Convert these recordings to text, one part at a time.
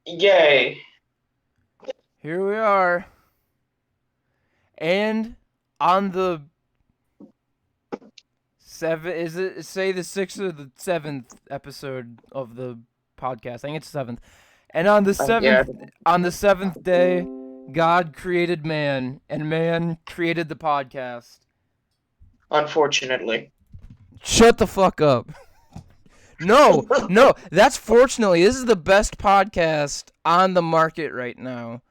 Yay. Here we are. And on the is it say the 6th or the 7th episode of the podcast? I think it's 7th. And Yeah, on the 7th day, God created man, and man created the podcast. unfortunately. Shut the fuck up. No, that's fortunately. This is the best podcast on the market right now.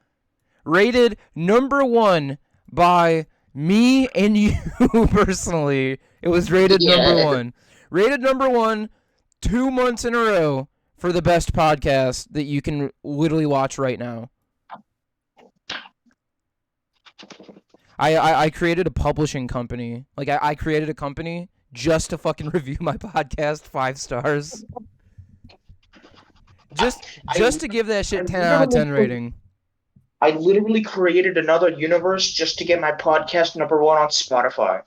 Rated number one by me and you personally. It was rated number Yeah. one. Rated number one 2 months in a row for the best podcast that you can literally watch right now. I created a publishing company. Like I created a company just to fucking review my podcast 5 stars. Just I, just to give that I shit 10 out of literally 10 rating. I literally created another universe just to get my podcast number one on Spotify.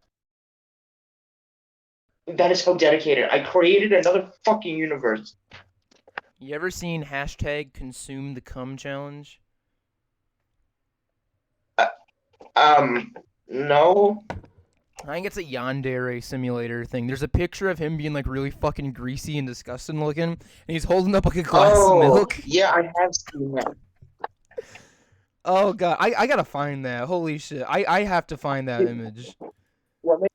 That is how dedicated. I created another fucking universe. You ever seen hashtag consume the cum challenge? Uh, um, no. I think it's a yandere simulator thing. There's a picture of him being like really fucking greasy and disgusting looking, and he's holding up like a glass of Oh, milk. yeah, I have seen that. Oh god, I gotta find that. Holy shit, I have to find that image. What ma-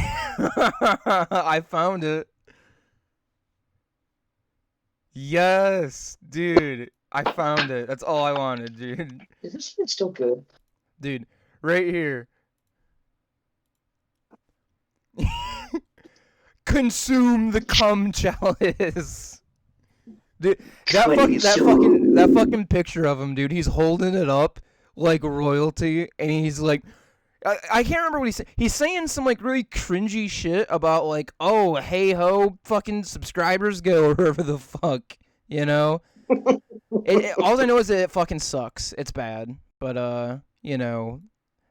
I found it. Yes, dude, I found it. That's all I wanted, dude. Is this even still good? Dude, right here. Consume the cum chalice. Dude, Please. that fucking picture of him, dude. He's holding it up like royalty, and he's like, I can't remember what he's saying. He's saying some like really cringy shit about like, oh hey ho, fucking subscribers go or whatever the fuck, you know. All I know is that it fucking sucks. It's bad, but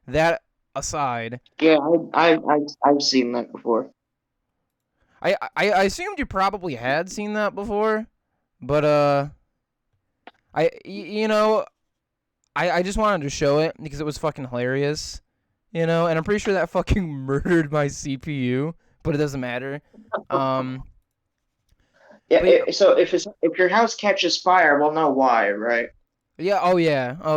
that aside, Yeah, I've seen that before. I assumed you probably had seen that before, but you know, I just wanted to show it because it was fucking hilarious, you know, and I'm pretty sure that fucking murdered my CPU, but it doesn't matter. Um, Yeah, but so if your house catches fire, we'll know why, right? yeah, oh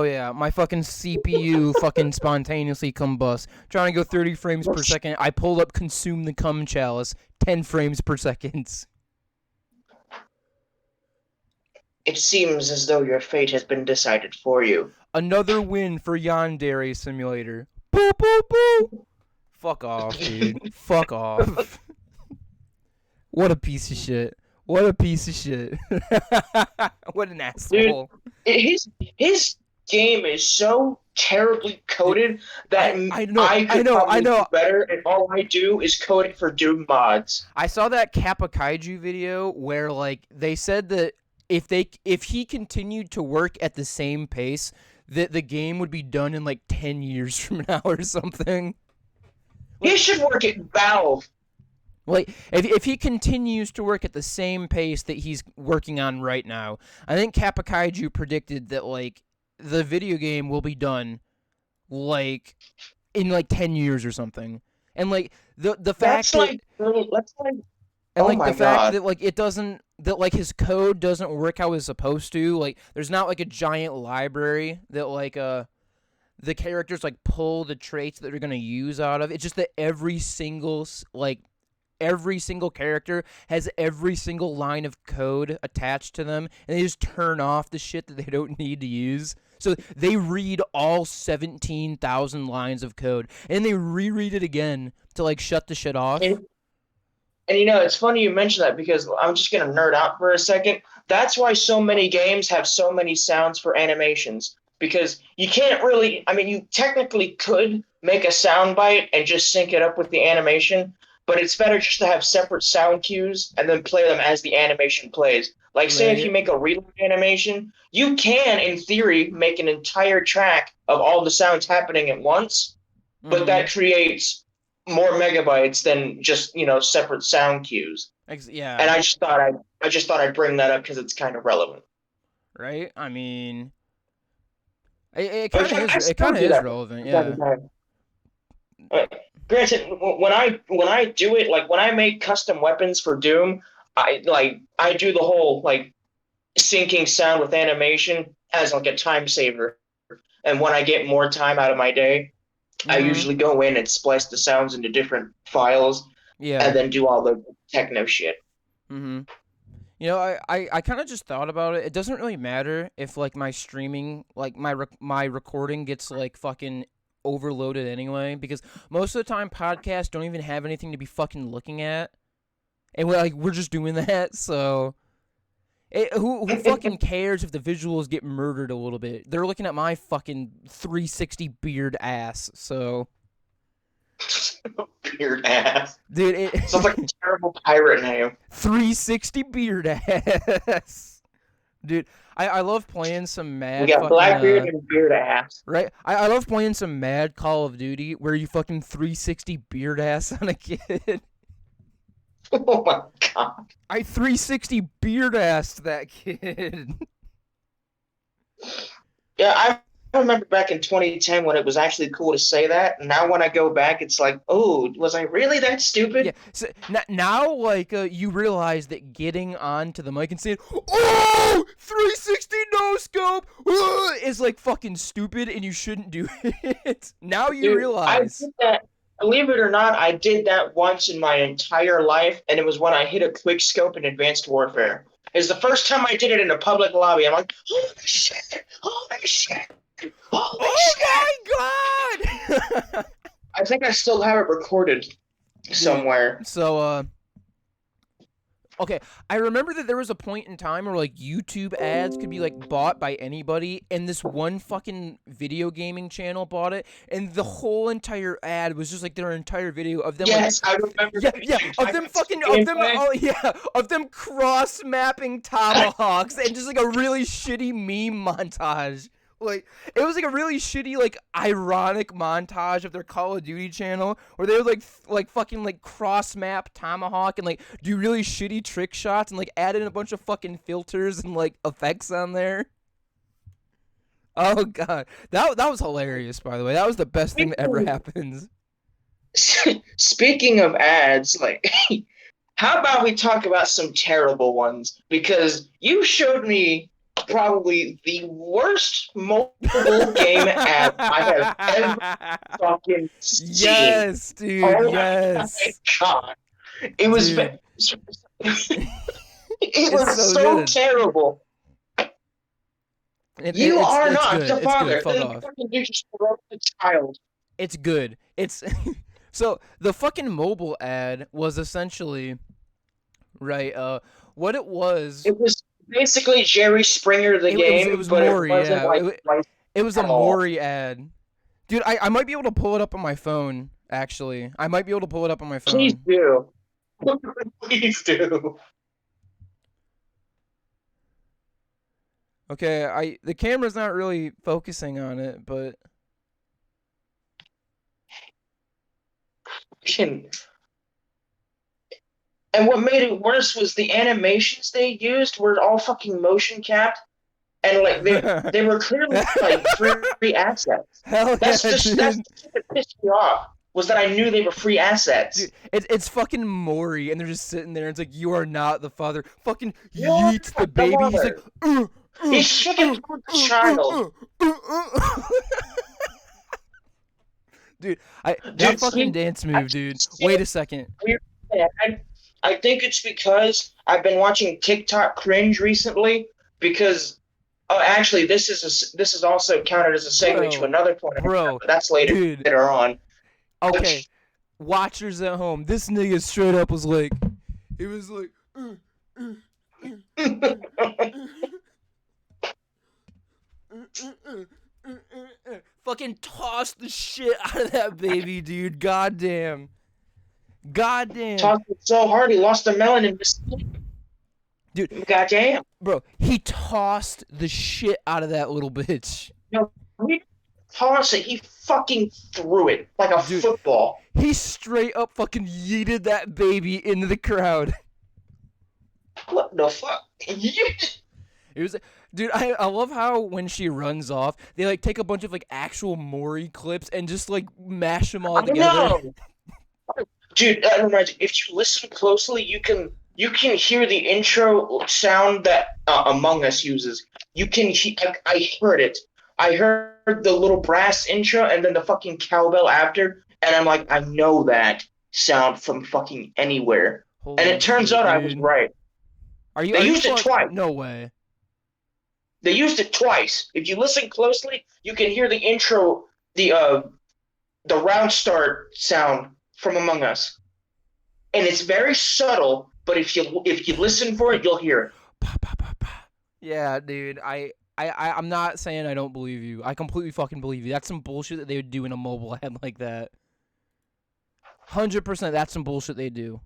yeah, my fucking CPU fucking spontaneously combust, trying to go 30 frames per second. I pulled up consume the cum chalice, 10 frames per second. It seems as though your fate has been decided for you. Another win for Yandere Simulator. Boo boo boo. Fuck off, dude. Fuck off. What a piece of shit. What a piece of shit. What an Dude, asshole. his game is so terribly coded that I could I probably do know. better, and all I do is code it for Doom mods. I saw that Kappa Kaiju video where like they said that if he continued to work at the same pace, that the game would be done in like 10 years from now or something. He Like should work at Valve. Like if he continues to work at the same pace that he's working on right now, I think Kappa Kaiju predicted that like the video game will be done like in like 10 years or something. And like the fact That's that like, that's like, and oh like my the fact god. that like it doesn't that like his code doesn't work how it's supposed to. Like there's not like a giant library that like the characters like pull the traits that they're going to use out of. It's just that every single character has every single line of code attached to them, and they just turn off the shit that they don't need to use. So they read all 17,000 lines of code, and they reread it again to like shut the shit off. And, and it's funny you mention that because I'm just gonna nerd out for a second. That's why so many games have so many sounds for animations. Because you can't really, I mean, you technically could make a sound bite and just sync it up with the animation, but it's better just to have separate sound cues and then play them as the animation plays. Like, say if you Right. make a reload animation, you can, in theory, make an entire track of all the sounds happening at once, but that creates more megabytes than just separate sound cues. Yeah. And I just thought I'd bring that up because it's kind of relevant. Right? I mean, it kind of is. It kind of is relevant. Yeah. Granted, when I do it, like when I make custom weapons for Doom, I do the whole like syncing sound with animation as like a time saver. And when I get more time out of my day, I usually go in and splice the sounds into different files, and then do all the techno shit. You know, I kind of just thought about it. It doesn't really matter if like my streaming, like my recording gets like fucking overloaded anyway, because most of the time podcasts don't even have anything to be fucking looking at, and we're just doing that. So, who fucking cares if the visuals get murdered a little bit? They're looking at my fucking 360 beard ass. So. Beard ass. Dude, it sounds like a terrible pirate name. 360 beard ass. Dude, I love playing some mad. We got Blackbeard and beard ass. Right? I love playing some mad Call of Duty where you fucking 360 beard ass on a kid. Oh my god. I 360 beard assed that kid. Yeah, I remember back in 2010 when it was actually cool to say that. And now when I go back, it's like, oh, was I really that stupid? Yeah. So now, like, you realize that getting onto the mic and saying, "Oh, 360 no scope," is like fucking stupid, and you shouldn't do it. Now you realize. I did that. Believe it or not, I did that once in my entire life, and it was when I hit a quick scope in Advanced Warfare. It's the first time I did it in a public lobby. I'm like, holy shit! Holy shit! Oh my god! I think I still have it recorded somewhere. So, okay, I remember that there was a point in time where like YouTube ads could be like bought by anybody, and this one fucking video gaming channel bought it, and the whole entire ad was just like their entire video of them. Yes, like, I remember. Of them cross mapping tomahawks, and just like a really shitty meme montage. Like, it was like a really shitty, like, ironic montage of their Call of Duty channel where they would, like fucking, like, cross-map Tomahawk and, like, do really shitty trick shots and, like, add in a bunch of fucking filters and, like, effects on there. Oh, God. That was hilarious, by the way. That was the best thing that ever happens. Speaking of ads, like, how about we talk about some terrible ones? Because you showed me probably the worst mobile game ad I have ever fucking seen. Yes, dude. Oh yes. My god. It was it was so terrible. You are not the father. You just broke the child. It's good. It's so the fucking mobile ad was essentially right. What it was. It was basically Jerry Springer the game. It was Maury, it was a Maury ad. Dude, I might be able to pull it up on my phone, actually. I might be able to pull it up on my phone. Please do. Please do. Okay, the camera's not really focusing on it, but... And what made it worse was the animations they used were all fucking motion capped, and like they were clearly like free assets. That's the shit that pissed me off. Was that I knew they were free assets. Dude, it's fucking Maury, and they're just sitting there. And it's like, you are not the father. Fucking yeets the baby. He's like, he's shaking the child. Dude, that fucking dance move, dude. Wait a second. I think it's because I've been watching TikTok cringe recently. Because, actually, this is also counted as a segue to another point. Bro, that's later on. Okay, watchers at home. This nigga straight up was like, it was like, fucking toss the shit out of that baby, dude. Goddamn. Tossed it so hard he lost a melon in his sleep. Dude, goddamn. Bro, he tossed the shit out of that little bitch. No, toss it. He fucking threw it like a Dude, football. he straight up fucking yeeted that baby into the crowd. What the fuck? It was, dude. I love how when she runs off, they like take a bunch of like actual Maury clips and just like mash them all I together. know. Dude, that reminds me, if you listen closely, you can hear the intro sound that Among Us uses. You can I heard it. I heard the little brass intro and then the fucking cowbell after, and I'm like, I know that sound from fucking anywhere. And Holy it turns shit, out I was dude. right. Are you? They Are you? used it twice. No way. They used it twice. If you listen closely, you can hear the intro, the round start sound from Among Us, and it's very subtle. But if you listen for it, you'll hear it. Yeah, dude. I'm not saying I don't believe you. I completely fucking believe you. That's some bullshit that they would do in a mobile ad like that. 100%. That's some bullshit they do.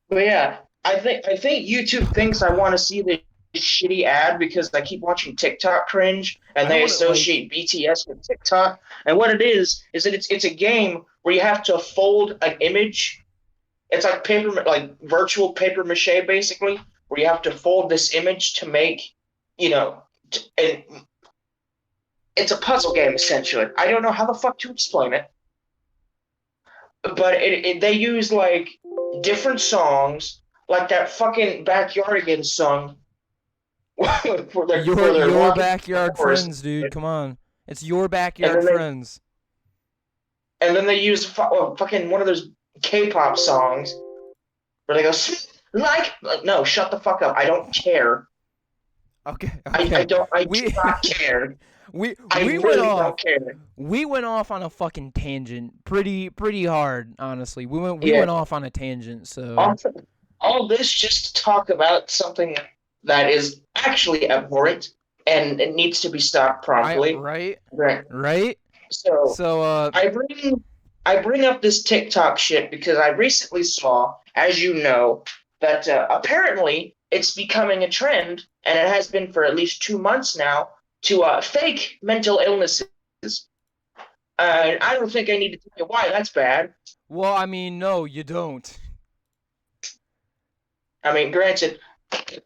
But yeah, I think YouTube thinks I want to see the shitty ad because I keep watching TikTok cringe and I don't they want to like. associate BTS with TikTok. And what it is that it's a game where you have to fold an image. It's like virtual paper mache basically, where you have to fold this image to make, and it's a puzzle game essentially. I don't know how the fuck to explain it, but they use like different songs, like that fucking Backyardigans song for their Your long backyard chorus, friends, dude. Come on. It's your and backyard then they friends. and then they use fucking one of those K-pop songs where they go like no, shut the fuck up. I don't care. Okay. I don't. I We do not care. we I we went really off. don't care. We went off on a fucking tangent. Pretty hard, honestly. We Yeah. went off on a tangent. So Also, all this just to talk about something that is actually abhorrent and it needs to be stopped promptly. right. Right. Right. So So I bring up this TikTok shit because I recently saw, as you know, that apparently it's becoming a trend, and it has been for at least 2 months now, to fake mental illnesses. I don't think I need to tell you why that's bad. well, I mean, no, you don't. I mean, granted,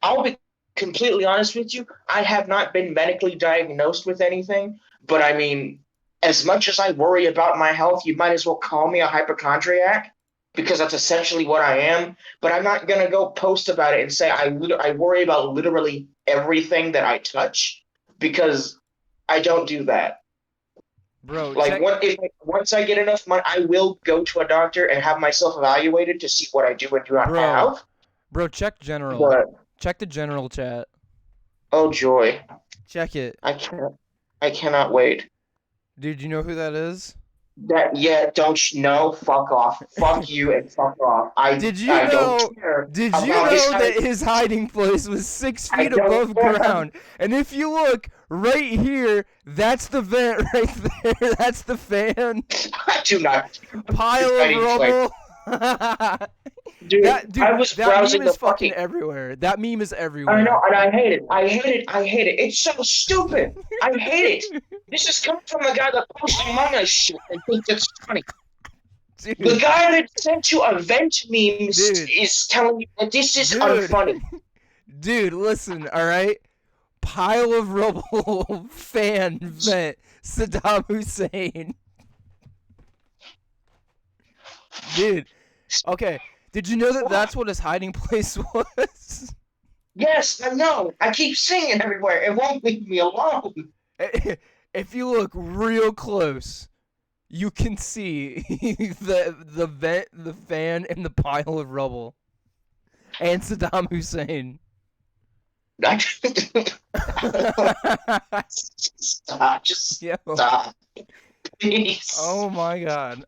I'll be completely honest with you. I have not been medically diagnosed with anything, but I mean, as much as I worry about my health, you might as well call me a hypochondriac because that's essentially what I am. But I'm not gonna go post about it and say I worry about literally everything that I touch because I don't do that. Bro, Like, check once I get enough money, I will go to a doctor and have myself evaluated to see what I do and do not bro. have. Bro, check general. But Check the general chat. oh joy, Check it. I cannot wait. Dude, you know who that is? No, fuck off, fuck you, and fuck off. Did you I don't know? care Did you about his know that his hiding place was 6 I feet don't above care. ground? And if you look right here, that's the vent right there. That's the fan. I do not. Pile of Hiding place. rubble. Dude, I was that browsing meme the is fucking fucking. everywhere. That meme is I everywhere. know, and I hate it. I hate it. I hate it. It's so stupid. I hate it. This is coming from a guy that posts Among Us shit and thinks it's funny. The Dude, guy that sent you event memes Dude. is telling you that this is Dude. unfunny. Dude, listen, alright? Pile of rubble, fan, vent, Saddam Hussein. Dude, okay. Did you know that that's what his hiding place was? Yes, I know. I keep seeing it everywhere. It won't leave me alone. If you look real close, you can see the vent, the fan, and the pile of rubble. And Saddam Hussein. Stop. Just Yo. stop. Please. Oh my god.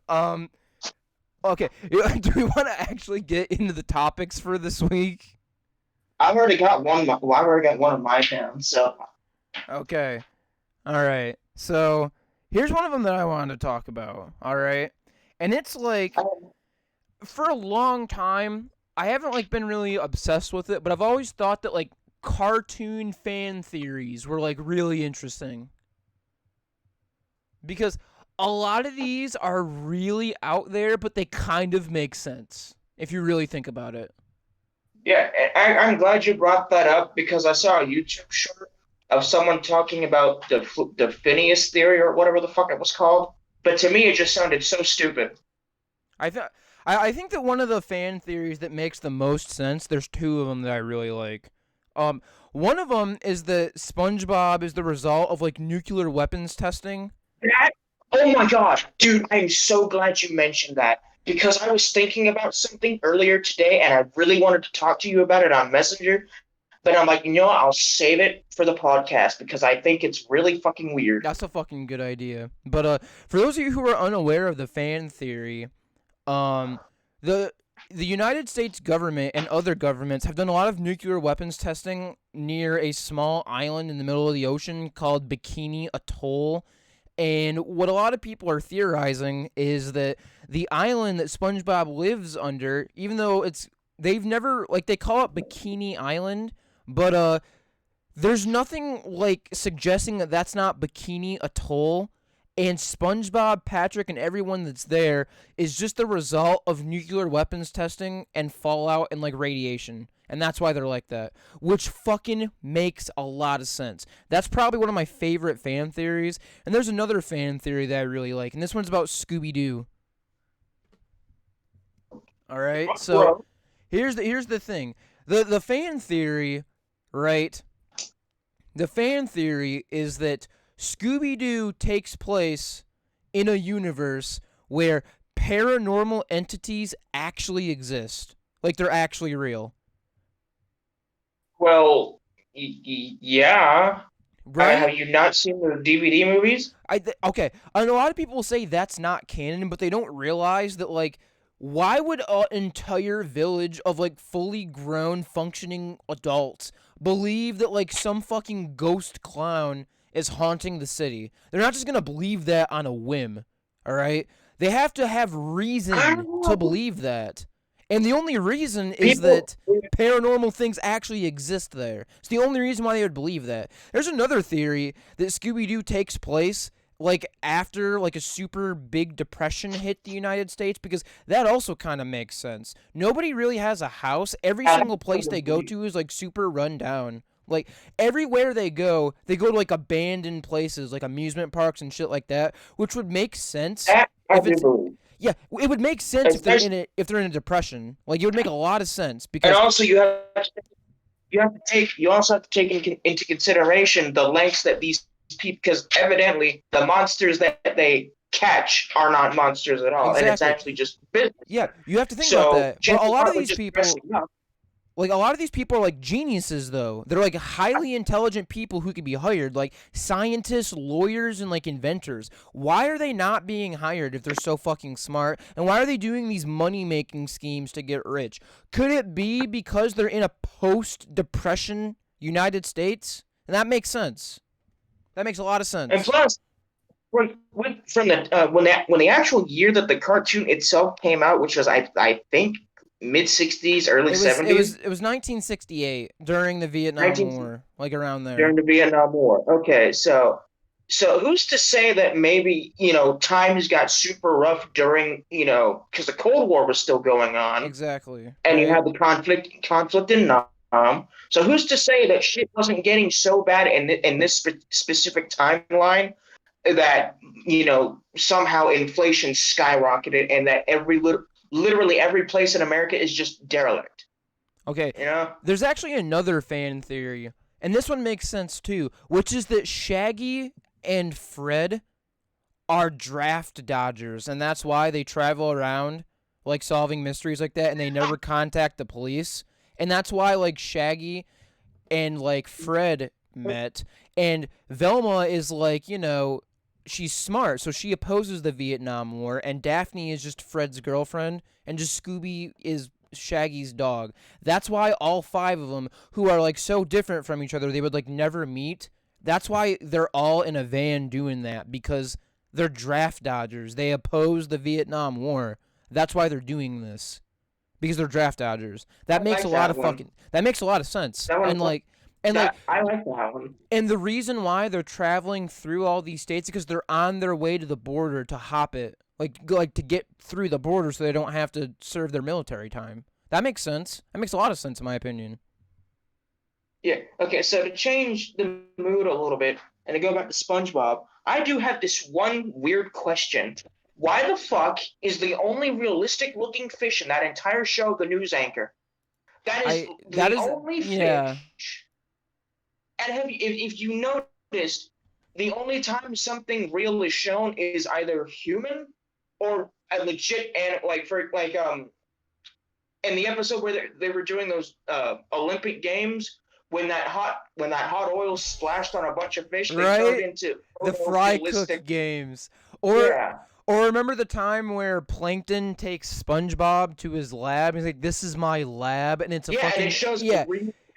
Okay, do we want to actually get into the topics for this week? I've already got one. Well, I've already got one of mine down. So Okay. All right. So, here's one of them that I wanted to talk about. All right. And it's like for a long time, I haven't like been really obsessed with it, but I've always thought that like cartoon fan theories were like really interesting. because a lot of these are really out there, but they kind of make sense if you really think about it. Yeah, I'm glad you brought that up because I saw a YouTube short of someone talking about the Phineas theory or whatever the fuck it was called. But to me, it just sounded so stupid. I th- I think that one of the fan theories that makes the most sense. There's two of them that I really like. Um, One of them is that SpongeBob is the result of like nuclear weapons testing. That, oh my gosh, dude, I'm so glad you mentioned that because I was thinking about something earlier today and I really wanted to talk to you about it on Messenger, but I'm like, I'll save it for the podcast because I think it's really fucking weird. That's a fucking good idea. But for those of you who are unaware of the fan theory, um, the the United States government and other governments have done a lot of nuclear weapons testing near a small island in the middle of the ocean called Bikini Atoll. And what a lot of people are theorizing is that the island that SpongeBob lives under, even though they've never like they call it Bikini Island, but there's nothing like suggesting that that's not Bikini Atoll. And SpongeBob, Patrick, and everyone that's there is just the result of nuclear weapons testing and fallout and like radiation. And that's why they're like that. Which fucking makes a lot of sense. That's probably one of my favorite fan theories. And there's another fan theory that I really like. And this one's about Scooby-Doo. Alright? So Bro, here's the thing. The fan theory, right? The fan theory is that Scooby-Doo takes place in a universe where paranormal entities actually exist. Like they're actually real. well, yeah. Right? Have you not seen the DVD movies? Okay. And a lot of people say that's not canon, but they don't realize that like why would an entire village of like fully grown functioning adults believe that like some fucking ghost clown is haunting the city? They're not just going to believe that on a whim, all right? They have to have I reason don't to know. believe that. And the only reason is People, that paranormal things actually exist there. It's the only reason why they would believe that. There's another theory that Scooby Doo takes place like after like a super big depression hit the United States because that also kind of makes sense. Nobody really has a house. Every single place they go to is like super run down. Like everywhere they go to like abandoned places like amusement parks and shit like that, which would make sense that I if do it's believe. yeah, it would make sense Especially, if they're in a depression. Like it would make a lot of sense and because also you also have to take into consideration the lengths that these people, because evidently the monsters that they catch are not monsters at all, and it's exactly. actually just business. Yeah, you have to think about So that. But a chances lot of are they're these just people dressing up. like a lot of these people are like geniuses though. They're like highly intelligent people who could be hired, like scientists, lawyers, and like inventors. Why are they not being hired if they're so fucking smart? And why are they doing these money making schemes to get rich? Could it be because they're in a post depression United States? And that makes sense. That makes a lot of And sense. plus, from the when the actual year that the cartoon itself came out, which was I think mid 60s, early It was it 70s, was it was 1968 during the Vietnam 19 War, like around there. during the Vietnam War. Okay, so who's to say that maybe times got super rough during because the Cold War was still going on, Exactly, and you right? had the conflict in Nam. So who's to say that shit wasn't getting so bad in this specific timeline that somehow inflation skyrocketed and that literally every place in America is just derelict. Okay, You know? there's actually another fan theory, and this one makes sense too, which is that Shaggy and Fred are draft dodgers, and that's why they travel around like solving mysteries like that, and they never contact the police, and that's why like Shaggy and like Fred met, and Velma is like she's smart, so she opposes the Vietnam War, and Daphne is just Fred's girlfriend, and just Scooby is Shaggy's dog. That's why all five of them, who are like so different from each other, they would like never meet. That's why they're all in a van doing that because they're draft dodgers. They oppose the Vietnam War. That's why they're doing this because they're draft dodgers. I like that one. That makes a lot of sense. That one. And like And like, I like that one. and the reason why they're traveling through all these states is because they're on their way to the border to hop it, like to get through the border so they don't have to serve their military time. That makes sense. That makes a lot of sense in my opinion. Yeah. Okay. So to change the mood a little bit and to go back to SpongeBob, I do have this one weird question. Why the fuck is the only realistic looking fish in that entire show the news anchor? That is That the is only yeah. fish. And if you noticed, the only time something real is shown is either human or a legit and in the episode where they were doing those Olympic games when that hot oil splashed on a bunch of fish, they turned Right? into The fry realistic. cook games. Or Yeah, or remember the time where Plankton takes SpongeBob to his lab? He's like, "This is my lab," and it's a yeah, and fucking it shows yeah,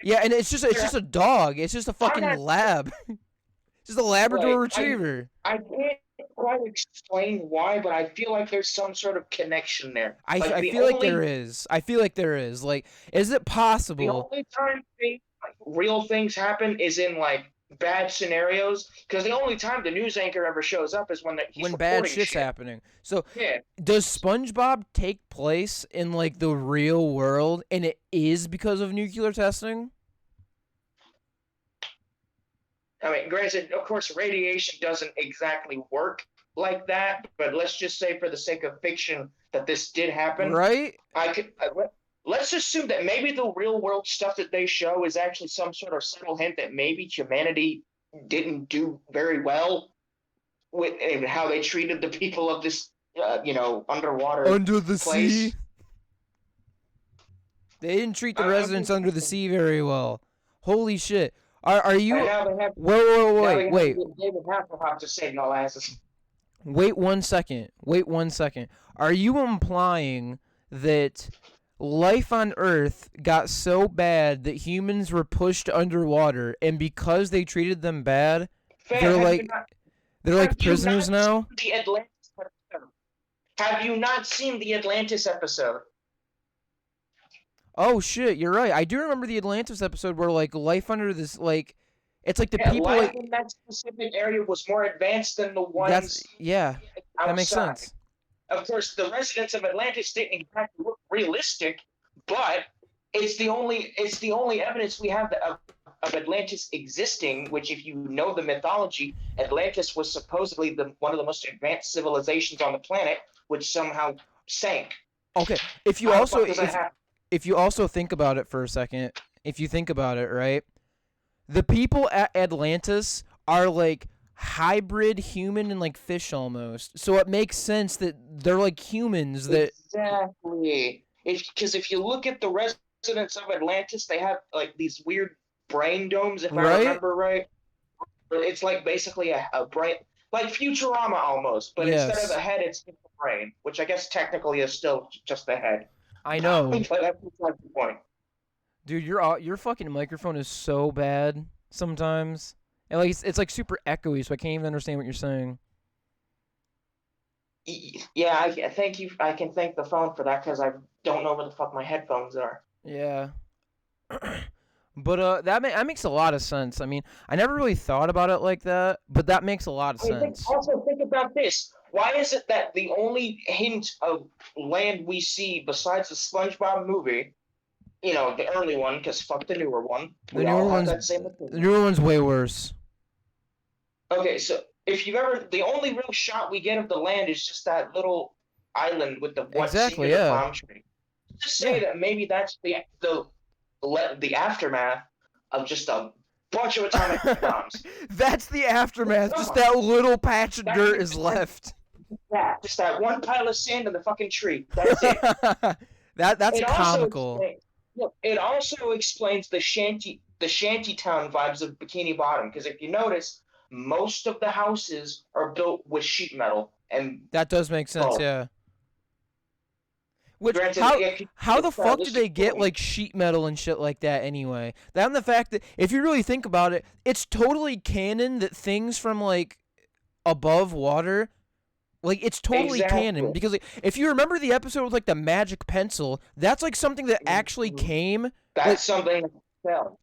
yeah, and it's just a dog. It's just a I'm fucking not lab. Just a Labrador like Retriever. I can't quite explain why, but I feel like there's some sort of connection there. Like I feel like there is. I feel like there is. Like, is it the possible only time real things happen is in like bad scenarios, because the only time the news anchor ever shows up is when he's when bad reporting shit's shit. happening? So, Yeah, does SpongeBob take place in like the real world, and it is because of nuclear testing? I mean, granted, of course, radiation doesn't exactly work like that, but let's just say, for the sake of fiction, that this did happen. Right? Let's assume that maybe the real world stuff that they show is actually some sort of subtle hint that maybe humanity didn't do very well with in how they treated the people of this, underwater Under the place. sea. They didn't treat the residents under the sea very well. Holy shit. Are you And now they have wait. David Hasselhoff to save no asses. Wait 1 second. Wait 1 second. Are you implying that life on Earth got so bad that humans were pushed underwater, and because they treated them bad, they're like prisoners now? The Atlantis episode? Have you not seen the Atlantis episode? Oh shit, you're right. I do remember the Atlantis episode where like life under this like it's like the people life like in that specific area was more advanced than the ones that's yeah, outside. that makes sense. Of course, the residents of Atlantis didn't exactly look realistic, but it's the only evidence we have of Atlantis existing. Which, if you know the mythology, Atlantis was supposedly one of the most advanced civilizations on the planet, which somehow sank. Okay, if you also think about it for a second, if you think about it, right? The people at Atlantis are like hybrid human and like fish almost. So it makes sense that they're like humans that exactly. Because if you look at the residents of Atlantis, they have like these weird brain domes, if I remember right. It's like basically a brain, like Futurama almost, but instead of the head, it's the brain, which I guess technically is still just the head. I know. But that's beside the point. Dude, your fucking microphone is so bad sometimes. And like it's like super echoey, so I can't even understand what you're saying. Yeah, I thank you. I can thank the phone for that, because I don't know where the fuck my headphones are. Yeah. But that makes a lot of sense. I mean, I never really thought about it like that, but that makes a lot of sense. Also, think about this. Why is it that the only hint of land we see besides the SpongeBob movie, the early one, because fuck the newer one, The newer one's way worse. Okay, so if you've ever, the only real shot we get of the land is just that little island with the one palm tree. Just say that maybe that's the aftermath of just a bunch of atomic bombs. That's the aftermath. Just that little patch of dirt is left. Yeah, just that one pile of sand in the fucking tree. That's it. That's comical. It also explains the shanty town vibes of Bikini Bottom, because if you notice, most of the houses are built with sheet metal, and that does make sense. Yeah. Which how the fuck did they get like sheet metal and shit like that anyway? That and the fact that if you really think about it, it's totally canon that things from like above water, like it's totally canon, because like, if you remember the episode with like the magic pencil, that's like something that actually came. That's something that fell.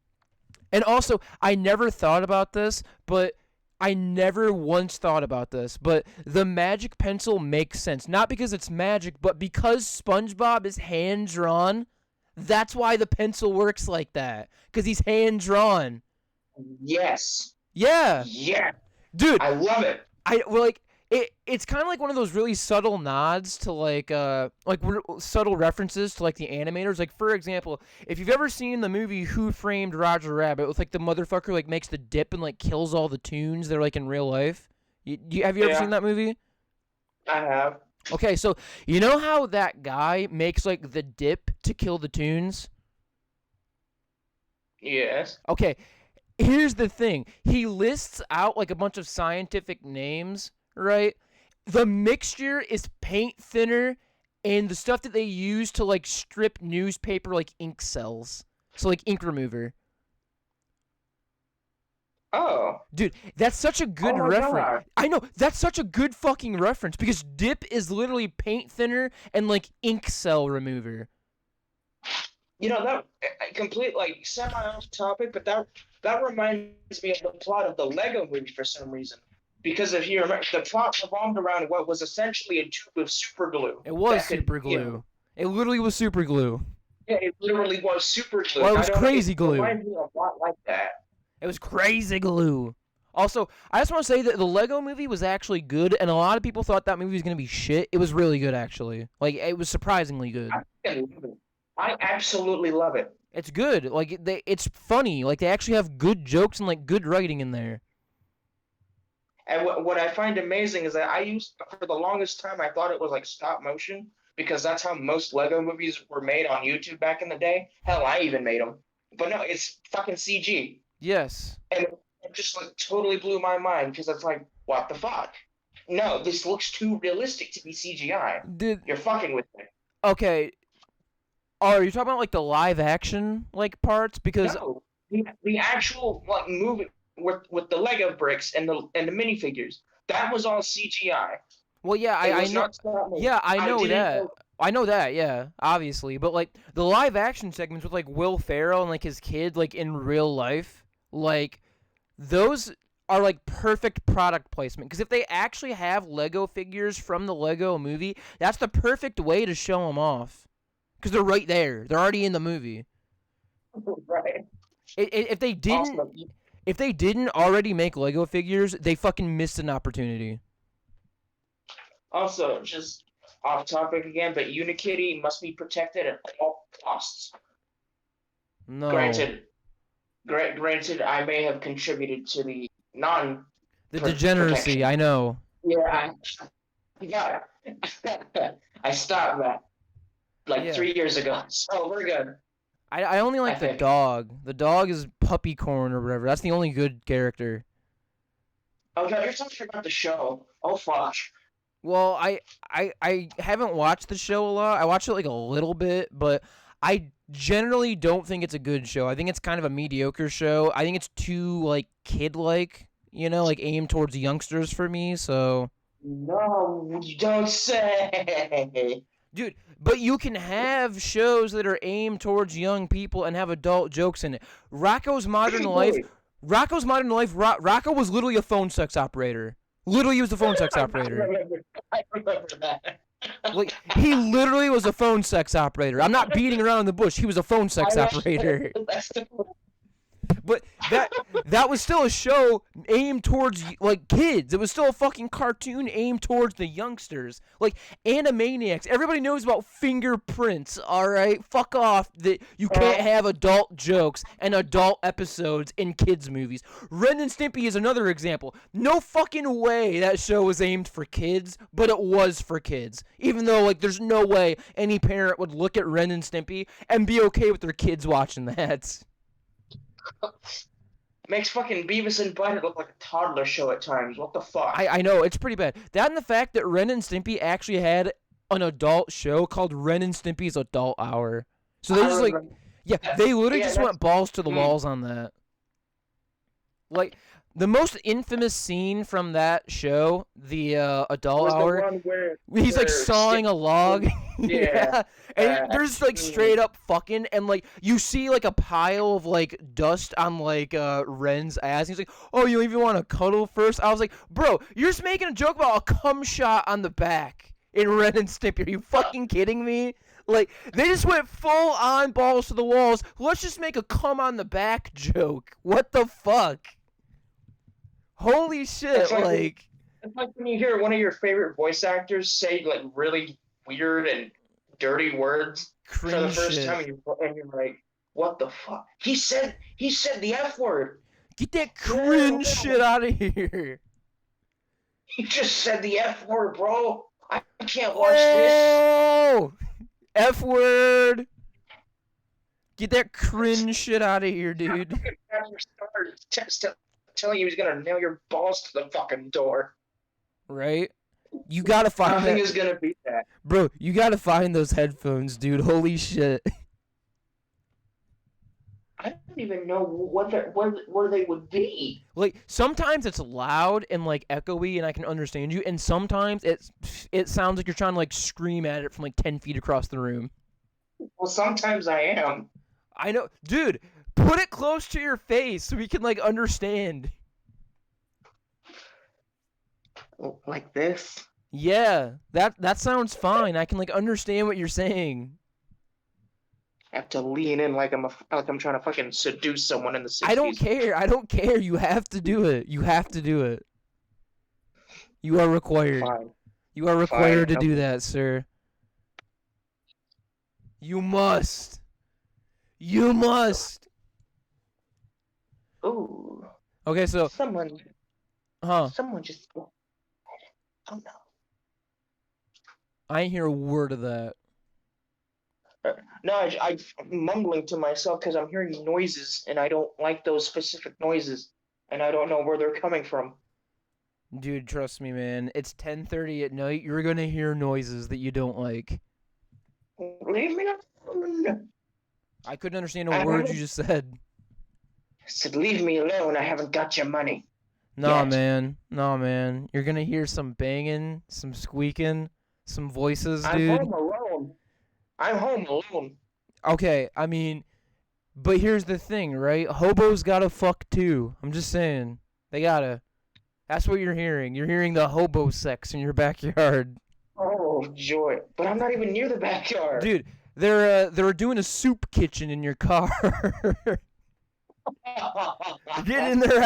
And also, I never thought about this, but I never once thought about this, but the magic pencil makes sense. Not because it's magic, but because SpongeBob is hand drawn. That's why the pencil works like that. Because he's hand drawn. Yes. Yeah. Yeah. Dude. I love it. It's kind of like one of those really subtle nods to subtle references to like the animators. Like for example, if you've ever seen the movie Who Framed Roger Rabbit with like the motherfucker like makes the dip and like kills all the tunes that are like in real life. Have you ever seen that movie? I have. Okay, so you know how that guy makes like the dip to kill the tunes? Yes. Okay, here's the thing. He lists out like a bunch of scientific names, right? The mixture is paint thinner and the stuff that they use to like strip newspaper like ink cells. So like ink remover. Oh. Dude, that's such a good reference. God. I know, that's such a good fucking reference because dip is literally paint thinner and like ink cell remover. You know, that complete like semi off topic, but that reminds me of the plot of the Lego movie for some reason. Because if you remember, the plot revolved around what was essentially a tube of super glue. It was super glue. You know, it literally was super glue. Yeah, it literally was super glue. Well, it was crazy glue. It reminds me a lot like that. It was crazy glue. Also, I just want to say that the Lego movie was actually good, and a lot of people thought that movie was going to be shit. It was really good, actually. Like, it was surprisingly good. I absolutely love it. It's good. Like, it's funny. Like, they actually have good jokes and, like, good writing in there. And what I find amazing is that for the longest time, I thought it was like stop motion because that's how most Lego movies were made on YouTube back in the day. Hell, I even made them. But no, it's fucking CG. Yes. And it just like totally blew my mind because it's like, what the fuck? No, this looks too realistic to be CGI. You're fucking with me. Okay. Are you talking about like the live action like parts? Because no, the actual like movie with the Lego bricks and the minifigures, that was all CGI. Well, yeah, I know. Yeah, I know that. I know that, yeah, obviously. But like the live action segments with like Will Ferrell and like his kid like in real life, like those are like perfect product placement. Because if they actually have Lego figures from the Lego movie, that's the perfect way to show them off. Because they're right there. They're already in the movie. Right. If they didn't, awesome. If they didn't already make Lego figures, they fucking missed an opportunity. Also, just off topic again, but Unikitty must be protected at all costs. No. Granted, I may have contributed to the degeneracy. Protection. I know. Yeah, I stopped that like 3 years ago, so we're good. I only like the dog. The dog is Puppy Corn or whatever. That's the only good character. Oh no, you're talking about the show. Oh fuck. Well, I haven't watched the show a lot. I watched it like a little bit, but I generally don't think it's a good show. I think it's kind of a mediocre show. I think it's too like kid-like, you know, like aimed towards youngsters for me. So. No, you don't say. Dude, but you can have shows that are aimed towards young people and have adult jokes in it. Rocko's Modern Life. Rocco was literally a phone sex operator. Literally, he was a phone sex operator. I remember that. Like, he literally was a phone sex operator. I'm not beating around the bush. He was a phone sex operator. But that was still a show aimed towards like kids. It was still a fucking cartoon aimed towards the youngsters. Like Animaniacs. Everybody knows about fingerprints, alright? Fuck off that you can't have adult jokes and adult episodes in kids' movies. Ren and Stimpy is another example. No fucking way that show was aimed for kids, but it was for kids. Even though like there's no way any parent would look at Ren and Stimpy and be okay with their kids watching that. Makes fucking Beavis and Butthead look like a toddler show at times. What the fuck? I know, it's pretty bad. That and the fact that Ren and Stimpy actually had an adult show called Ren and Stimpy's Adult Hour. So they just like, they literally just went balls to the walls on that. Like, the most infamous scene from that show, the Adult Hour, he's like sawing a log. Yeah. And they're just like straight up fucking, and like you see like a pile of like dust on like Ren's ass. He's like, "Oh, you even want to cuddle first?" I was like, "Bro, you're just making a joke about a cum shot on the back in Ren and Stimpy. Are you fucking kidding me?" Like they just went full on balls to the walls. Let's just make a cum on the back joke. What the fuck? Holy shit! Like it's like when you hear one of your favorite voice actors say like really weird and dirty words for the first shit. time, and you're like, "What the fuck?" He said the F word. Get that cringe shit out of here. He just said the F word, bro. I can't watch this. Oh, F word. Get that cringe shit out of here, dude. Telling you he's gonna nail your balls to the fucking door. Right? You gotta find Nothing is gonna beat that. Bro, you gotta find those headphones, dude. Holy shit. I don't even know where they would be. Like sometimes it's loud and like echoey and I can understand you, and sometimes it sounds like you're trying to like scream at it from like 10 feet across the room. Well, sometimes I am. I know, dude. Put it close to your face so we can like understand. Like this? Yeah, that sounds fine. I can like understand what you're saying. I have to lean in like I'm trying to fucking seduce someone in the 60s. I don't care. You have to do it. You are required. Fine. You are required to do that, sir. You must. Ooh. Okay, so someone just. Oh no. I ain't hear a word of that. No, I'm mumbling to myself because I'm hearing noises, and I don't like those specific noises, and I don't know where they're coming from. Dude, trust me, man. It's 10:30 at night. You're gonna hear noises that you don't like. Leave me alone. I couldn't understand a word you just said. I said, leave me alone. I haven't got your money. Nah, man. You're gonna hear some banging, some squeaking, some voices, dude. I'm home alone. Okay, I mean, but here's the thing, right? Hobos gotta fuck too. I'm just saying. They gotta. That's what you're hearing. You're hearing the hobo sex in your backyard. Oh, joy. But I'm not even near the backyard. Dude, they're doing a soup kitchen in your car. They're getting in there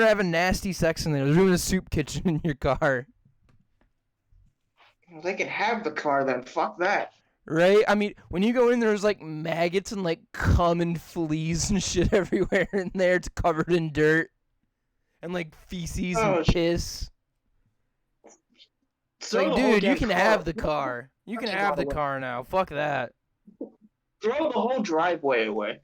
having nasty sex in there. They're doing a soup kitchen in your car. Well, they can have the car then. Fuck that. Right? I mean, when you go in, there's like maggots and like cum and fleas and shit everywhere in there. It's covered in dirt and like feces and piss. It's like, dude, you can have the car. You can have the car now. Fuck that. Throw the whole driveway away.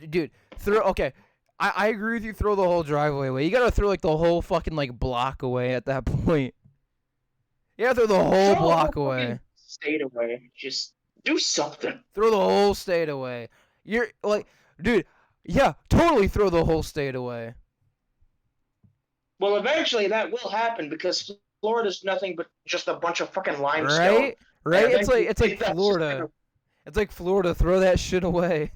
Dude, okay. I agree with you, throw the whole driveway away. You gotta throw like the whole fucking like block away at that point. You gotta throw the whole block away. State away. Just do something. Throw the whole state away. You're like, dude, yeah, totally throw the whole state away. Well, eventually that will happen because Florida's nothing but just a bunch of fucking limestone. Right? It's like Florida. It's like Florida. Throw that shit away.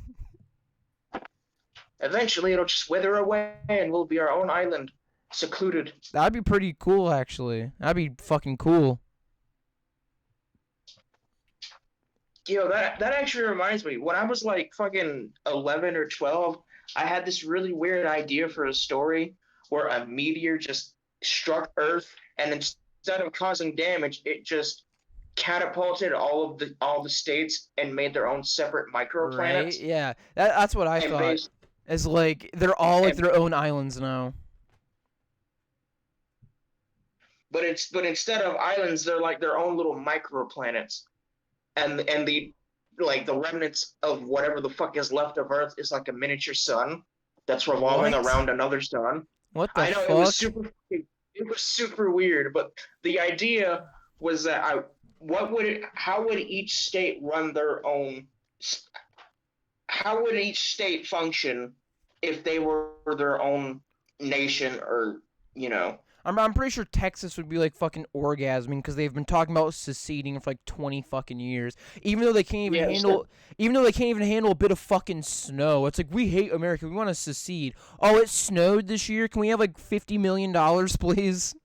Eventually it'll just wither away and we'll be our own island, secluded. That'd be pretty cool, actually. That'd be fucking cool. Yo, that actually reminds me. When I was like fucking 11 or 12, I had this really weird idea for a story where a meteor just struck Earth, and instead of causing damage, it just catapulted all the states and made their own separate microplanets. Right? Yeah, that's what I thought. It's like they're all like their own islands now. But instead of islands, they're like their own little microplanets. And the remnants of whatever the fuck is left of Earth is like a miniature sun that's revolving around another sun. What the fuck? It was super weird, but the idea was that how would each state run their own? How would each state function if they were their own nation, or I'm pretty sure Texas would be like fucking orgasming because they've been talking about seceding for like 20 fucking years. Even though they can't even Yeah, handle, even though they can't even handle a bit of fucking snow. It's like we hate America. We want to secede. Oh, it snowed this year. Can we have like $50 million, please?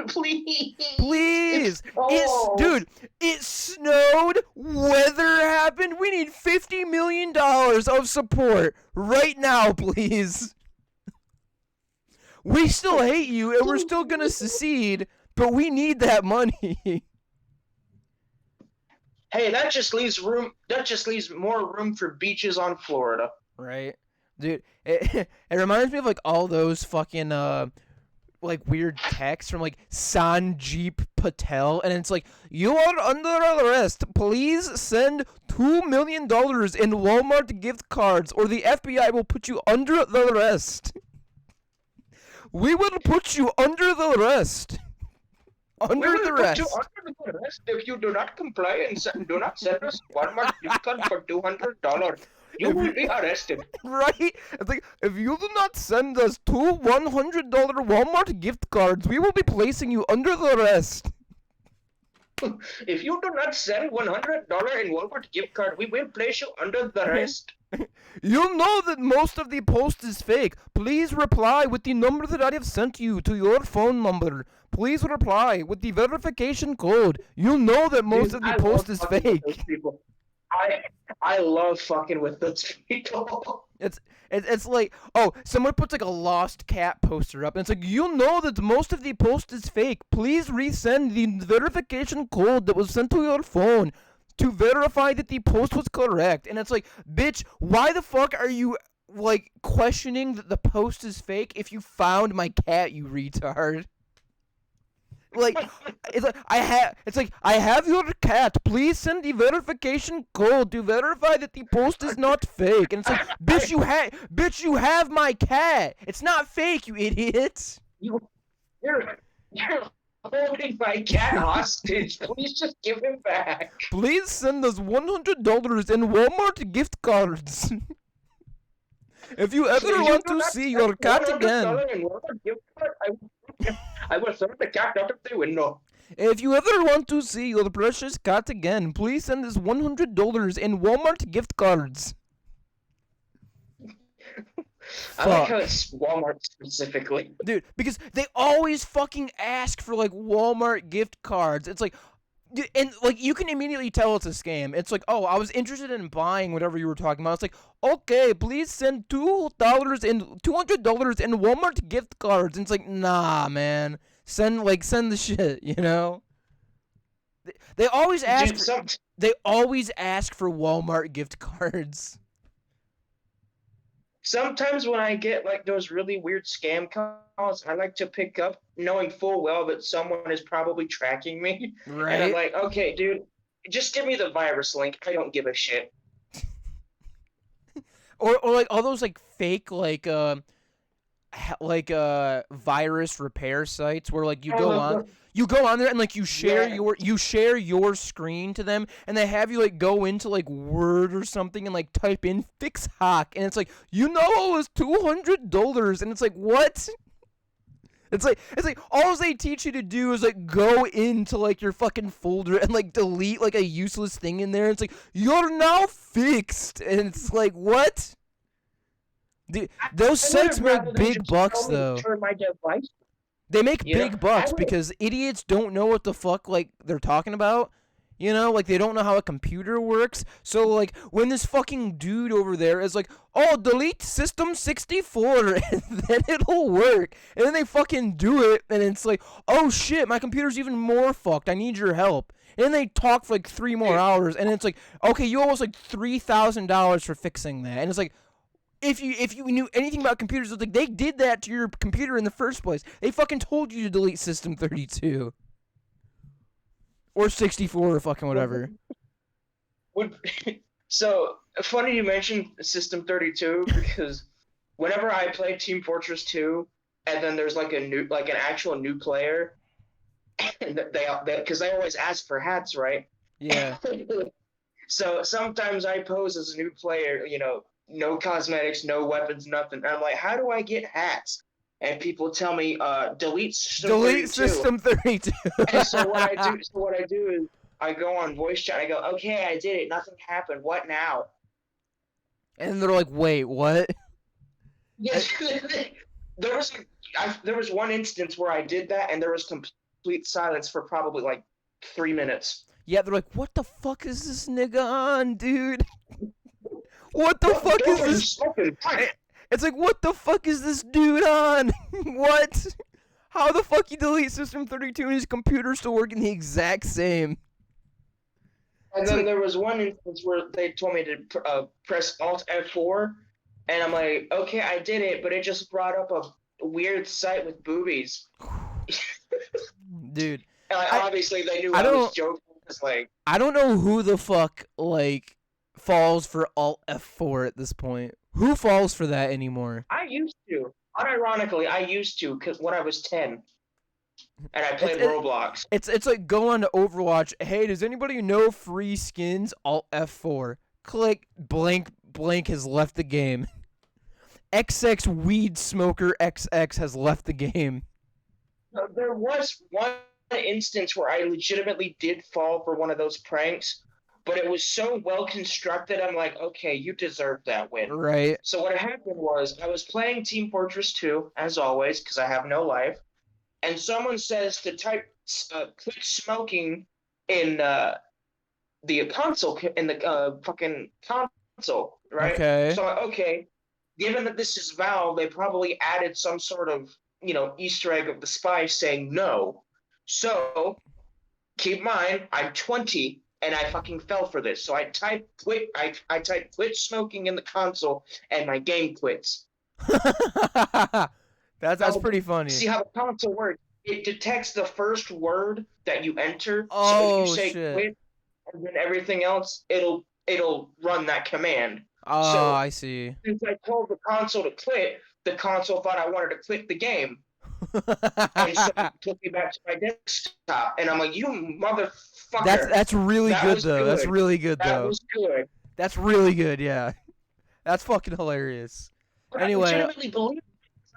please. Please, Oh, dude, it snowed. Weather happened. We need $50 million of support right now, please. We still hate you, and we're still gonna secede, but we need that money. hey, that just leaves room. That just leaves more room for beaches on Florida. Right, dude. It reminds me of like all those fucking like weird texts from like Sanjeep Patel, and it's like, you are under arrest. Please send $2 million in Walmart gift cards, or the FBI will put you under the arrest. We will put you under the arrest. Under We will the put arrest. you under the arrest if you do not comply and do not send us Walmart gift card for $200. You will be arrested. Right? It's like, if you do not send us two $100 Walmart gift cards, we will be placing you under the arrest. If you do not send $100 in Walmart gift card, we will place you under the arrest. You know that most of the post is fake. Please reply with the number that I have sent you to your phone number. Please reply with the verification code. You know that most of the post is fake. I love fucking with those people. It's like, oh, someone puts like a lost cat poster up, and it's like, you know that most of the post is fake. Please resend the verification code that was sent to your phone to verify that the post was correct. And it's like, bitch, why the fuck are you like questioning that the post is fake if you found my cat, you retard? Like, I have your cat. Please send the verification code to verify that the post is not fake. And it's like, bitch, you have my cat. It's not fake, you idiot. You're holding my cat hostage. Please just give him back. Please send us $100 in Walmart gift cards. If you ever want to see your cat again. I will throw the cat out of the window. If you ever want to see your precious cat again, please send us $100 in Walmart gift cards. I like how it's Walmart specifically. Dude, because they always fucking ask for like Walmart gift cards. It's like, and like you can immediately tell it's a scam. It's like, oh, I was interested in buying whatever you were talking about. It's like, okay, please send $200 in Walmart gift cards. And it's like, nah, man, send the shit, you know. They always ask. Dude, they always ask for Walmart gift cards. Sometimes when I get like those really weird scam calls, I like to pick up knowing full well that someone is probably tracking me. Right. And I'm like, okay, dude, just give me the virus link. I don't give a shit. or like all those like fake like virus repair sites where like you go on there and like you share your screen to them, and they have you like go into like Word or something and like type in fix hack, and it's like, you know, it was $200, and it's like, what? It's like all they teach you to do is like go into like your fucking folder and like delete like a useless thing in there. It's like, you're now fixed, and it's like, what? Dude, those sites make big bucks though. They make big bucks because idiots don't know what the fuck like they're talking about. You know, like they don't know how a computer works. So like when this fucking dude over there is like, oh, delete system 64 and then it'll work. And then they fucking do it and it's like, oh shit, my computer's even more fucked. I need your help. And then they talk for like 3 more hours and it's like, okay, you owe us like $3,000 for fixing that. And it's like, if you knew anything about computers, it's like they did that to your computer in the first place. They fucking told you to delete System 32. Or 64 or fucking whatever. So, funny you mentioned System 32 because whenever I play Team Fortress 2 and then there's like an actual new player, and because they always ask for hats, right? Yeah. So sometimes I pose as a new player, you know, no cosmetics, no weapons, nothing. And I'm like, how do I get hats? and people tell me, delete system Delete 32. System 32. And so what I do is I go on voice chat. And I go, okay, I did it. Nothing happened. What now? And they're like, wait, what? Yes, there was one instance where I did that, and there was complete silence for probably like 3 minutes. Yeah, they're like, what the fuck is this nigga on, dude? What the fuck is this? It's like, what the fuck is this dude on? What? How the fuck you delete System 32 and his computer's still working the exact same? And then there was one instance where they told me to press Alt F4, and I'm like, okay, I did it, but it just brought up a weird site with boobies. Dude. And obviously they knew I was joking. Like, I don't know who the fuck, like, falls for Alt F4 at this point. Who falls for that anymore? I used to. Unironically, I used to, because when I was 10. And I played Roblox. It's like going to Overwatch. Hey, does anybody know free skins? Alt F4. Click. Blank has left the game. XX Weed Smoker XX has left the game. There was one instance where I legitimately did fall for one of those pranks, but it was so well constructed. I'm like, okay, you deserve that win. Right. So what happened was I was playing Team Fortress 2, as always, because I have no life. And someone says to type quit smoking in the console, in the fucking console, right? Okay. So, okay, given that this is Valve, they probably added some sort of, Easter egg of the spy saying no. So, keep in mind, I'm 20, and I fucking fell for this. So I type quit smoking in the console, and my game quits. That's pretty funny. See how the console works? It detects the first word that you enter. Oh, so if you say shit. quit, and then everything else, it'll run that command. Oh, so, I see. Since I told the console to quit, the console thought I wanted to quit the game. And so it took me back to my desktop. And I'm like, you motherfucker. That's really good, though. That's really good, though. That was good. That's really good, yeah. That's fucking hilarious. But anyway. I legitimately believe it.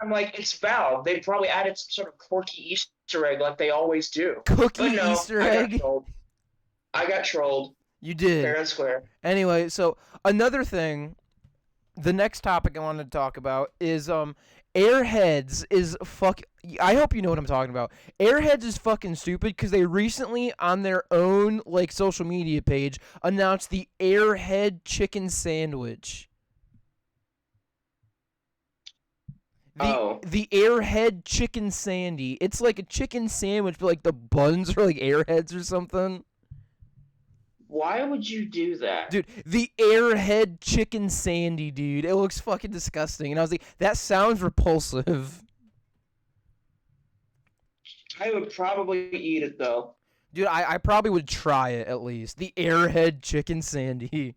I'm like, it's Valve. They probably added some sort of quirky Easter egg like they always do. Easter egg? I got trolled. You did. Fair and square. Anyway, so another thing, the next topic I wanted to talk about is Airheads is I hope you know what I'm talking about. Airheads is fucking stupid because they recently on their own like social media page announced the Airhead chicken sandwich. The Airhead chicken sandy. It's like a chicken sandwich, but like the buns are like airheads or something. Why would you do that? Dude, the Airhead chicken sandy, dude. It looks fucking disgusting. And I was like, that sounds repulsive. I would probably eat it, though. Dude, I probably would try it, at least. The Airhead chicken sandy.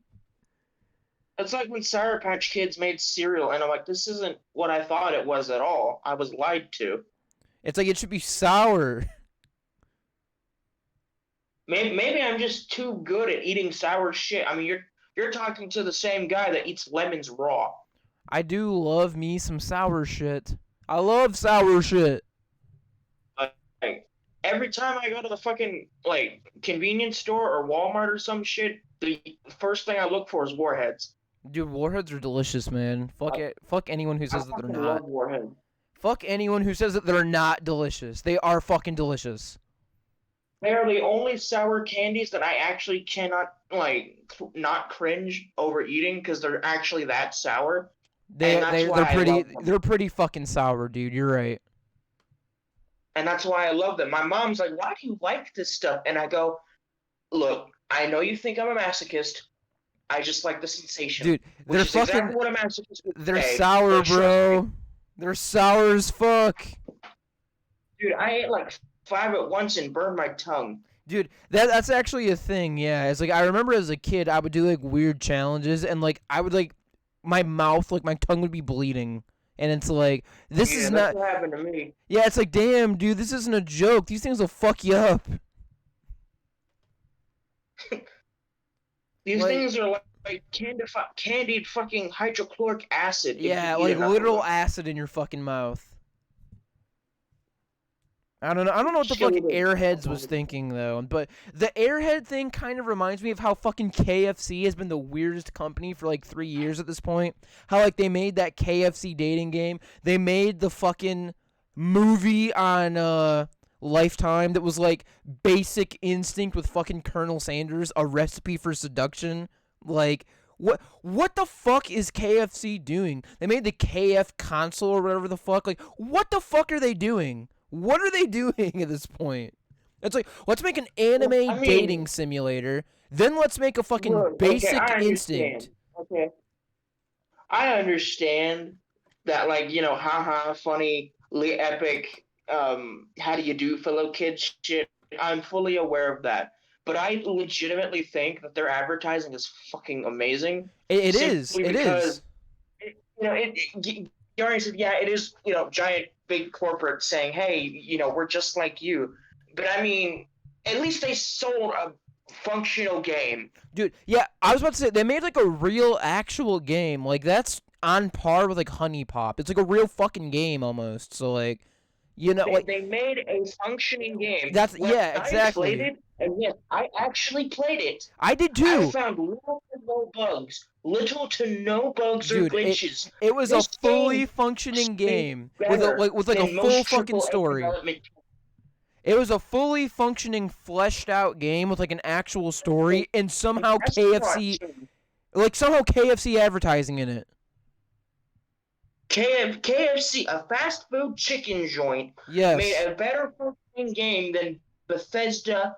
It's like when Sour Patch Kids made cereal, and I'm like, this isn't what I thought it was at all. I was lied to. It's like it should be sour. Maybe I'm just too good at eating sour shit. I mean, you're talking to the same guy that eats lemons raw. I do love me some sour shit. I love sour shit. Like, every time I go to the fucking like convenience store or Walmart or some shit, the first thing I look for is Warheads. Dude, Warheads are delicious, man. Fuck anyone who says that they're not. Love Warheads. Fuck anyone who says that they're not delicious. They are fucking delicious. They are the only sour candies that I actually cannot not cringe over eating because they're actually that sour. They're pretty fucking sour, dude. You're right. And that's why I love them. My mom's like, "Why do you like this stuff?" And I go, "Look, I know you think I'm a masochist. I just like the sensation." Dude, they're fucking. Exactly what a masochist would they're say. sour, bro. They're sour as fuck. Dude, I ate like 5 at once and burned my tongue. Dude, that's actually a thing, yeah. It's like I remember as a kid I would do like weird challenges and like I would like my mouth, like my tongue would be bleeding. And it's like this is not what happened to me. Yeah, it's like, damn, dude, this isn't a joke. These things will fuck you up. These things are like candied fucking hydrochloric acid. Yeah, like literal acid in your fucking mouth. I don't know. I don't know what the Just gonna fuck leave it. Airheads was thinking though, but the Airhead thing kind of reminds me of how fucking KFC has been the weirdest company for like 3 years at this point. How like they made that KFC dating game. They made the fucking movie on Lifetime that was like Basic Instinct with fucking Colonel Sanders, a recipe for seduction. Like what the fuck is KFC doing? They made the KF console or whatever the fuck. Like what the fuck are they doing? What are they doing at this point? It's like, let's make an I anime mean, dating simulator, then let's make a fucking look, okay, Basic I Instinct. understand. Okay, I understand that, like, haha, funny, epic, how do you do, fellow kids shit. I'm fully aware of that. But I legitimately think that their advertising is fucking amazing It is. simply It because, is. Gary said, yeah, it is, giant, big corporate saying, hey, we're just like you. But I mean, at least they sold a functional game. Dude, yeah, I was about to say, they made like a real actual game. Like, that's on par with like Honey Pop. It's like a real fucking game almost. So, like, They, like, they made a functioning game. that's, When yeah, I played exactly. it, and yes, I actually played it, I did I too. found little to no bugs or Dude, glitches. it was a This fully game functioning is way game with better a than full most fucking AAA story. development. It was a fully functioning, fleshed out game with like an actual The story and restaurant somehow KFC advertising in it. KFC, a fast food chicken joint, made Yes. a better functioning game than Bethesda,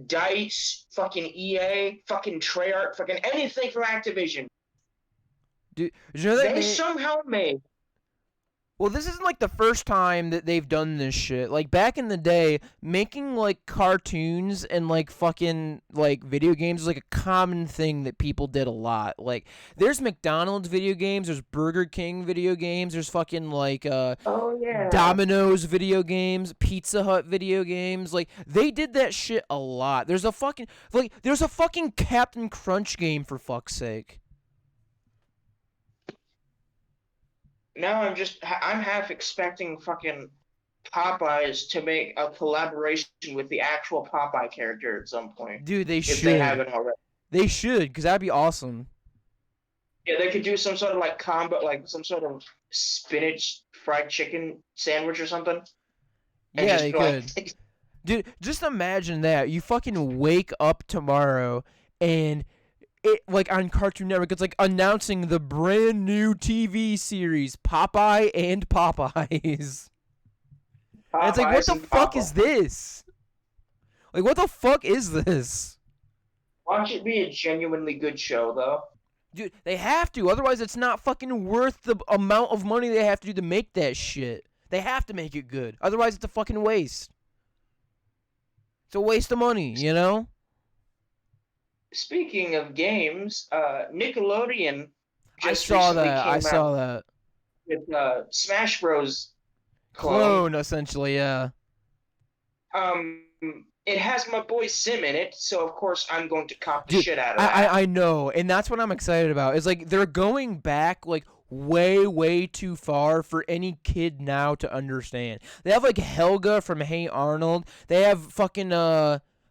Dice, fucking EA, fucking Treyarch, fucking anything from Activision. Dude, did you know they They made somehow made. Well, this isn't like the first time that they've done this shit. Like back in the day, making like cartoons and like fucking like video games was like a common thing that people did a lot. Like there's McDonald's video games, there's Burger King video games, there's fucking like Oh yeah. Domino's video games, Pizza Hut video games. Like they did that shit a lot. There's a fucking Captain Crunch game for fuck's sake. Now I'm half expecting fucking Popeyes to make a collaboration with the actual Popeye character at some point, Dude, they if they should. haven't already. They should, cuz that'd be awesome. Yeah, they could do some sort of like combo, like some sort of spinach fried chicken sandwich or something, and Yeah, just they be like, could. Dude, just imagine that. You fucking wake up tomorrow and it like on Cartoon Network it's like announcing the brand new TV series Popeye and Popeyes. And it's like what Popeyes the and fuck is Popeye. this? Like what the fuck is this? Watch it be a genuinely good show, though. Dude, they have to. Otherwise it's not fucking worth the amount of money they have to do to make that shit. They have to make it good. Otherwise it's a fucking waste. It's a waste of money, you know? Speaking of games, Nickelodeon I just saw recently that. I came out saw that. with Smash Bros. Clone. Clone, essentially, yeah. Um, it has my boy Sim in it, so of course I'm going to cop the Dude, shit out of I, that. I I know, and that's what I'm excited about. Is like they're going back like way too far for any kid now to understand. They have like Helga from Hey Arnold. They have fucking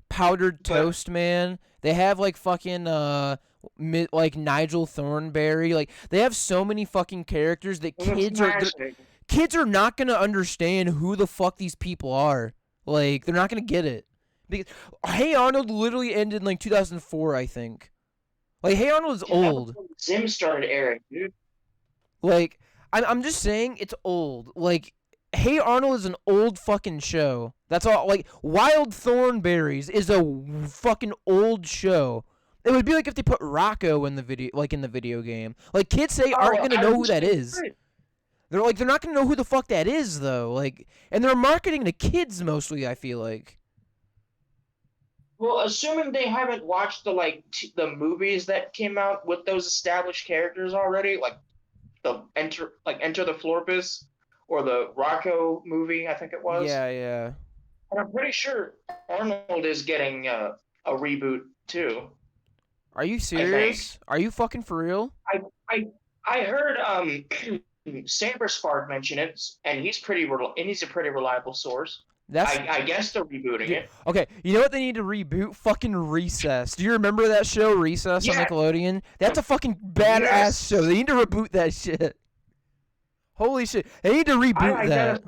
Powdered But Toast Man. They have like fucking like Nigel Thornberry. Like they have so many fucking characters that what's magic? kids are not gonna understand who the fuck these people are. Like they're not gonna get it. Because Hey Arnold literally ended in like 2004, I think. Like Hey Arnold is Yeah, that was old. when Zim started airing, dude. Like I'm just saying it's old. Like Hey Arnold is an old fucking show. That's all. Like Wild Thornberries is a fucking old show. It would be like if they put Rocco in the video game. Like kids say aren't Oh, gonna I know who wish that they is. could. They're not gonna know who the fuck that is though. Like, and they're marketing to kids mostly. I feel like. Well, assuming they haven't watched the movies that came out with those established characters already, like the Enter the Florpus or the Rocco movie, I think it was. Yeah, yeah. And I'm pretty sure Arnold is getting a reboot too. Are you I think. serious? Are you fucking for real? I I I heard Saber Spark mention it, and he's a pretty reliable source. That's I guess they're rebooting it. okay. You know what they need to reboot? Fucking Recess. Do you remember that show, Recess, on Yeah. Nickelodeon? That's a fucking badass Yes. show. They need to reboot that shit. Holy shit! They need to reboot that.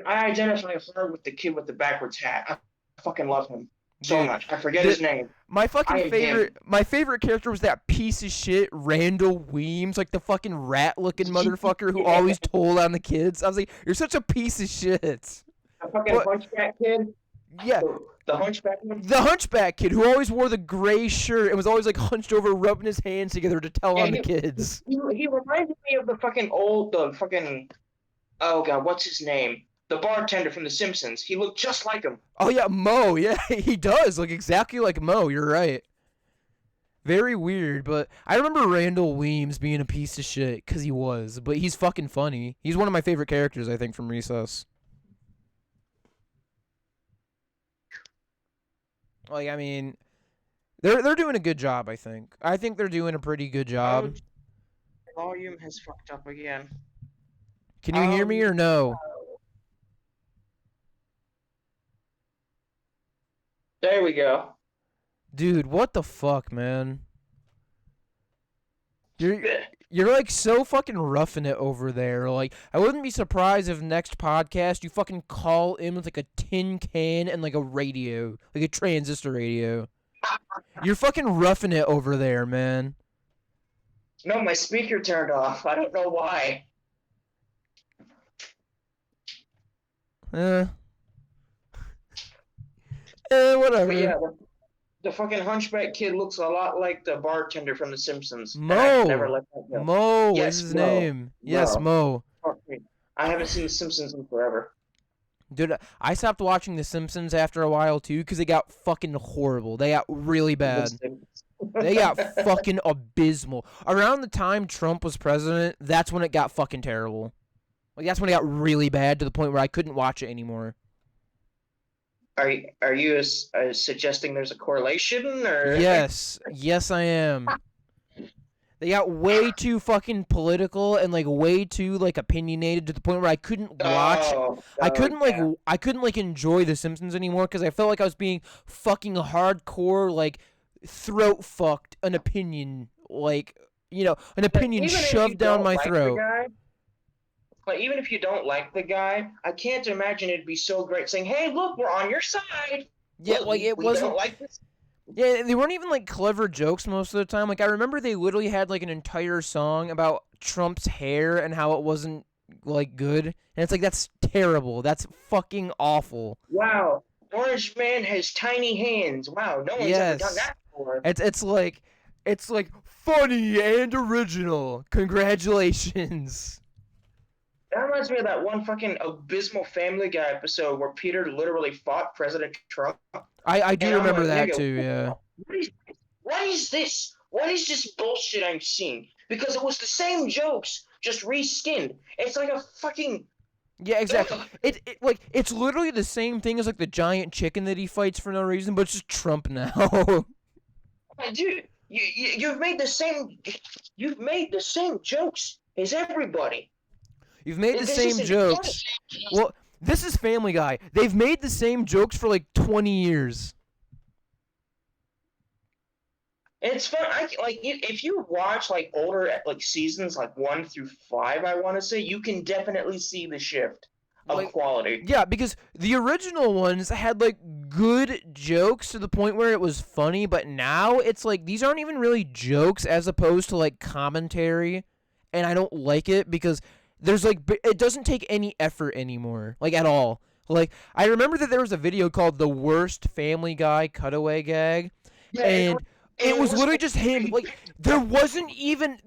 I identify her with the kid with the backwards hat. I fucking love him so Dude, much. I forget his name. my favorite character was that piece of shit Randall Weems, like the fucking rat-looking motherfucker who always told on the kids. I was like, you're such a piece of shit. The fucking hunchback kid. Yeah. The hunchback one? The hunchback kid who always wore the gray shirt and was always like hunched over, rubbing his hands together to tell on the kids. He reminded me of the fucking oh god, what's his name? The bartender from The Simpsons. He looked just like him. Oh yeah, Mo. Yeah, he does look exactly like Mo. You're right. Very weird, but I remember Randall Weems being a piece of shit because he was, but he's fucking funny. He's one of my favorite characters, I think, from Recess. Like, I mean, they're doing a good job, I think. I think they're doing a pretty good job. Volume has fucked up again. Can you hear me or no? There we go. Dude, what the fuck, man? You're like so fucking roughing it over there. Like, I wouldn't be surprised if next podcast you fucking call in with like a tin can and like a radio, like a transistor radio. You're fucking roughing it over there, man. No, my speaker turned off. I don't know why. Whatever. But yeah, the fucking hunchback kid looks a lot like the bartender from The Simpsons. Mo. Never let that go. Mo Yes, is his Mo. name. Yes, Mo. I haven't seen The Simpsons in forever. Dude, I stopped watching The Simpsons after a while too because they got fucking horrible. They got really bad. They got fucking abysmal. Around the time Trump was president, that's when it got fucking terrible. Like, that's when it got really bad to the point where I couldn't watch it anymore. Are you suggesting there's a correlation, or? Yes, I am. They got way too fucking political and like way too like opinionated to the point where I couldn't watch. I couldn't like enjoy The Simpsons anymore because I felt like I was being fucking hardcore like throat fucked an opinion, like, you know, an opinion shoved down my throat. But even if you don't like the guy, I can't imagine it'd be so great saying, "Hey, look, we're on your side." Yeah, like it wasn't. Don't like this. Yeah, they weren't even like clever jokes most of the time. Like, I remember they literally had like an entire song about Trump's hair and how it wasn't like good, and it's like, that's terrible. That's fucking awful. Wow, Orange Man has tiny hands. Wow, no one's ever done that before. It's like funny and original. Congratulations. That reminds me of that one fucking abysmal Family Guy episode where Peter literally fought President Trump. I do remember that too, yeah. What is this? What is this bullshit I'm seeing? Because it was the same jokes, just reskinned. It's like a fucking... Yeah, exactly. It's literally the same thing as like the giant chicken that he fights for no reason, but it's just Trump now. Dude, you've made the same jokes as everybody. You've made the same jokes. Well, this is Family Guy. They've made the same jokes for like 20 years. It's fun. If you watch like older like seasons, like 1 through 5, I want to say, you can definitely see the shift of quality. Yeah, because the original ones had like good jokes to the point where it was funny, but now it's like these aren't even really jokes as opposed to like commentary, and I don't like it because there's like, it doesn't take any effort anymore, like at all. Like, I remember that there was a video called "The Worst Family Guy Cutaway Gag," and it was literally just him. Like, there wasn't even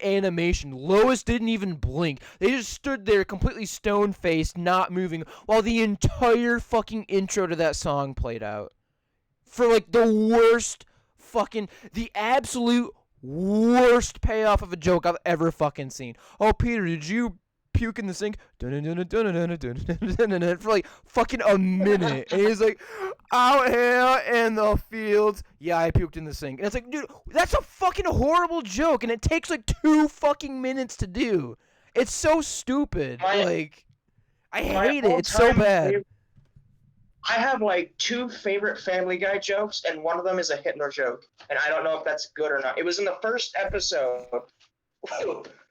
animation. Lois didn't even blink. They just stood there completely stone-faced, not moving, while the entire fucking intro to that song played out. For like the absolute worst payoff of a joke I've ever fucking seen. "Oh, Peter, did you puke in the sink?" For like fucking a minute. And he's like, "Out here in the fields, yeah, I puked in the sink." And it's like, dude, that's a fucking horrible joke, and it takes like 2 fucking minutes to do. It's so stupid. Like, I My hate it. It's so all-time bad. favorite, I have like 2 favorite Family Guy jokes, and one of them is a Hitler joke, and I don't know if that's good or not. It was in the first episode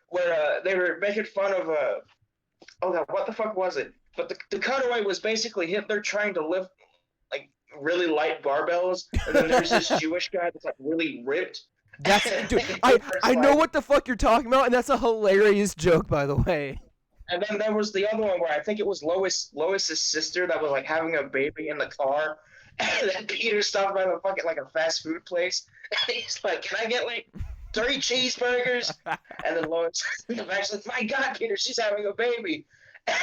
where they were making fun of oh god, what the fuck was it? But the cutaway was basically Hitler trying to lift like really light barbells, and then there's this Jewish guy that's like really ripped. That's dude, I know what the fuck you're talking about, and that's a hilarious joke, by the way. And then there was the other one where I think it was Lois's sister that was like having a baby in the car, and then Peter stopped by the fucking like a fast food place, and he's like, "Can I get like 3 cheeseburgers?" And then Lois in the back's like, "My God, Peter, she's having a baby." And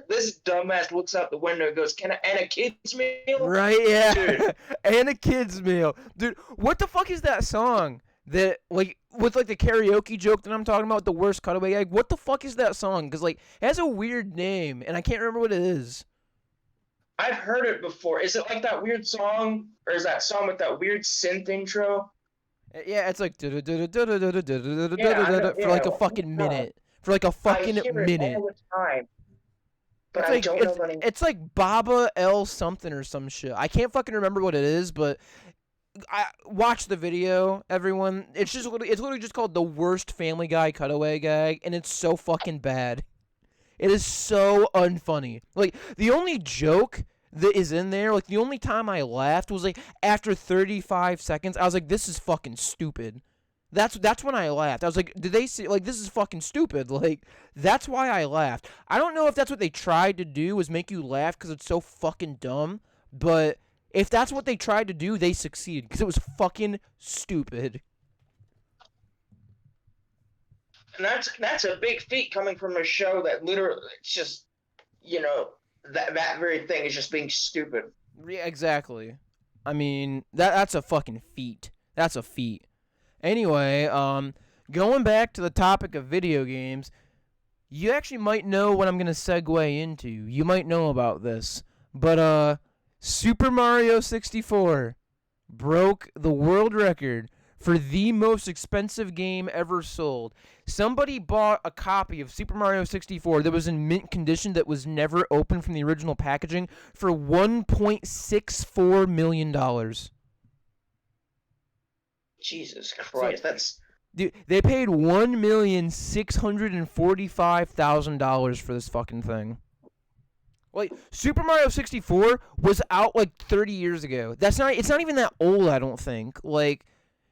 this dumbass looks out the window and goes, and a kid's meal?" Right, yeah. Dude. And a kid's meal. Dude, what the fuck is that song? That, like, with, like, the karaoke joke that I'm talking about, the worst cutaway gag? What the fuck is that song? Because, like, it has a weird name, and I can't remember what it is. I've heard it before. Is it like that weird song, or is that song with that weird synth intro? Yeah, it's like for Yeah, like a fucking minute. For like a fucking I hear minute. it all the time. But It's I like don't know the name. it's like Baba L something or some shit. I can't fucking remember what it is, but I watch the video, everyone. It's literally just called the worst Family Guy cutaway gag, and it's so fucking bad. It is so unfunny. Like, the only joke that is in there, like, the only time I laughed was, like, after 35 seconds, I was like, this is fucking stupid. That's when I laughed. I was like, did they see, like, this is fucking stupid. Like, that's why I laughed. I don't know if that's what they tried to do, was make you laugh because it's so fucking dumb, but if that's what they tried to do, they succeeded because it was fucking stupid. And that's a big feat coming from a show that literally, it's just, that very thing is just being stupid. Yeah, exactly. I mean, that's a fucking feat. That's a feat. Anyway, going back to the topic of video games, you actually might know what I'm going to segue into. You might know about this. But, Super Mario 64 broke the world record for the most expensive game ever sold. Somebody bought a copy of Super Mario 64 that was in mint condition that was never opened from the original packaging for $1.64 million. Jesus Christ, that's... Dude, they paid $1,645,000 for this fucking thing. Like, Super Mario 64 was out like 30 years ago. It's not even that old, I don't think. Like,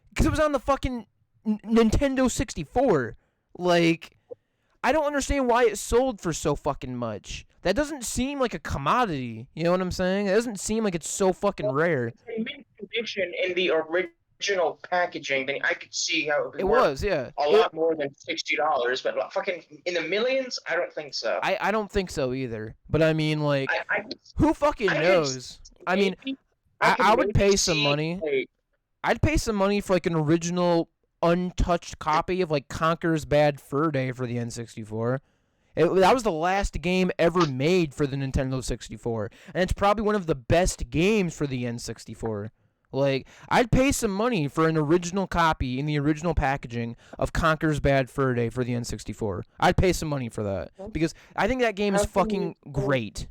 because it was on the fucking Nintendo 64. Like, I don't understand why it sold for so fucking much. That doesn't seem like a commodity. You know what I'm saying? It doesn't seem like it's so fucking rare. It's in mint condition in the original packaging, then I could see how it would It was, yeah. a lot more than $60, but fucking in the millions, I don't think so. I don't think so either. But I mean, like, I who fucking knows? I mean, I would pay some money. I'd pay some money for like an original untouched copy of like Conker's Bad Fur Day for the N64. That was the last game ever made for the Nintendo 64, and it's probably one of the best games for the N64. Like, I'd pay some money for an original copy in the original packaging of Conker's Bad Fur Day for the N64. I'd pay some money for that because I think that game is fucking great.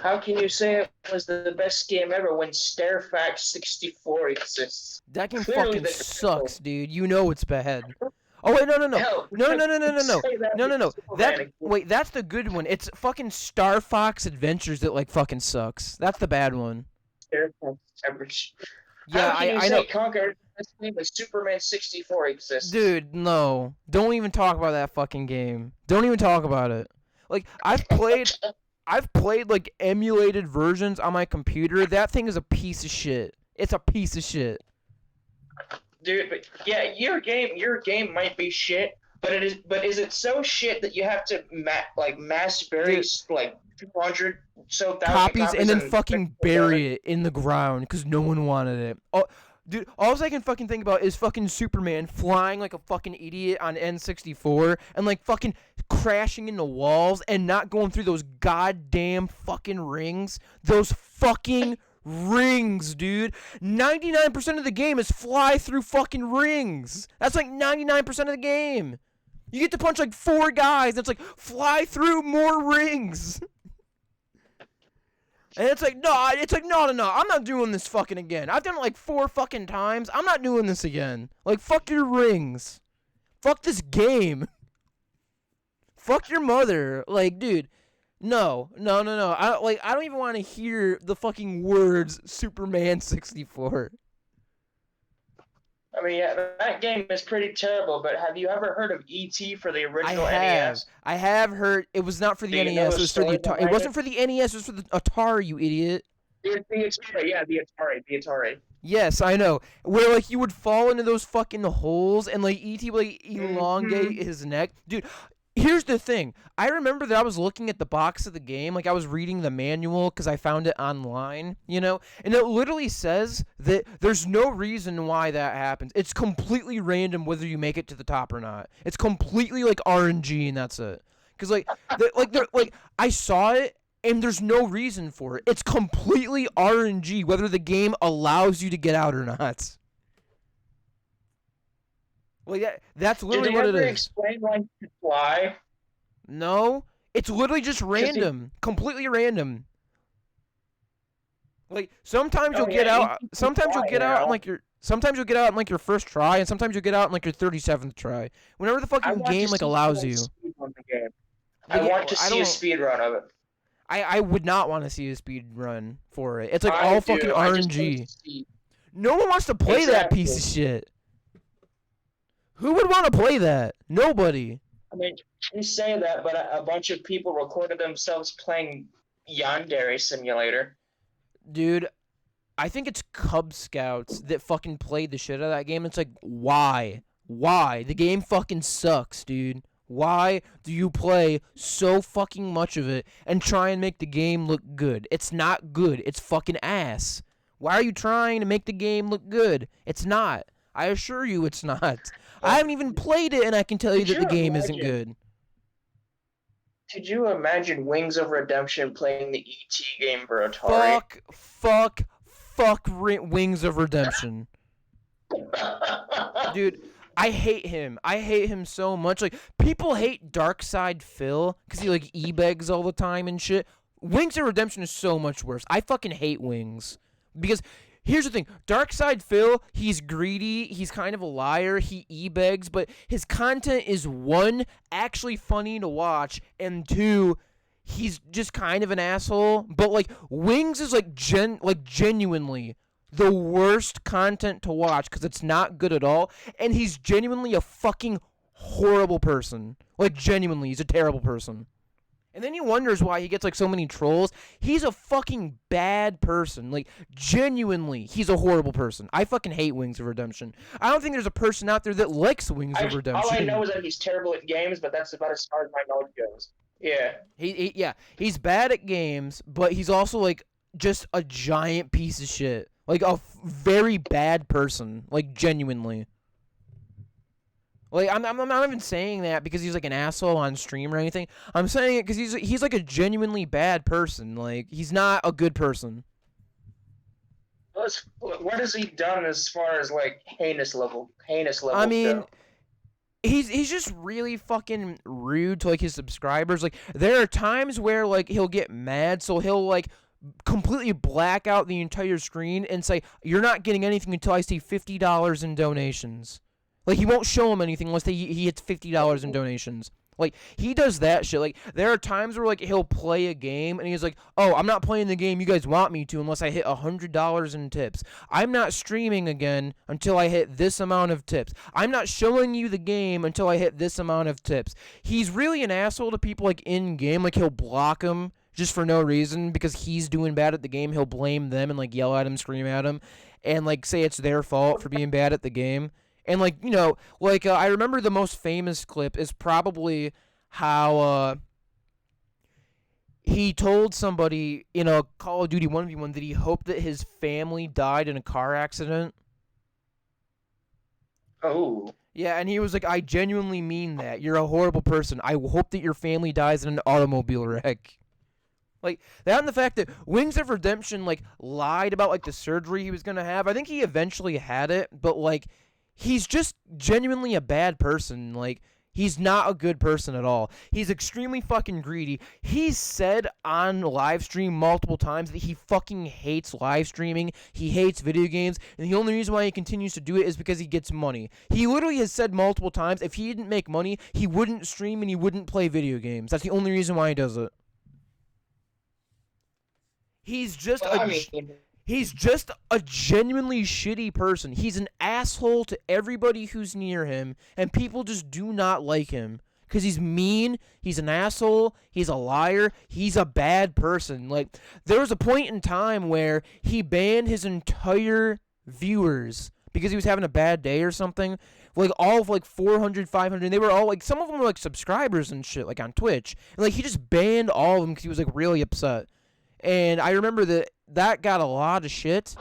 How can you say it was the best game ever when Starfax 64 exists? That game Clearly fucking sucks, dude. You know it's bad. Oh wait, no. Hell, No. That's the good one. It's fucking Star Fox Adventures that like fucking sucks. That's the bad one. Yeah, I know. Conker, this game is Superman 64 exists. Dude, no. Don't even talk about that fucking game. Don't even talk about it. Like, I've played like emulated versions on my computer. That thing is a piece of shit. It's a piece of shit. Dude, but yeah, your game might be shit, but is it so shit that you have to mass bury like 200 so thousand copies and then fucking bury it in the ground because no one wanted it. Oh, dude, all I can fucking think about is fucking Superman flying like a fucking idiot on N64 and like fucking crashing into walls and not going through those goddamn fucking rings. Those fucking rings, dude. 99% of the game is fly through fucking rings. That's like 99% of the game. You get to punch like 4 guys, and it's like, fly through more rings. And it's like, no, I'm not doing this fucking again. I've done it like 4 fucking times. I'm not doing this again. Like, fuck your rings. Fuck this game. Fuck your mother. Like, dude, no. I don't even want to hear the fucking words Superman 64. I mean, yeah, that game is pretty terrible, but have you ever heard of E.T. for the original NES? I have heard. It was not for the NES. It was for the Atari. It wasn't for the NES. It was for the Atari, you idiot. The Atari, yeah, the Atari. Yes, I know. Where, like, you would fall into those fucking holes, and, like, E.T. would, like, elongate his neck. Dude, here's the thing. I remember that I was looking at the box of the game, like I was reading the manual because I found it online, you know? And it literally says that there's no reason why that happens. It's completely random whether you make it to the top or not. It's completely like RNG and that's it. Because like I saw it and there's no reason for it. It's completely RNG whether the game allows you to get out or not. Well, yeah, that's literally what it is. Did they ever explain why you fly? No, it's literally just random, completely random. Like sometimes you'll get out, sometimes you'll get out in like your first try, and sometimes you'll get out in like your 37th try. Whenever the fucking game like allows you. I want to see a speed run of it. I would not want to see a speed run for it. It's like all fucking RNG. No one wants to play that piece of shit. Who would want to play that? Nobody. I mean, you say that, but a bunch of people recorded themselves playing Yandere Simulator. Dude, I think it's Cub Scouts that fucking played the shit out of that game. It's like, why? Why? The game fucking sucks, dude. Why do you play so fucking much of it and try and make the game look good? It's not good. It's fucking ass. Why are you trying to make the game look good? It's not. I assure you it's not. I haven't even played it, and I can tell you that the game isn't good. Could you imagine Wings of Redemption playing the E.T. game for Atari? Fuck Wings of Redemption. Dude, I hate him. I hate him so much. Like, people hate Darkside Phil because he, like, e-begs all the time and shit. Wings of Redemption is so much worse. I fucking hate Wings. Because... here's the thing, Darkside Phil, he's greedy, he's kind of a liar, he e-begs, but his content is 1, actually funny to watch, and 2, he's just kind of an asshole, but like, Wings is like genuinely the worst content to watch, because it's not good at all, and he's genuinely a fucking horrible person. Like, genuinely, he's a terrible person. And then he wonders why he gets, like, so many trolls. He's a fucking bad person. Like, genuinely, he's a horrible person. I fucking hate Wings of Redemption. I don't think there's a person out there that likes Wings of Redemption. All I know is that he's terrible at games, but that's about as far as my knowledge goes. Yeah. He's bad at games, but he's also, like, just a giant piece of shit. Like, a very bad person. Like, genuinely. Like, I'm not even saying that because he's, like, an asshole on stream or anything. I'm saying it because he's like, a genuinely bad person. Like, he's not a good person. What has he done as far as, like, heinous level I mean, go? he's just really fucking rude to, like, his subscribers. Like, there are times where, like, he'll get mad, so he'll, like, completely black out the entire screen and say, you're not getting anything until I see $50 in donations. Like, he won't show him anything unless he hits $50 in donations. Like, he does that shit. Like, there are times where, like, he'll play a game, and he's like, oh, I'm not playing the game you guys want me to unless I hit $100 in tips. I'm not streaming again until I hit this amount of tips. I'm not showing you the game until I hit this amount of tips. He's really an asshole to people, like, in-game. Like, he'll block them just for no reason because he's doing bad at the game. He'll blame them and, like, yell at him, scream at him, and, like, say it's their fault for being bad at the game. And, like, you know, like, I remember the most famous clip is probably how, he told somebody in a Call of Duty 1v1 that he hoped that his family died in a car accident. Oh. Yeah, and he was like, I genuinely mean that. You're a horrible person. I hope that your family dies in an automobile wreck. Like, that and the fact that Wings of Redemption, like, lied about, like, the surgery he was going to have. I think he eventually had it, but, like... he's just genuinely a bad person. Like, He's not a good person at all. He's extremely fucking greedy. He's said on live stream multiple times that he fucking hates live streaming. He hates video games. And the only reason why he continues to do it is because he gets money. He literally has said multiple times if he didn't make money, he wouldn't stream and he wouldn't play video games. That's the only reason why he does it. He's just He's just a genuinely shitty person. He's an asshole to everybody who's near him, and people just do not like him. Because he's mean, he's an asshole, he's a liar, he's a bad person. Like, there was a point in time where he banned his entire viewers because he was having a bad day or something. Like, all of, like, 400, 500, they were all, like, some of them were, like, subscribers and shit, like, on Twitch. And, like, he just banned all of them because he was, like, really upset. And I remember that got a lot of shit.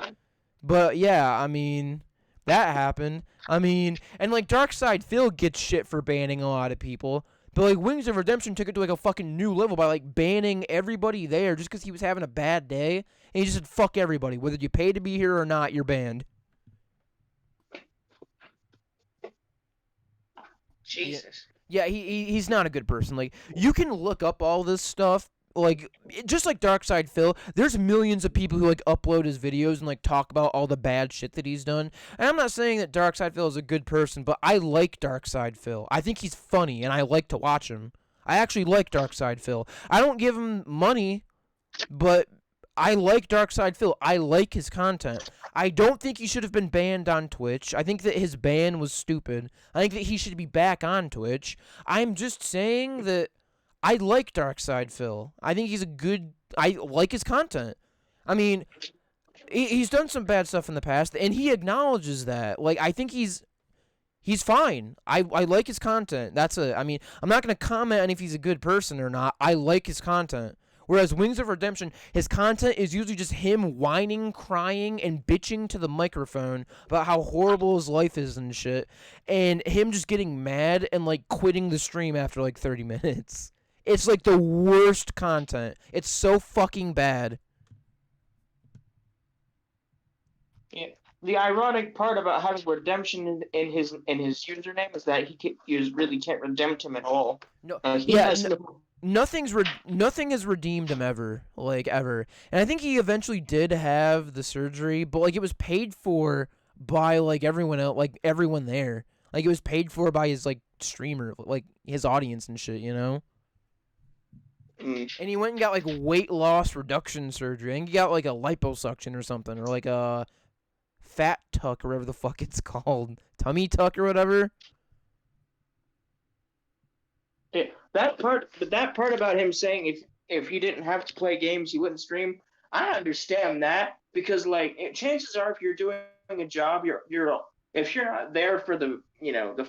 But yeah, I mean, that happened. I mean, and like Darkside Phil gets shit for banning a lot of people. But like Wings of Redemption took it to like a fucking new level by like banning everybody there just because he was having a bad day. And he just said, fuck everybody. Whether you pay to be here or not, you're banned. Jesus. Yeah, he's not a good person. Like, you can look up all this stuff. Like, just like Darkside Phil, there's millions of people who, like, upload his videos and, like, talk about all the bad shit that he's done. And I'm not saying that Darkside Phil is a good person, but I like Darkside Phil. I think he's funny, and I like to watch him. I actually like Darkside Phil. I don't give him money, but I like Darkside Phil. I like his content. I don't think he should have been banned on Twitch. I think that his ban was stupid. I think that he should be back on Twitch. I'm just saying that I like Darkside Phil. I think he's a good... I like his content. I mean, he's done some bad stuff in the past, and he acknowledges that. Like, I think he's fine. I like his content. That's it. I mean, I'm not going to comment on if he's a good person or not. I like his content. Whereas Wings of Redemption, his content is usually just him whining, crying, and bitching to the microphone about how horrible his life is and shit, and him just getting mad and, like, quitting the stream after, like, 30 minutes. It's like the worst content. It's so fucking bad. Yeah. The ironic part about having redemption in his username is that you really can't redeem him at all. No, nothing has redeemed him ever, like ever. And I think he eventually did have the surgery, but like it was paid for by like everyone else, like everyone there. Like it was paid for by his like streamer, like his audience and shit, you know? And he went and got, like, weight loss reduction surgery. And he got, like, a liposuction or something. Or, like, a fat tuck or whatever the fuck it's called. Tummy tuck or whatever. Yeah, that part about him saying if he didn't have to play games, he wouldn't stream, I understand that. Because, like, chances are if you're doing a job, if you're not there for the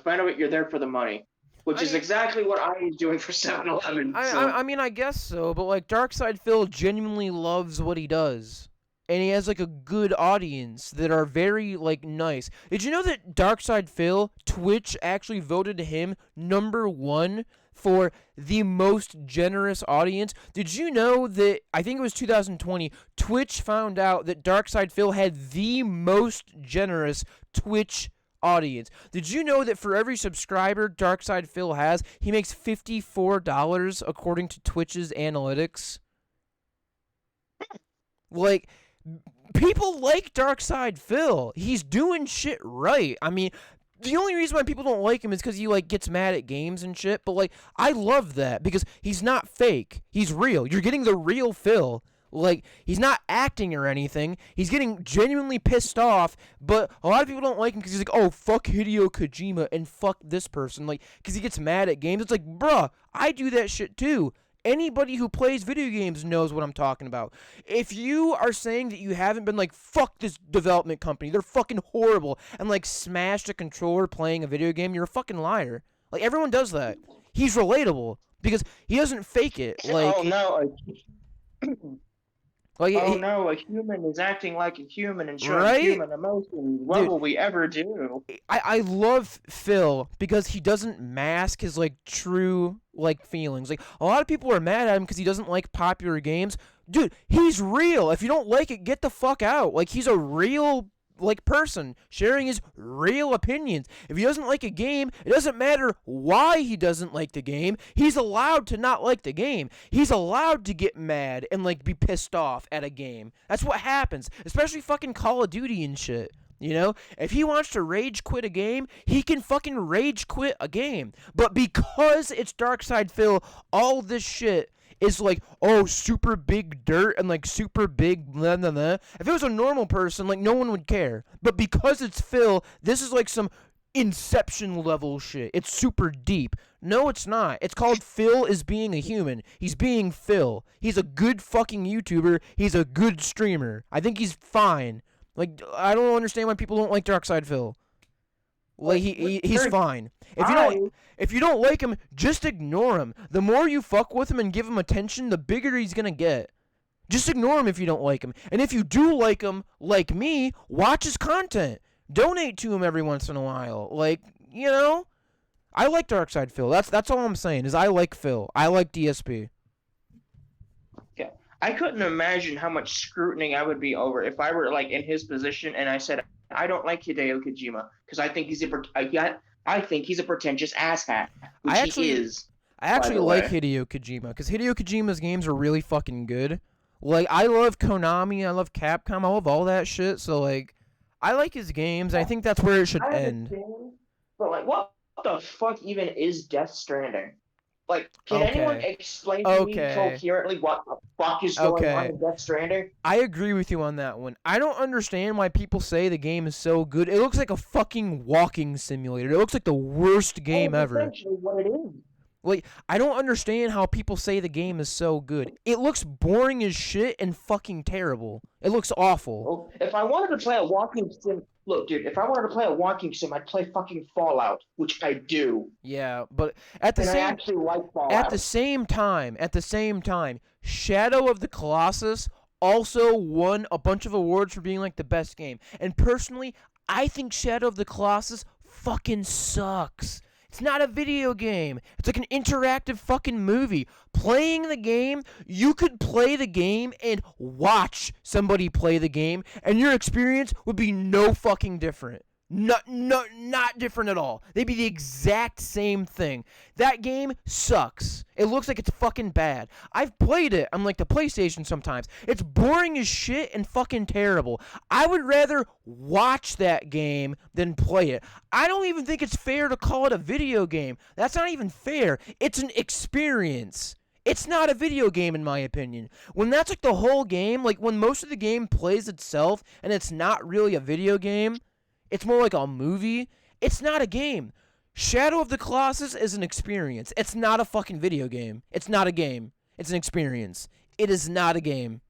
fun of it, you're there for the money. Which is exactly what I was doing for 7-Eleven. I mean, I guess so, but, like, Darkside Phil genuinely loves what he does. And he has, like, a good audience that are very, like, nice. Did you know that Darkside Phil, Twitch actually voted him #1 for the most generous audience? Did you know that, I think it was 2020, Twitch found out that Darkside Phil had the most generous Twitch audience. Did you know that for every subscriber Darkside Phil has, he makes $54 according to Twitch's analytics? Like, people like Darkside Phil. He's doing shit right. I mean, the only reason why people don't like him is because he, like, gets mad at games and shit, but, like, I love that because he's not fake. He's real. You're getting the real Phil. Like, he's not acting or anything. He's getting genuinely pissed off, but a lot of people don't like him because he's like, oh, fuck Hideo Kojima and fuck this person. Like, because he gets mad at games. It's like, bruh, I do that shit too. Anybody who plays video games knows what I'm talking about. If you are saying that you haven't been like, fuck this development company, they're fucking horrible, and like smashed a controller playing a video game, you're a fucking liar. Like, everyone does that. He's relatable because he doesn't fake it. Like, oh no. Like, no, a human is acting like a human and showing right? human emotions. What will we ever do? I love Phil because he doesn't mask his, like, true, like, feelings. Like, a lot of people are mad at him because he doesn't like popular games. Dude, he's real. If you don't like it, get the fuck out. Like, he's a real like person, sharing his real opinions. If he doesn't like a game, it doesn't matter why he doesn't like the game. He's allowed to not like the game. He's allowed to get mad and like be pissed off at a game. That's what happens, especially fucking Call of Duty and shit. You know, if he wants to rage quit a game, he can fucking rage quit a game. But because it's Darkside Phil, all this shit is like, oh, super big dirt and like super big blah, blah, blah. If it was a normal person, like no one would care. But because it's Phil, this is like some Inception level shit. It's super deep. No, it's not. It's called Phil is being a human. He's being Phil. He's a good fucking YouTuber. He's a good streamer. I think he's fine. Like, I don't understand why people don't like Darkside Phil. Like, he's fine. If you don't like him, just ignore him. The more you fuck with him and give him attention, the bigger he's gonna get. Just ignore him if you don't like him. And if you do like him, like me, watch his content. Donate to him every once in a while. Like, you know? I like Darkside Phil. That's all I'm saying, is I like Phil. I like DSP. Yeah. I couldn't imagine how much scrutiny I would be over if I were like in his position and I said I don't like Hideo Kojima because I think he's a pretentious asshat, which he is. I actually like Hideo Kojima because Hideo Kojima's games are really fucking good. Like, I love Konami, I love Capcom, I love all that shit. So like, I like his games. I think that's where it should end. But like, what the fuck even is Death Stranding? Like, can anyone explain to me coherently what the fuck is going on in Death Stranding? I agree with you on that one. I don't understand why people say the game is so good. It looks like a fucking walking simulator. It looks like the worst game ever. That's essentially what it is. Like, I don't understand how people say the game is so good. It looks boring as shit and fucking terrible. It looks awful. Well, if I wanted to play a walking sim... Look, dude, if I wanted to play a walking sim, I'd play fucking Fallout, which I do. Yeah, but at the I actually like Fallout. At the same time, Shadow of the Colossus also won a bunch of awards for being like the best game. And personally, I think Shadow of the Colossus fucking sucks. It's not a video game. It's like an interactive fucking movie. Playing the game, you could play the game and watch somebody play the game, and your experience would be no fucking different. Not different at all. They'd be the exact same thing. That game sucks. It looks like it's fucking bad. I've played it on like the PlayStation sometimes. It's boring as shit and fucking terrible. I would rather watch that game than play it. I don't even think it's fair to call it a video game. That's not even fair. It's an experience. It's not a video game in my opinion. When that's like the whole game, like when most of the game plays itself and it's not really a video game, it's more like a movie. It's not a game. Shadow of the Colossus is an experience. It's not a fucking video game. It's not a game. It's an experience. It is not a game.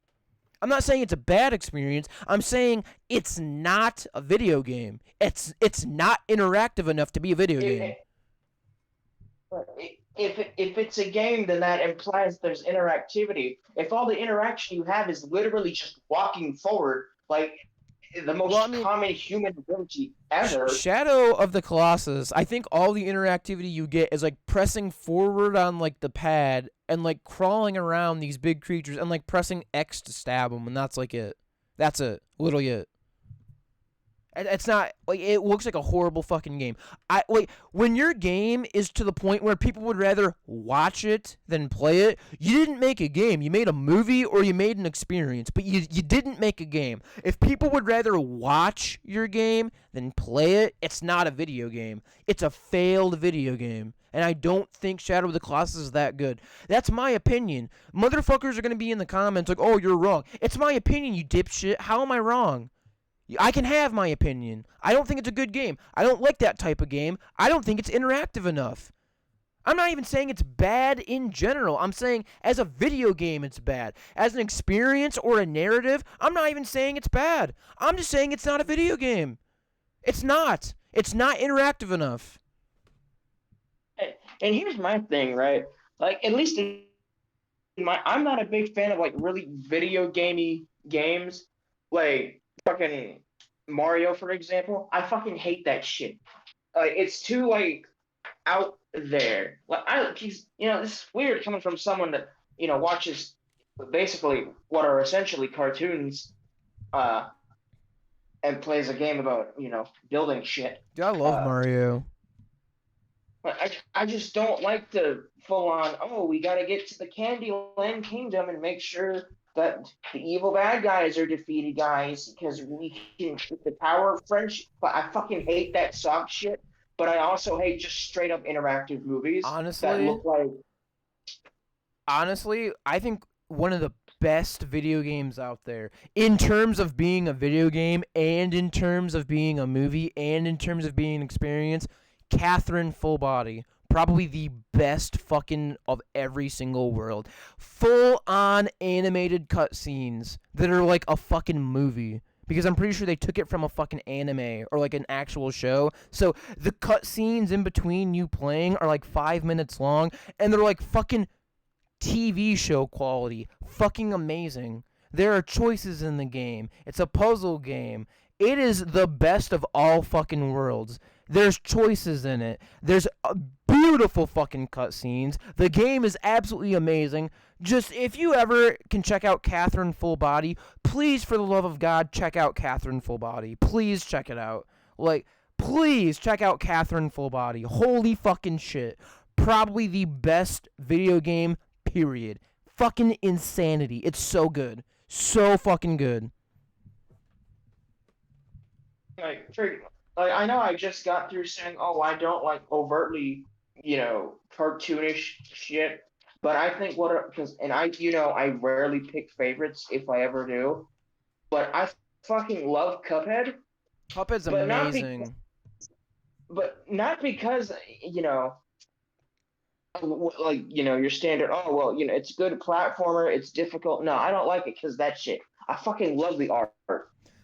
I'm not saying it's a bad experience. I'm saying it's not a video game. It's not interactive enough to be a video game. If it's a game, then that implies there's interactivity. If all the interaction you have is literally just walking forward, like the most common human ability ever. Shadow of the Colossus, I think all the interactivity you get is like pressing forward on like the pad and like crawling around these big creatures and like pressing X to stab them, and that's like it. That's it. Literally it. It's not like it looks like a horrible fucking game. When your game is to the point where people would rather watch it than play it, you didn't make a game. You made a movie or you made an experience, but you didn't make a game. If people would rather watch your game than play it, it's not a video game. It's a failed video game. And I don't think Shadow of the Colossus is that good. That's my opinion. Motherfuckers are going to be in the comments like, oh, you're wrong. It's my opinion, you dipshit. How am I wrong? I can have my opinion. I don't think it's a good game. I don't like that type of game. I don't think it's interactive enough. I'm not even saying it's bad in general. I'm saying as a video game it's bad. As an experience or a narrative, I'm not even saying it's bad. I'm just saying it's not a video game. It's not. It's not interactive enough. And here's my thing, right? Like, at least I'm not a big fan of like really video gamey games. Like fucking Mario, for example. I fucking hate that shit. It's too like out there. Like this is weird coming from someone that watches basically what are essentially cartoons, and plays a game about building shit. Dude, I love Mario. But I just don't like the full on. Oh, we got to get to the Candyland Kingdom and make sure that the evil bad guys are defeated, guys, because we can the Tower of Friendship. But I fucking hate that soft shit. But I also hate just straight up interactive movies that look like. Honestly, I think one of the best video games out there, in terms of being a video game, and in terms of being a movie, and in terms of being an experience, Catherine Full Body. Probably the best fucking of every single world. Full on animated cutscenes that are like a fucking movie. Because I'm pretty sure they took it from a fucking anime or like an actual show. So the cutscenes in between you playing are like 5 minutes long, and they're like fucking TV show quality. Fucking amazing. There are choices in the game. It's a puzzle game. It is the best of all fucking worlds. There's choices in it. There's beautiful fucking cutscenes. The game is absolutely amazing. Just, if you ever can check out Catherine Full Body, please, for the love of God, check out Catherine Full Body. Please check it out. Like, please check out Catherine Full Body. Holy fucking shit. Probably the best video game, period. Fucking insanity. It's so good. So fucking good. Like, I know I just got through saying, oh, I don't like overtly, cartoonish shit. But I think I rarely pick favorites if I ever do. But I fucking love Cuphead. Cuphead's amazing. But not because, your standard, oh, well, it's a good platformer, it's difficult. No, I don't like it because that shit. I fucking love the art.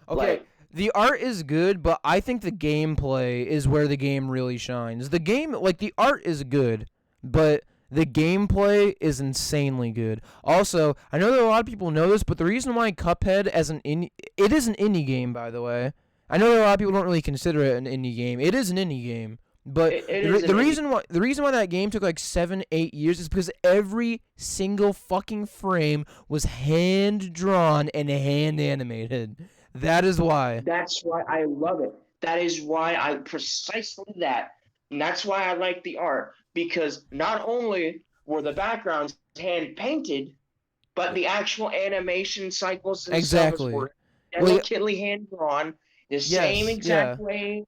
Okay. The art is good, but I think the gameplay is where the game really shines. The art is good, but the gameplay is insanely good. Also, I know that a lot of people know this, but the reason why Cuphead it is an indie game, by the way. I know that a lot of people don't really consider it an indie game. It is an indie game. But the reason why that game took like 7-8 years is because every single fucking frame was hand drawn and hand animated. That is why. That's why I love it. That is why precisely that. And that's why I like the art. Because not only were the backgrounds hand painted, but the actual animation cycles themselves were delicately hand drawn, the same exact way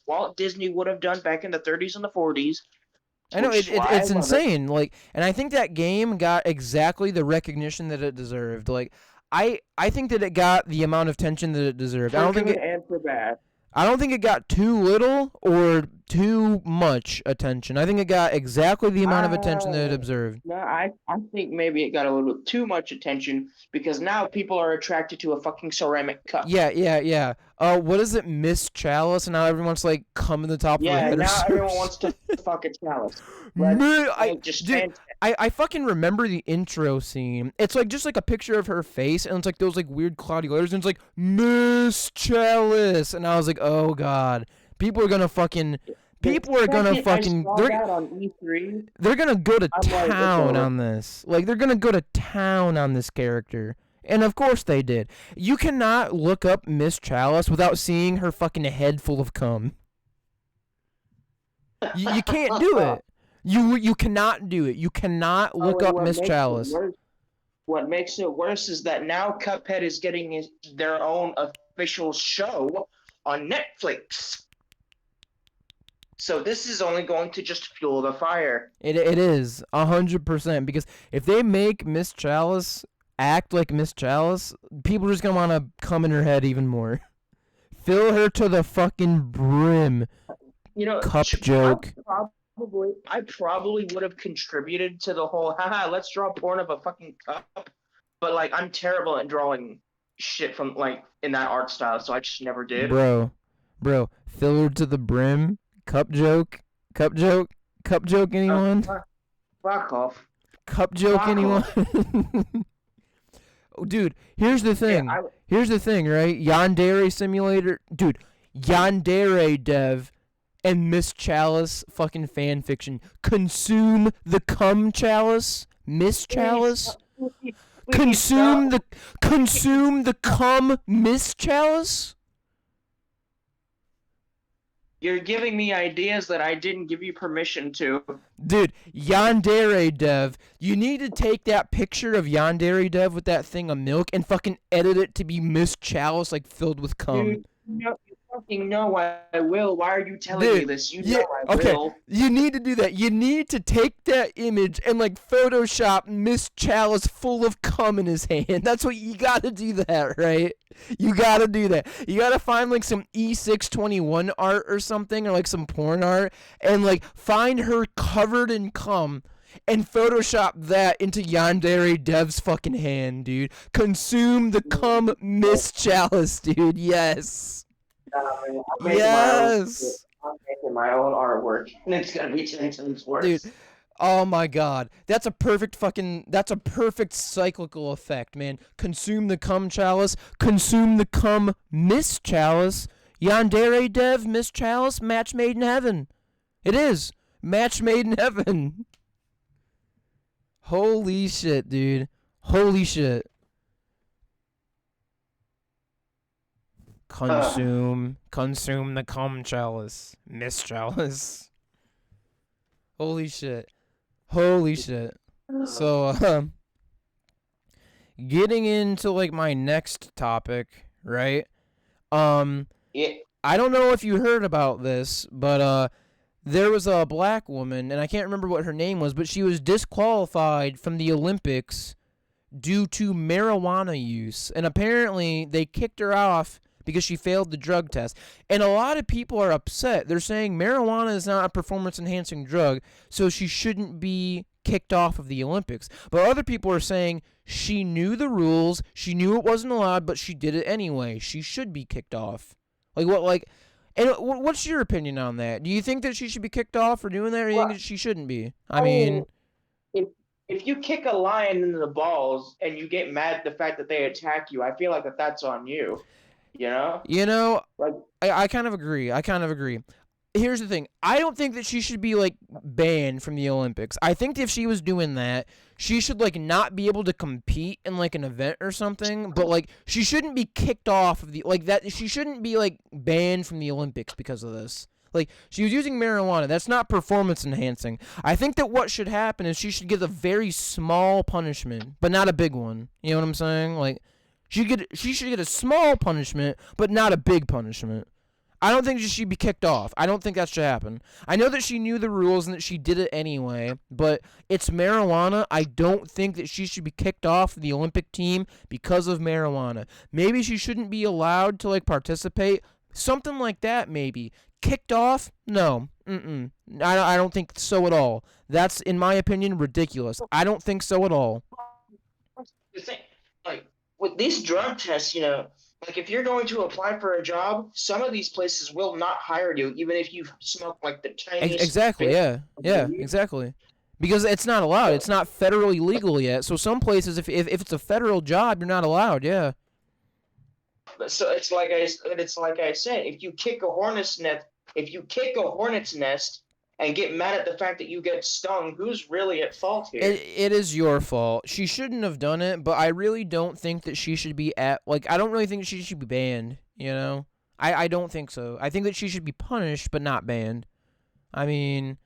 Walt Disney would have done back in the 30s and the 40s. I know it's insane. And I think that game got exactly the recognition that it deserved. I think that it got the amount of attention that it deserved. For good and for bad. I don't think it got too little or too much attention. I think it got exactly the amount of attention that it deserved. No, I think maybe it got a little too much attention because now people are attracted to a fucking ceramic cup. Yeah. What is it, Miss Chalice? And now everyone's like coming to the top of their head. Yeah, now everyone wants to fuck a chalice. I fucking remember the intro scene. It's just like a picture of her face, and it's like those like weird cloudy letters, and it's like Miss Chalice, and I was like, oh god, people are gonna fucking. They're gonna go to town on this. They're gonna go to town on this character. And of course they did. You cannot look up Miss Chalice without seeing her fucking head full of cum. You can't do it. You cannot do it. You cannot look up Miss Chalice. What makes it worse is that now Cuphead is getting their own official show on Netflix. So this is only going to just fuel the fire. It is 100%, because if they make Miss Chalice act like Miss Chalice, people are just gonna want to come in her head even more. Fill her to the fucking brim. Cup joke. I probably would have contributed to the whole haha, let's draw porn of a fucking cup. But I'm terrible at drawing shit from in that art style, so I just never did. Bro, fill her to the brim. Cup joke, anyone? Fuck off. Cup joke, anyone? Oh, dude, here's the thing. Right? Yandere Simulator. Dude, Yandere Dev and Miss Chalice fucking fanfiction. Consume the cum chalice. Miss Chalice. Consume the cum Miss Chalice. You're giving me ideas that I didn't give you permission to. Dude, Yandere Dev, you need to take that picture of Yandere Dev with that thing of milk and fucking edit it to be Miss Chalice, like, filled with cum. Dude, you fucking know I will. Why are you telling me Dude, this? You yeah, know I okay, will. you need to do that. You need to take that image and, like, Photoshop Miss Chalice full of cum in his hand. That's what you gotta do that, right? You gotta do that. You gotta find, like, some E621 art or something, or, like, some porn art, and, like, find her covered in cum and Photoshop that into Yandere Dev's fucking hand, dude. Consume the cum Miss Chalice, dude. Yes. Man, Yes. I'm making my own artwork, and it's gonna be 10 times worse. Dude, oh my god. That's a perfect cyclical effect, man. Consume the cum chalice, consume the cum Miss Chalice. Yandere Dev, Miss Chalice, match made in heaven. It is. Match made in heaven. Holy shit, dude. Holy shit. Consume the cum chalice, Miss Chalice. Holy shit. So, getting into, like, my next topic, right? Yeah. I don't know if you heard about this, but, there was a black woman, and I can't remember what her name was, but she was disqualified from the Olympics due to marijuana use. And apparently, they kicked her off because she failed the drug test. And a lot of people are upset. They're saying marijuana is not a performance-enhancing drug, so she shouldn't be kicked off of the Olympics. But other people are saying she knew the rules, she knew it wasn't allowed, but she did it anyway. She should be kicked off. And what's your opinion on that? Do you think that she should be kicked off for doing that, or do you think that she shouldn't be? I mean, if you kick a lion into the balls and you get mad at the fact that they attack you, I feel like that's on you. You know? Like, I kind of agree. Here's the thing. I don't think that she should be, like, banned from the Olympics. I think if she was doing that, she should, like, not be able to compete in, like, an event or something. But, like, she shouldn't be kicked off of the, like, that. She shouldn't be, like, banned from the Olympics because of this. Like, she was using marijuana. That's not performance enhancing. I think that what should happen is she should get a very small punishment, but not a big one. You know what I'm saying? Like, she should get a small punishment, but not a big punishment. I don't think she should be kicked off. I don't think that should happen. I know that she knew the rules and that she did it anyway, but it's marijuana. I don't think that she should be kicked off the Olympic team because of marijuana. Maybe she shouldn't be allowed to, like, participate. Something like that, maybe. Kicked off? No. I don't think so at all. That's, in my opinion, ridiculous. I don't think so at all. the thing, like, with these drug tests, like, if you're going to apply for a job, some of these places will not hire you, even if you smoke, like, the tiniest Exactly, bit yeah, of weed. exactly. Because it's not allowed. It's not federally legal yet. So some places, if it's a federal job, you're not allowed, yeah. So it's like I said, if you kick a hornet's nest and get mad at the fact that you get stung, who's really at fault here? It is your fault. She shouldn't have done it, but I really don't think that she should be I don't really think she should be banned, you know? I don't think so. I think that she should be punished, but not banned. I mean...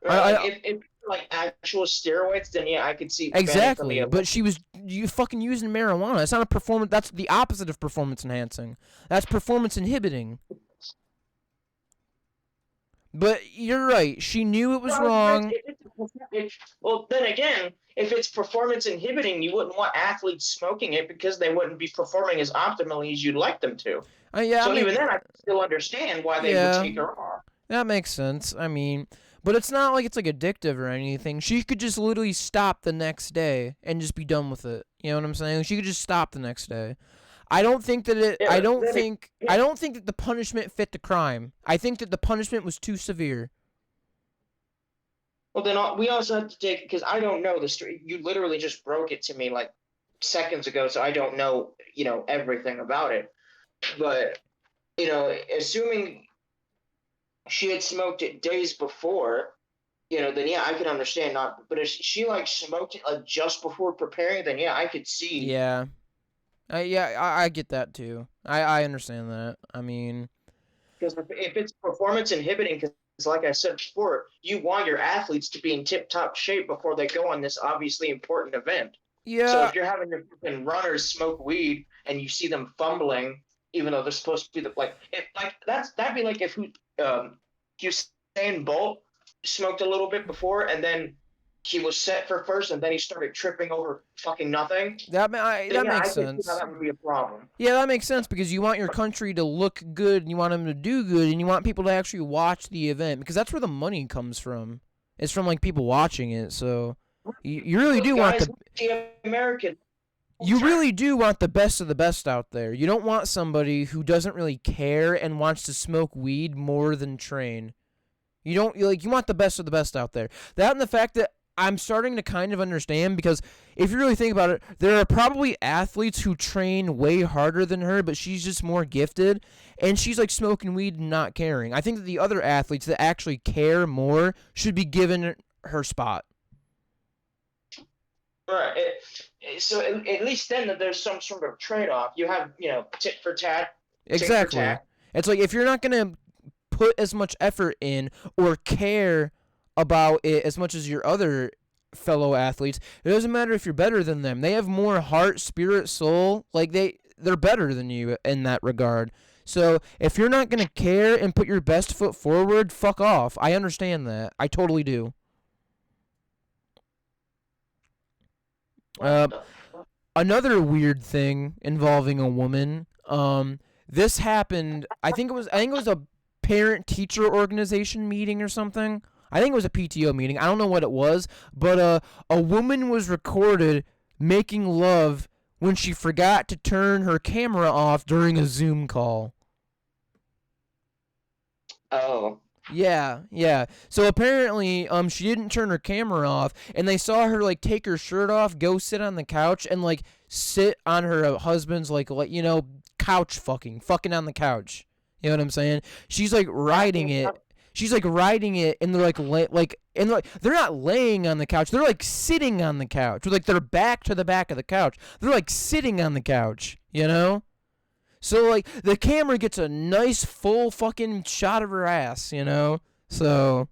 if like actual steroids, then yeah, I could see exactly. But she was fucking using marijuana. It's not a performance. That's the opposite of performance enhancing. That's performance inhibiting. But you're right. She knew it was wrong. Well, then again, if it's performance inhibiting, you wouldn't want athletes smoking it because they wouldn't be performing as optimally as you'd like them to. Yeah. So even then, I can still understand why they would take her off. That makes sense. I mean, but it's not like it's like addictive or anything. She could just literally stop the next day and just be done with it. You know what I'm saying? She could just stop the next day. I don't think that it. I don't think that the punishment fit the crime. I think that the punishment was too severe. Well, then we also have to take, because I don't know the story. You literally just broke it to me like seconds ago, so I don't know, everything about it. But, assuming she had smoked it days before, then yeah, I could understand not. But if she like smoked it like just before preparing, then yeah, I could see. Yeah. I get that too. I understand that. I mean, Because if it's performance inhibiting, because like I said before, you want your athletes to be in tip top shape before they go on this obviously important event. So Yeah, if you're having your fucking runners smoke weed and you see them fumbling, even though they're supposed to be that'd be like if Usain Bolt smoked a little bit before and then he was set for first and then he started tripping over fucking nothing. Then that yeah, makes I could see how sense. that would be a problem. Yeah, that makes sense because you want your country to look good and you want them to do good and you want people to actually watch the event because that's where the money comes from. It's from like people watching it. So you really Look, do want guys, the American you culture. really do want the best of the best out there. You don't want somebody who doesn't really care and wants to smoke weed more than train. You want the best of the best out there. That and the fact that I'm starting to kind of understand because if you really think about it, there are probably athletes who train way harder than her, but she's just more gifted and she's like smoking weed and not caring. I think that the other athletes that actually care more should be given her spot. Right. So at least then that there's some sort of trade-off. You have, tit for tat, tick for Exactly. tack. It's like if you're not going to put as much effort in or care about it as much as your other fellow athletes, it doesn't matter if you're better than them. They have more heart, spirit, soul. Like they're better than you in that regard. So if you're not going to care and put your best foot forward, fuck off. I understand that. I totally do. What Uh, the fuck? Another weird thing involving a woman. This happened. I think it was a parent teacher organization meeting or something. I think it was a PTO meeting. I don't know what it was, but a woman was recorded making love when she forgot to turn her camera off during a Zoom call. Oh. Yeah, yeah. So apparently, she didn't turn her camera off, and they saw her like take her shirt off, go sit on the couch, and like sit on her husband's couch fucking on the couch. You know what I'm saying? She's like riding it. She's like riding it, and they're they're not laying on the couch. They're like sitting on the couch with like their back to the back of the couch. They're like sitting on the couch. You know? So like the camera gets a nice full fucking shot of her ass, you know? So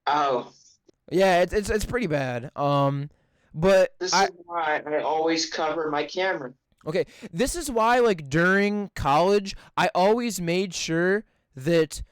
Oh. yeah, it's pretty bad. But This is why I always cover my camera. okay, this is why like during college I always made sure that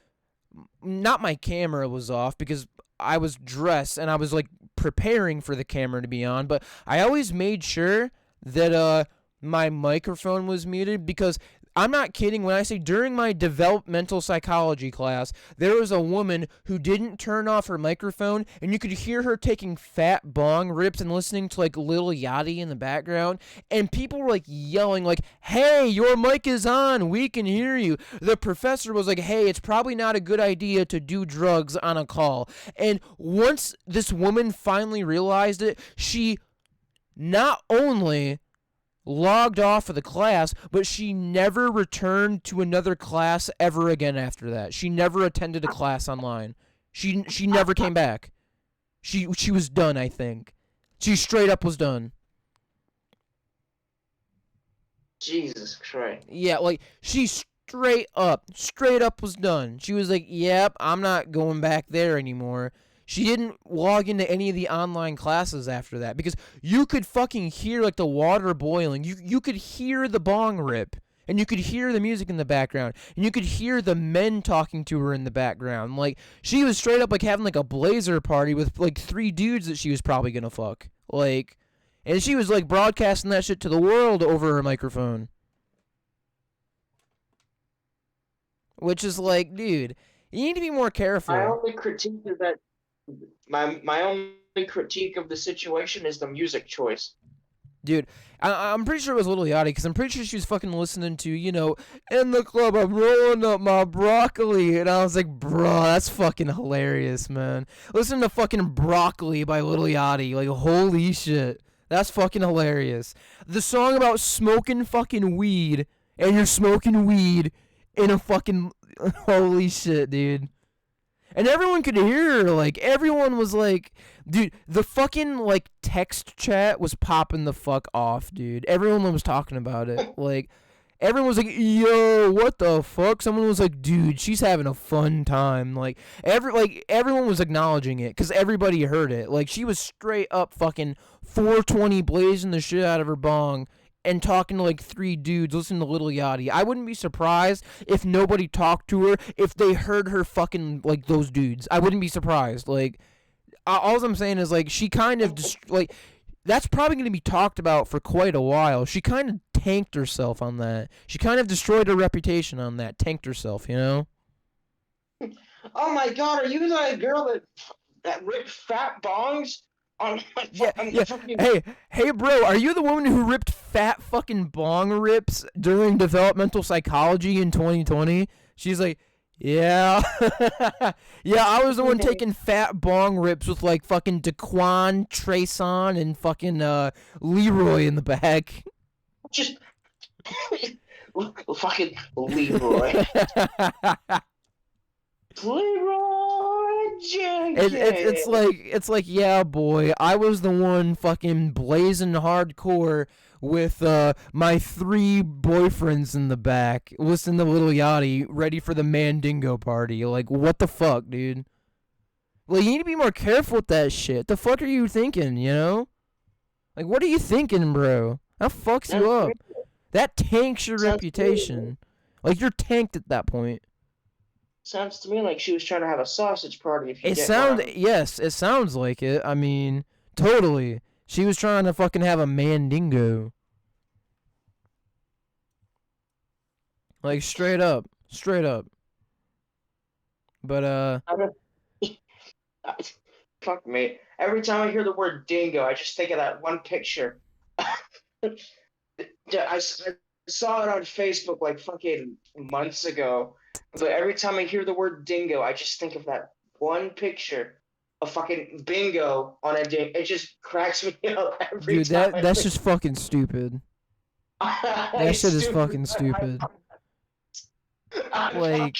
not my camera was off because I was dressed and I was like preparing for the camera to be on, but I always made sure that my microphone was muted because I'm not kidding when I say during my developmental psychology class, there was a woman who didn't turn off her microphone, and you could hear her taking fat bong rips and listening to like Lil Yachty in the background, and people were like yelling like, "Hey, your mic is on, we can hear you." The professor was like, "Hey, it's probably not a good idea to do drugs on a call." And once this woman finally realized it, she not only logged off of the class, but she never returned to another class ever again after that. She never attended a class online. She never came back. She was done, I think. She straight up was done. Jesus Christ. Yeah, like she straight up was done. She was like, "Yep, I'm not going back there anymore." She didn't log into any of the online classes after that because you could fucking hear like the water boiling. You could hear the bong rip, and you could hear the music in the background, and you could hear the men talking to her in the background. Like she was straight up like having like a blazer party with like 3 dudes that she was probably gonna fuck. Like, and she was like broadcasting that shit to the world over her microphone. Which is like, dude, you need to be more My careful. only critique of that my only critique of the situation is the music choice. Dude, I'm pretty sure it was Lil Yachty because I'm pretty sure she was fucking listening to, in the club, I'm rolling up my broccoli. And I was like, bro, that's fucking hilarious, man. Listen to fucking Broccoli by Lil Yachty. Like, holy shit. That's fucking hilarious. The song about smoking fucking weed, and you're smoking weed in a fucking. Holy shit, dude. And everyone could hear her, like, everyone was like, dude, the fucking, like, text chat was popping the fuck off, dude. Everyone was talking about it. Like, everyone was like, yo, what the fuck? Someone was like, dude, she's having a fun time. Like everyone was acknowledging it because everybody heard it. Like she was straight up fucking 420 blazing the shit out of her bong and talking to like 3 dudes listening to Lil Yachty. I wouldn't be surprised if nobody talked to her if they heard her fucking like those dudes. I wouldn't be surprised. Like all I'm saying is like she kind of like that's probably going to be talked about for quite a while. She kind of tanked herself on that. She kind of destroyed her reputation on that. Tanked herself, you know? Oh my god, are you the girl that ripped fat bongs on my Yeah. fucking... Hey, bro, are you the woman who ripped fat fucking bong rips during developmental psychology in 2020? She's like, yeah. Yeah, I was the one taking fat bong rips with like fucking Daquan, Treson, and fucking Leroy in the back. Just fucking Leroy. Leroy Jenkins. It's like yeah, boy, I was the one fucking blazing hardcore with my 3 boyfriends in the back, listening to Lil Yachty, ready for the Mandingo party. Like, what the fuck, dude? Like, you need to be more careful with that shit. The fuck are you thinking, you know? Like, what are you thinking, bro? That fucks you up. That tanks your reputation. Like, you're tanked at that point. Sounds to me like she was trying to have a sausage party. Yes, it sounds like it. I mean, totally. She was trying to fucking have a Mandingo. Like, straight up. But, fuck me. Every time I hear the word dingo, I just think of that one picture. I saw it on Facebook like fucking months ago. But every time I hear the word dingo, I just think of that one picture of fucking bingo on a dingo. It just cracks me up every time. Dude, that's just fucking stupid. That shit is fucking stupid. Like,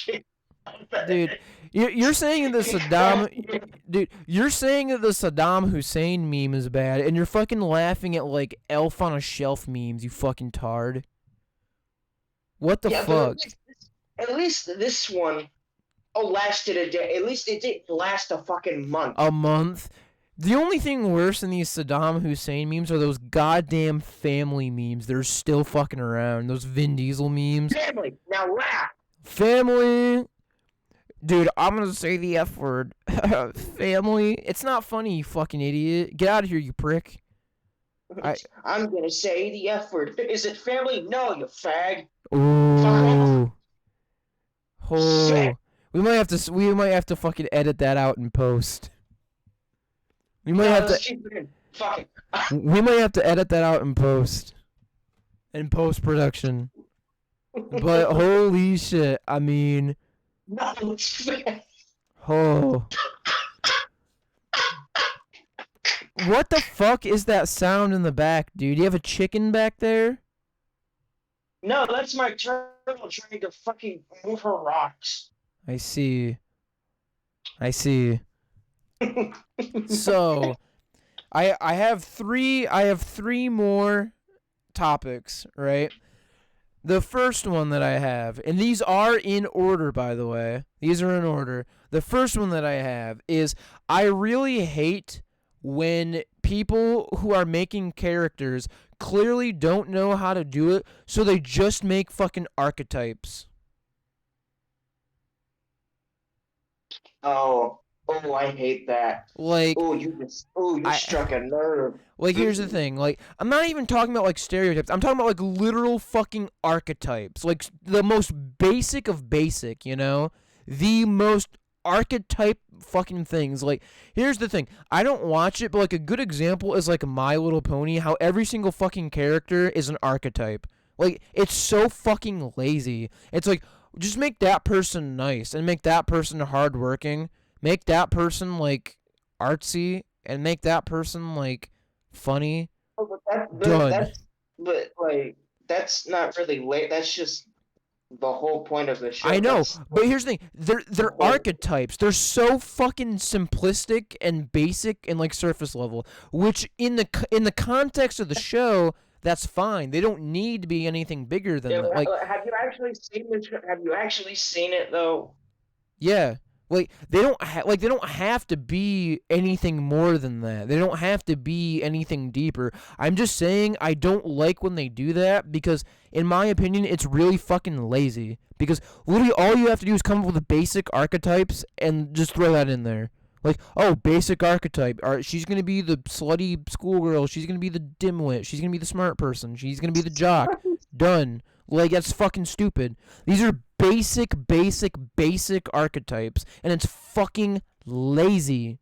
dude, you're saying that you're saying that the Saddam Hussein meme is bad, and you're fucking laughing at like Elf on a Shelf memes, you fucking tard. What the fuck? At least this one lasted a day. At least it didn't last a fucking month. A month? The only thing worse than these Saddam Hussein memes are those goddamn family memes that are still fucking around. Those Vin Diesel memes. Family, now laugh. Family. Dude, I'm gonna say the F word. Family. It's not funny, you fucking idiot. Get out of here, you prick. I'm gonna say the F word. Is it family? No, you fag. Ooh. Oh. We might have to fucking edit that out in post. We might have to. We might have to edit that out in post. In post production. But holy shit! I mean. No, it's fair. Oh. What the fuck is that sound in the back, dude? You have a chicken back there? No, that's my turtle trying to fucking move her rocks. I see. So, I have three more topics, right? The first one that I have, and these are in order, by the way. These are in order. The first one that I have is I really hate when people who are making characters clearly don't know how to do it, so they just make fucking archetypes. Oh, I hate that. Like, you struck a nerve. Like, here's the thing. Like, I'm not even talking about, like, stereotypes. I'm talking about, like, literal fucking archetypes. Like, the most basic of basic, you know? The most archetype fucking things. Like, here's the thing. I don't watch it, but, like, a good example is, like, My Little Pony, how every single fucking character is an archetype. Like, it's so fucking lazy. It's like, just make that person nice and make that person hardworking. Make that person, like, artsy and make that person, like, funny. That's not really late. That's just the whole point of the show. I know, but here's the thing. They're archetypes. They're so fucking simplistic and basic and, like, surface level, which in the context of the show, That's fine. They don't need to be anything bigger than Yeah, that. Like, have you actually seen this? Have you actually seen it though? yeah. Like they don't have to be anything more than that. They don't have to be anything deeper. I'm just saying I don't like when they do that because in my opinion it's really fucking lazy. Because literally all you have to do is come up with the basic archetypes and just throw that in there. Like, oh, basic archetype. All right, she's gonna be the slutty schoolgirl. She's gonna be the dimwit. She's gonna be the smart person. She's gonna be the jock. Done. Like, that's fucking stupid. These are basic archetypes, and it's fucking lazy.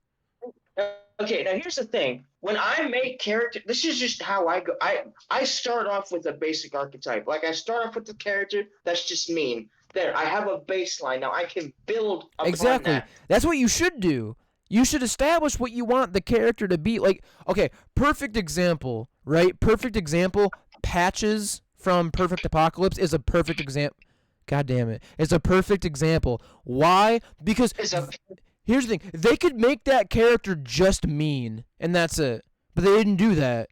Okay, now here's the thing. When I make character, this is just how I go. I start off with a basic archetype. Like I start off with the character that's just mean. There, I have a baseline. Now I can build upon Exactly. that. That's what you should do. You should establish what you want the character to be. Like, okay, perfect example, right? Perfect example. Patches from Perfect Apocalypse is a perfect example. God damn it. It's a perfect example. Why? Because here's the thing. They could make that character just mean, and that's it. But they didn't do that.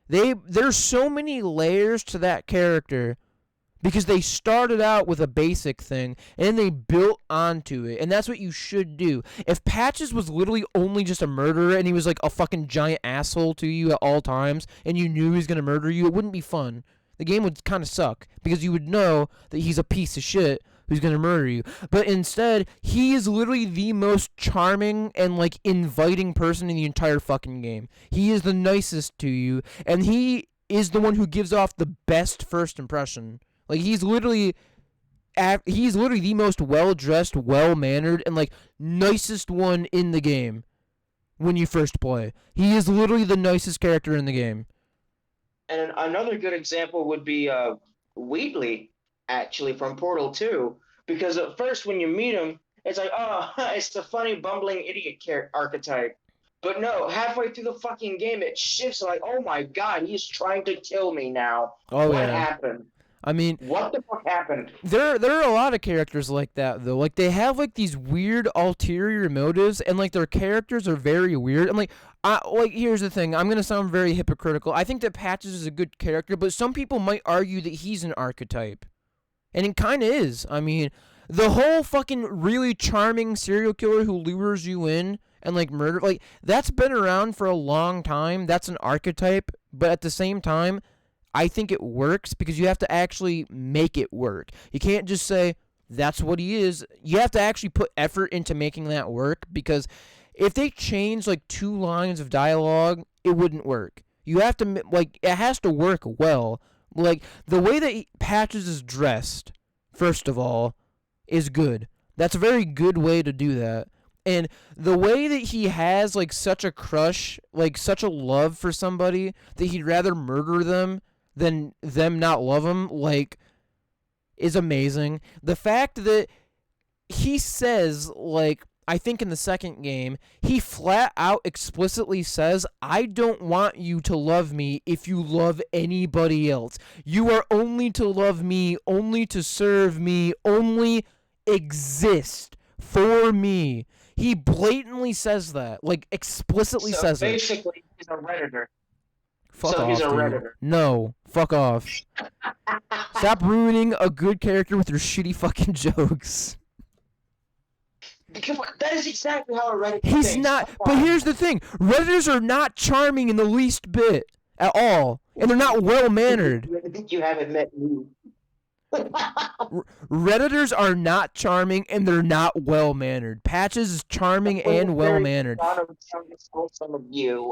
There's so many layers to that character because they started out with a basic thing and they built onto it, and that's what you should do. If Patches was literally only just a murderer and he was like a fucking giant asshole to you at all times and you knew he was going to murder you, it wouldn't be fun. The game would kind of suck because you would know that he's a piece of shit who's going to murder you. But instead, he is literally the most charming and like inviting person in the entire fucking game. He is the nicest to you, and he is the one who gives off the best first impression. Like he's literally the most well-dressed, well-mannered, and like nicest one in the game when you first play. He is literally the nicest character in the game. And another good example would be Wheatley, actually, from Portal 2. Because at first, when you meet him, it's like, oh, it's the funny, bumbling idiot archetype. But no, halfway through the fucking game, it shifts. Like, oh my god, he's trying to kill me now. Oh, what yeah. happened? I mean, what the fuck happened? There are a lot of characters like that though. Like they have like these weird ulterior motives, and like their characters are very weird. And like, here's the thing. I'm gonna sound very hypocritical. I think that Patches is a good character, but some people might argue that he's an archetype, and it kind of is. I mean, the whole fucking really charming serial killer who lures you in and like murder, like that's been around for a long time. That's an archetype, but at the same time, I think it works because you have to actually make it work. You can't just say that's what he is. You have to actually put effort into making that work, because if they change like 2 lines of dialogue, it wouldn't work. You have to, like, it has to work well. Like, the way that Patches is dressed, first of all, is good. That's a very good way to do that. And the way that he has, like, such a crush, like, such a love for somebody that he'd rather murder them than them not love him, like, is amazing. The fact that he says, like, I think in the second game, he flat out explicitly says, I don't want you to love me if you love anybody else. You are only to love me, only to serve me, only exist for me. He blatantly says that, like, explicitly says it. So basically, he's a Redditor. Fuck so off, he's a dude. Redditor. No, fuck off. Stop ruining a good character with your shitty fucking jokes. Because that is exactly how a Redditor He's thinks. not, but here's the thing. Redditors are not charming in the least bit at all, and they're not well-mannered. I think you haven't met me. Redditors are not charming, and they're not well-mannered. Patches is charming and well-mannered.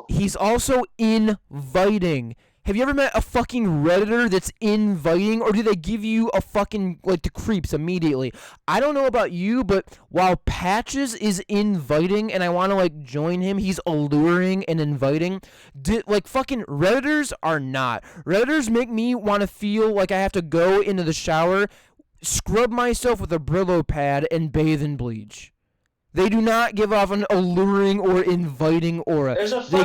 He's also inviting. Have you ever met a fucking Redditor that's inviting, or do they give you a fucking, like, the creeps immediately? I don't know about you, but while Patches is inviting and I want to, like, join him, he's alluring and inviting, like, fucking Redditors are not. Redditors make me want to feel like I have to go into the shower, scrub myself with a Brillo pad, and bathe in bleach. They do not give off an alluring or inviting aura. They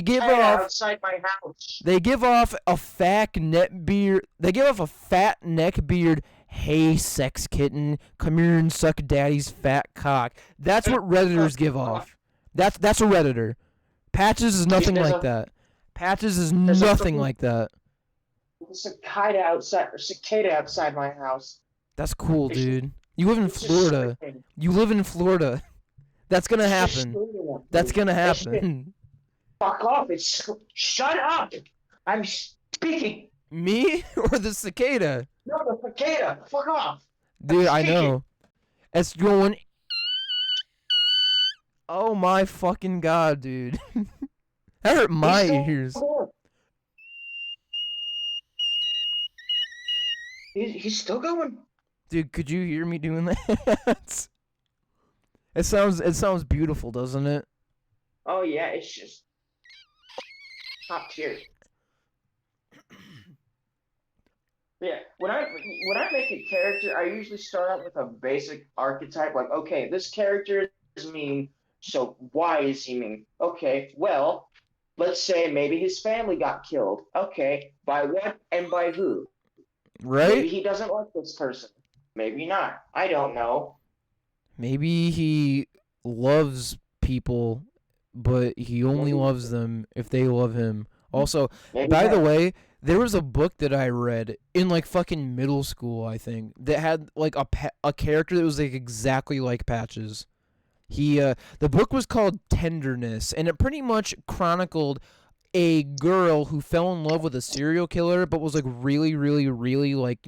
give off outside my house. They give off a fat neck beard. They give off a fat neck beard. Hey, sex kitten, come here and suck daddy's fat cock. That's what Redditors give off. That's a Redditor. Patches is nothing like that. Patches is There's a nothing freaking like that. cicada outside my house. That's cool, It's, dude. You live in it's just Florida. screaming. You live in Florida. That's gonna It's just happen. screaming at That's me. gonna It's just, happen. fuck off. Shut up. I'm speaking. Me or the cicada? No, the cicada. Fuck off. I'm Dude, I speaking. know. It's going. Oh my fucking god, dude. That hurt He's my still ears. there. He's still going. Dude, could you hear me doing that? It sounds beautiful, doesn't it? Oh yeah, it's just top tier. Yeah, when I make a character, I usually start out with a basic archetype. Like, okay, this character is mean, so why is he mean? Okay, well, let's say maybe his family got killed. Okay, by what and by who? Maybe Right? he doesn't like this person. Maybe not. I don't know. Maybe he loves people, but he only Maybe loves them if they love him. Also, maybe by the that. way, there was a book that I read in like fucking middle school, I think, that had like a character that was like exactly like Patches. The book was called Tenderness, and it pretty much chronicled a girl who fell in love with a serial killer, but was like really, really, really like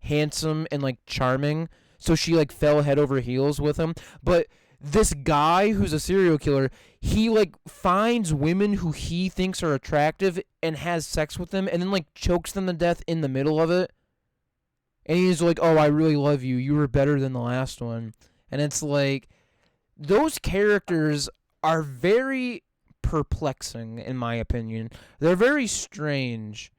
handsome and like charming. So she like fell head over heels with him. But this guy who's a serial killer, he like finds women who he thinks are attractive and has sex with them, and then like chokes them to death in the middle of it. And he's like, "Oh, I really love you. You were better than the last one." And it's like those characters are very perplexing, in my opinion. They're very strange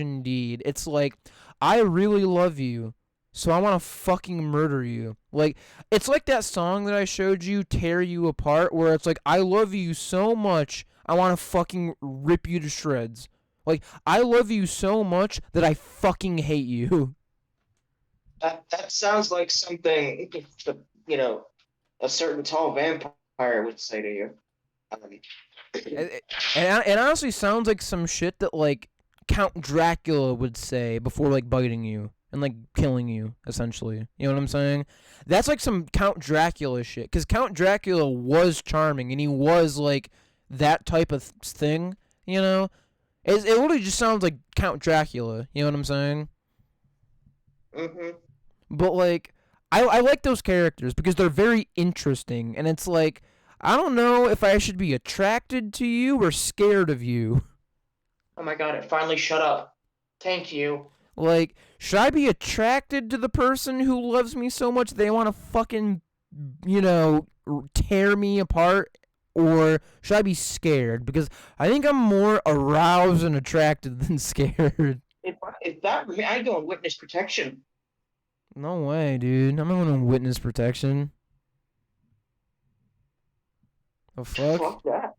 indeed. It's like, I really love you, so I want to fucking murder you. Like, it's like that song that I showed you, Tear You Apart, where it's like, I love you so much, I want to fucking rip you to shreds. Like, I love you so much that I fucking hate you. That sounds like something you know a certain tall vampire would say to you. Um, And honestly sounds like some shit that like Count Dracula would say before like biting you and like killing you, essentially. You know what I'm saying? That's like some Count Dracula shit, because Count Dracula was charming and he was like that type of thing. You know, it literally just sounds like Count Dracula. You know what I'm saying? hmm But like, I like those characters because they're very interesting, and it's like, I don't know if I should be attracted to you or scared of you. Oh my god! It finally shut up. Thank you. Like, should I be attracted to the person who loves me so much they want to fucking, tear me apart? Or should I be scared? Because I think I'm more aroused and attracted than scared. If that I go in witness protection. No way, dude. I'm not going to witness protection. The fuck? Fuck that.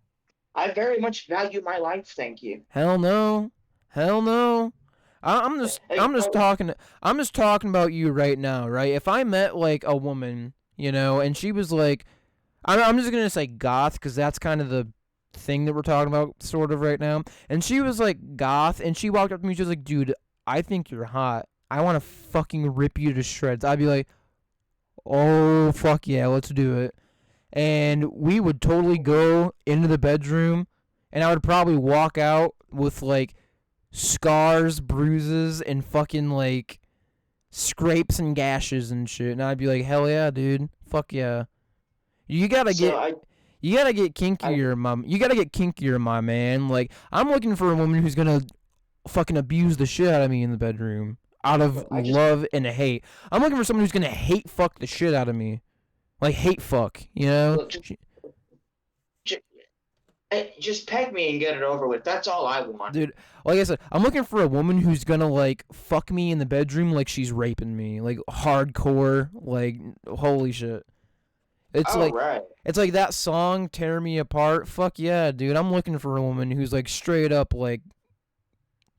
I very much value my life. Thank you. Hell no. Hell no. I'm just Hey, I'm just talking I'm just talking about you right now, right? If I met like a woman, and she was like, I'm just gonna say goth because that's kind of the thing that we're talking about sort of right now. And she was like goth, and she walked up to me, she was like, "Dude, I think you're hot. I want to fucking rip you to shreds." I'd be like, "Oh fuck yeah, let's do it." And we would totally go into the bedroom, and I would probably walk out with like scars, bruises, and fucking like scrapes and gashes and shit. And I'd be like, "Hell yeah, dude. Fuck yeah." You gotta so get I, you gotta get I kinkier, mom. You gotta get kinkier, my man. Like, I'm looking for a woman who's gonna fucking abuse the shit out of me in the bedroom, out of I just love and hate. I'm looking for someone who's gonna hate fuck the shit out of me, like hate fuck. look, just, just peg me and get it over with. That's all I want. Dude, like I said, I'm looking for a woman who's gonna like fuck me in the bedroom like she's raping me, like hardcore, like holy shit. It's All like right. it's like that song "Tear Me Apart." Fuck yeah, dude. I'm looking for a woman who's like straight up like,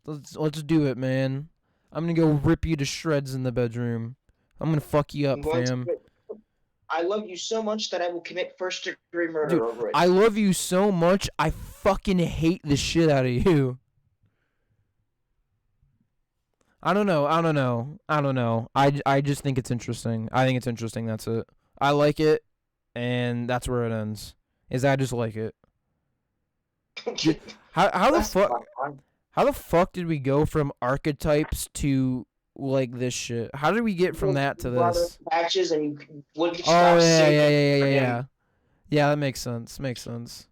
let's do it, man. I'm gonna go rip you to shreds in the bedroom. I'm gonna fuck you I'm up, going to fam. I love you so much that I will commit first-degree Dude, murder over it. I love you so much, I fucking hate the shit out of you. I don't know. I just think it's interesting. I think it's interesting. That's it. I like it, and that's where it ends. Is I just like it. Dude, how the That's fuck fine. how the fuck did we go from archetypes to like this shit? How did we get from that to this? Patches and you wouldn't Oh stop yeah, yeah, singing yeah, yeah, for yeah. him. Yeah, that makes sense. Makes sense.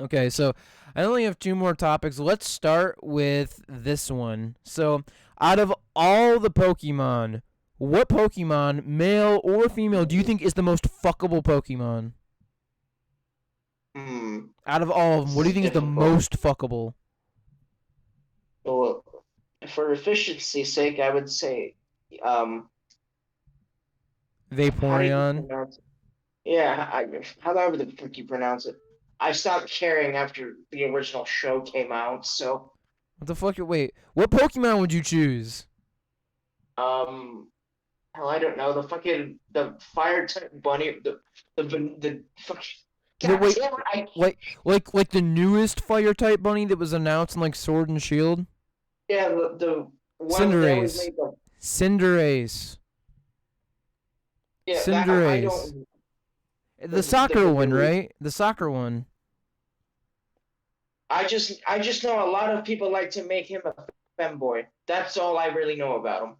Okay, so I only have two more topics. Let's start with this one. So, out of all the Pokemon, what Pokemon, male or female, do you think is the most fuckable Pokemon? Out of all of them, This what do you is think is the difficult. most fuckable? Well, for efficiency's sake, I would say, um, how do you Vaporeon. pronounce it? Yeah, however the frick you pronounce it. I stopped caring after the original show came out, so What the fuck? Wait, what Pokemon would you choose? um, hell, I don't know. The fire type bunny, the fucking The God wait, damn it! like the newest Fire type bunny that was announced in like Sword and Shield. Yeah, the one that they always Cinderace. made the Cinderace. yeah that I Cinderace. don't The soccer the one, new right? The soccer one. I just know a lot of people like to make him a femboy. That's all I really know about him.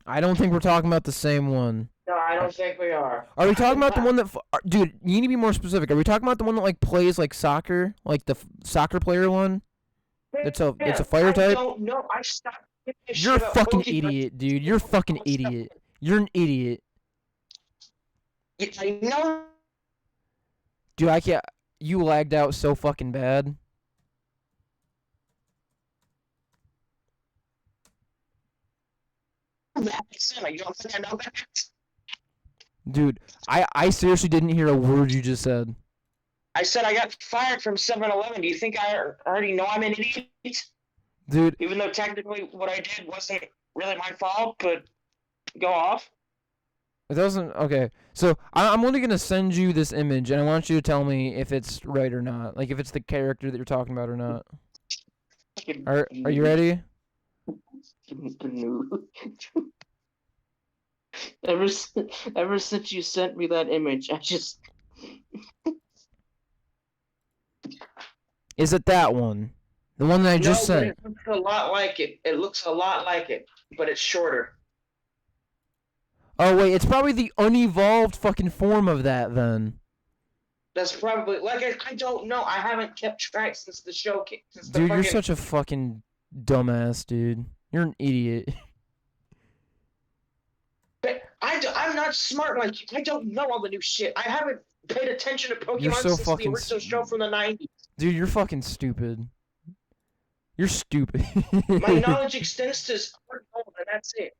I don't think we're talking about the same one. No, I Are don't think we are. are we talking about the one that? Dude, you need to be more specific. Are we talking about the one that like plays like soccer, like the soccer player one? It's a Man, fire I type. don't know. I stopped giving a You're a shit about fucking Pokemon. idiot, dude. You're a fucking idiot. You're an idiot, I know dude. I can't. You lagged out so fucking bad, that. I don't think I know that. dude. I seriously didn't hear a word you just said, I said I got fired from 7-Eleven. Do you think I already know I'm an idiot? dude. Even though technically what I did wasn't really my fault, but go off. It doesn't. Okay, so I'm only gonna send you this image, and I want you to tell me if it's right or not. Like if it's the character that you're talking about or not. Are you ready? ever, ever since you sent me that image, I just Is it that one? The one that I just no, but sent? it looks a lot like it. It looks a lot like it, but it's shorter. Oh wait, it's probably the unevolved fucking form of that then. That's probably like I don't know. I haven't kept track since the show came, since the Dude, you're fucking. such a fucking dumbass, dude. You're an idiot. I'm not smart like you. I don't know all the new shit. I haven't paid attention to You're Pokemon so since the fucking original show from the '90s. dude, you're fucking stupid. You're stupid. My knowledge extends to Sword and Gold, and that's it.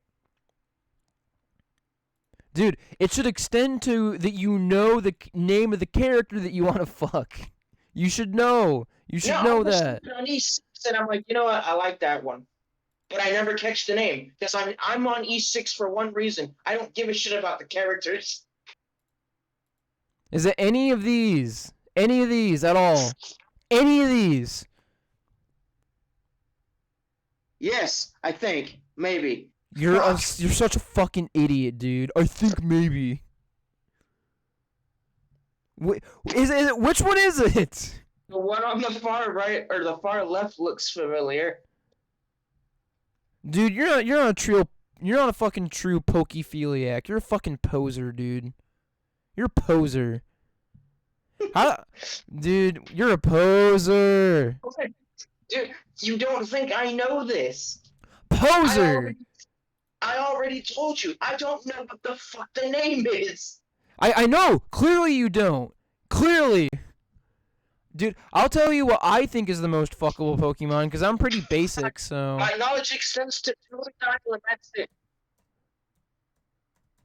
Dude, it should extend to that you know the name of the character that you want to fuck. You should know. You should No, know I was that. on E6, and I'm like, you know what? I like that one, but I never catch the name because I'm on E6 for one reason. I don't give a shit about the characters. Is it any of these? Any of these at all? Any of these? Yes, I think maybe. You're such a fucking idiot, dude. I think maybe. Is it which one is it? The one on the far right or the far left looks familiar. Dude, you're not a fucking true pokephiliac. You're a fucking poser, dude. You're a poser. How, dude, you're a poser. Dude, you don't think I know this? Poser. I already told you. I don't know what the fuck the name is. I know. Clearly you don't. Clearly. Dude, I'll tell you what I think is the most fuckable Pokemon because I'm pretty basic, so. My knowledge extends to Pterodactyl, and that's it.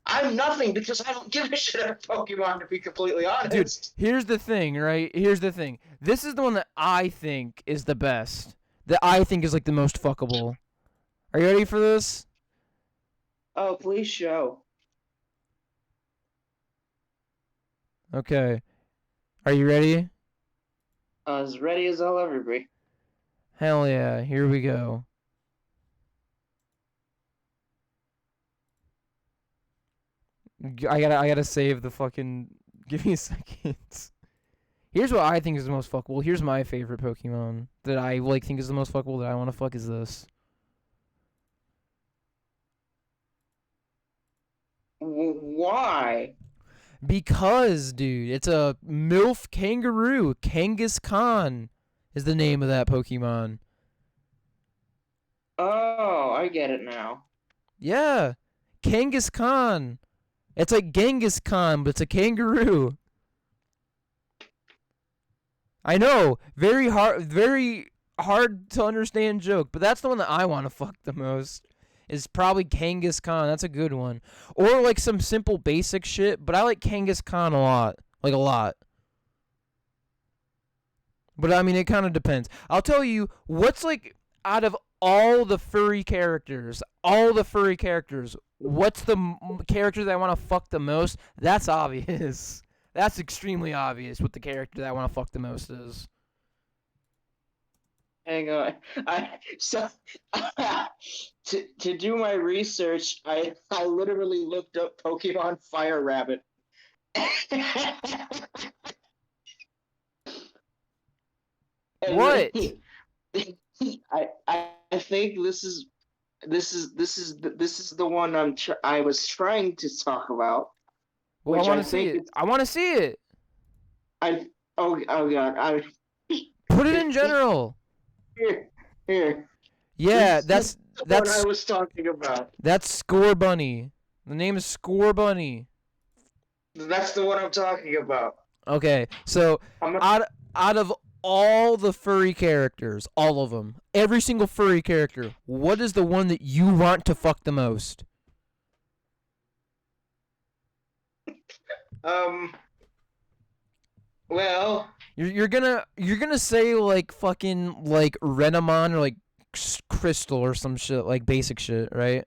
I'm nothing because I don't give a shit about Pokemon, to be completely honest. Dude, here's the thing, right? Here's the thing. This is the one that I think is the best. That I think is like the most fuckable. Are you ready for this? Oh, please show. Okay. Are you ready? As ready as I'll ever be. Hell yeah. Here we go. I gotta save the fucking. Give me a second. Here's what I think is the most fuckable. Here's my favorite Pokemon that I like think is the most fuckable that I want to fuck is this. Why? Because, dude, it's a MILF kangaroo. Kangaskhan is the name of that Pokemon. Oh, I get it now. Yeah. Kangaskhan. It's like Genghis Khan, but it's a kangaroo. I know, very hard to understand joke, but that's the one that I want to fuck the most. Is probably Kangaskhan. That's a good one. Or like some simple basic shit, but I like Kangaskhan a lot. Like a lot. But I mean, it kind of depends. I'll tell you, what's like out of all the furry characters, what's the character that I want to fuck the most? That's obvious. That's extremely obvious what the character that I want to fuck the most is. Hang on. To do my research, I literally looked up Pokemon Fire Rabbit. What? I think this is the one I was trying to talk about. Well, I want to see it. I want to see it. Oh god, Put it in general. Here. Yeah, that's what I was talking about. That's Score Bunny. The name is Score Bunny. That's the one I'm talking about. Okay, so out of all the furry characters, all of them, every single furry character, what is the one that you want to fuck the most? Well, you're gonna say like fucking like Renamon or like Crystal or some shit, like basic shit, right?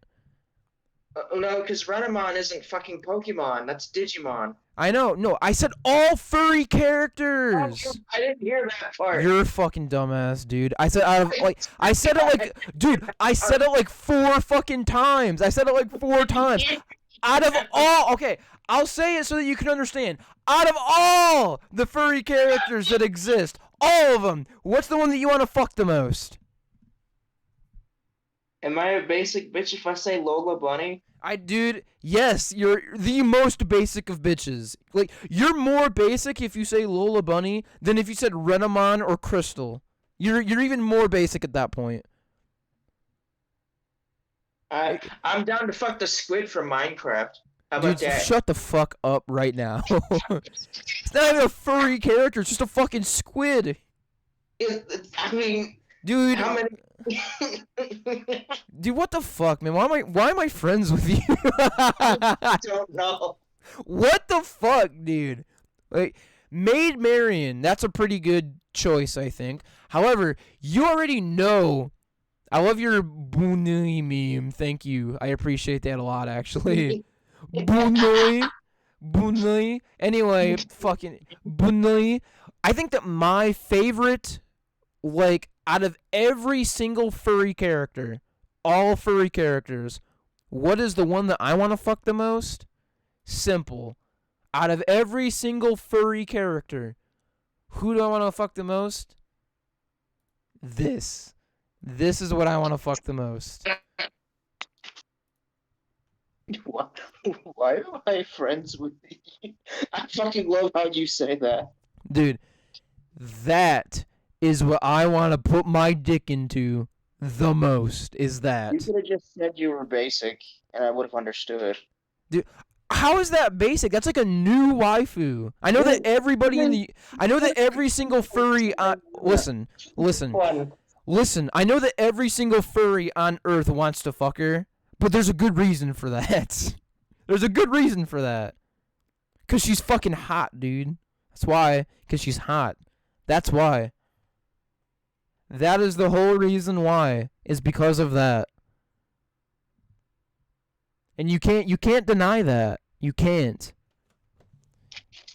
No, because Renamon isn't fucking Pokemon. That's Digimon. I know. No, I said all furry characters. Oh, I didn't hear that part. You're a fucking dumbass, dude. I said out of like I said it like dude, I said it like 4 fucking times. I said it like 4 times. Out of all, okay, I'll say it so that you can understand. Out of all the furry characters that exist, all of them, what's the one that you want to fuck the most? Am I a basic bitch if I say Lola Bunny? Dude, yes, you're the most basic of bitches. Like, you're more basic if you say Lola Bunny than if you said Renamon or Crystal. You're even more basic at that point. I'm down to fuck the squid from Minecraft. How about Dude, that? shut the fuck up right now. It's not even a furry character, it's just a fucking squid. I mean, dude, how many? Dude, what the fuck, man? Why am I friends with you? I don't know. What the fuck, dude? Like, Maid Marian, that's a pretty good choice, I think. However, you already know. I love your Bunui meme. Thank you. I appreciate that a lot, actually. Bunui. Anyway, fucking Bunui. I think that my favorite, like, out of every single furry character, all furry characters, what is the one that I want to fuck the most? Simple. Out of every single furry character, who do I want to fuck the most? This. This is what I want to fuck the most. Why am I friends with you? I fucking love how you say that. Dude, that is what I want to put my dick into the most, is that. You could have just said you were basic, and I would have understood. Dude, how is that basic? That's like a new waifu. I know that everybody I know that every single furry listen. I know that every single furry on Earth wants to fuck her, but there's a good reason for that. There's a good reason for that. 'Cause she's fucking hot, dude. That's why. 'Cause she's hot. That's why. That is the whole reason why. Is because of that. And you can't deny that. You can't.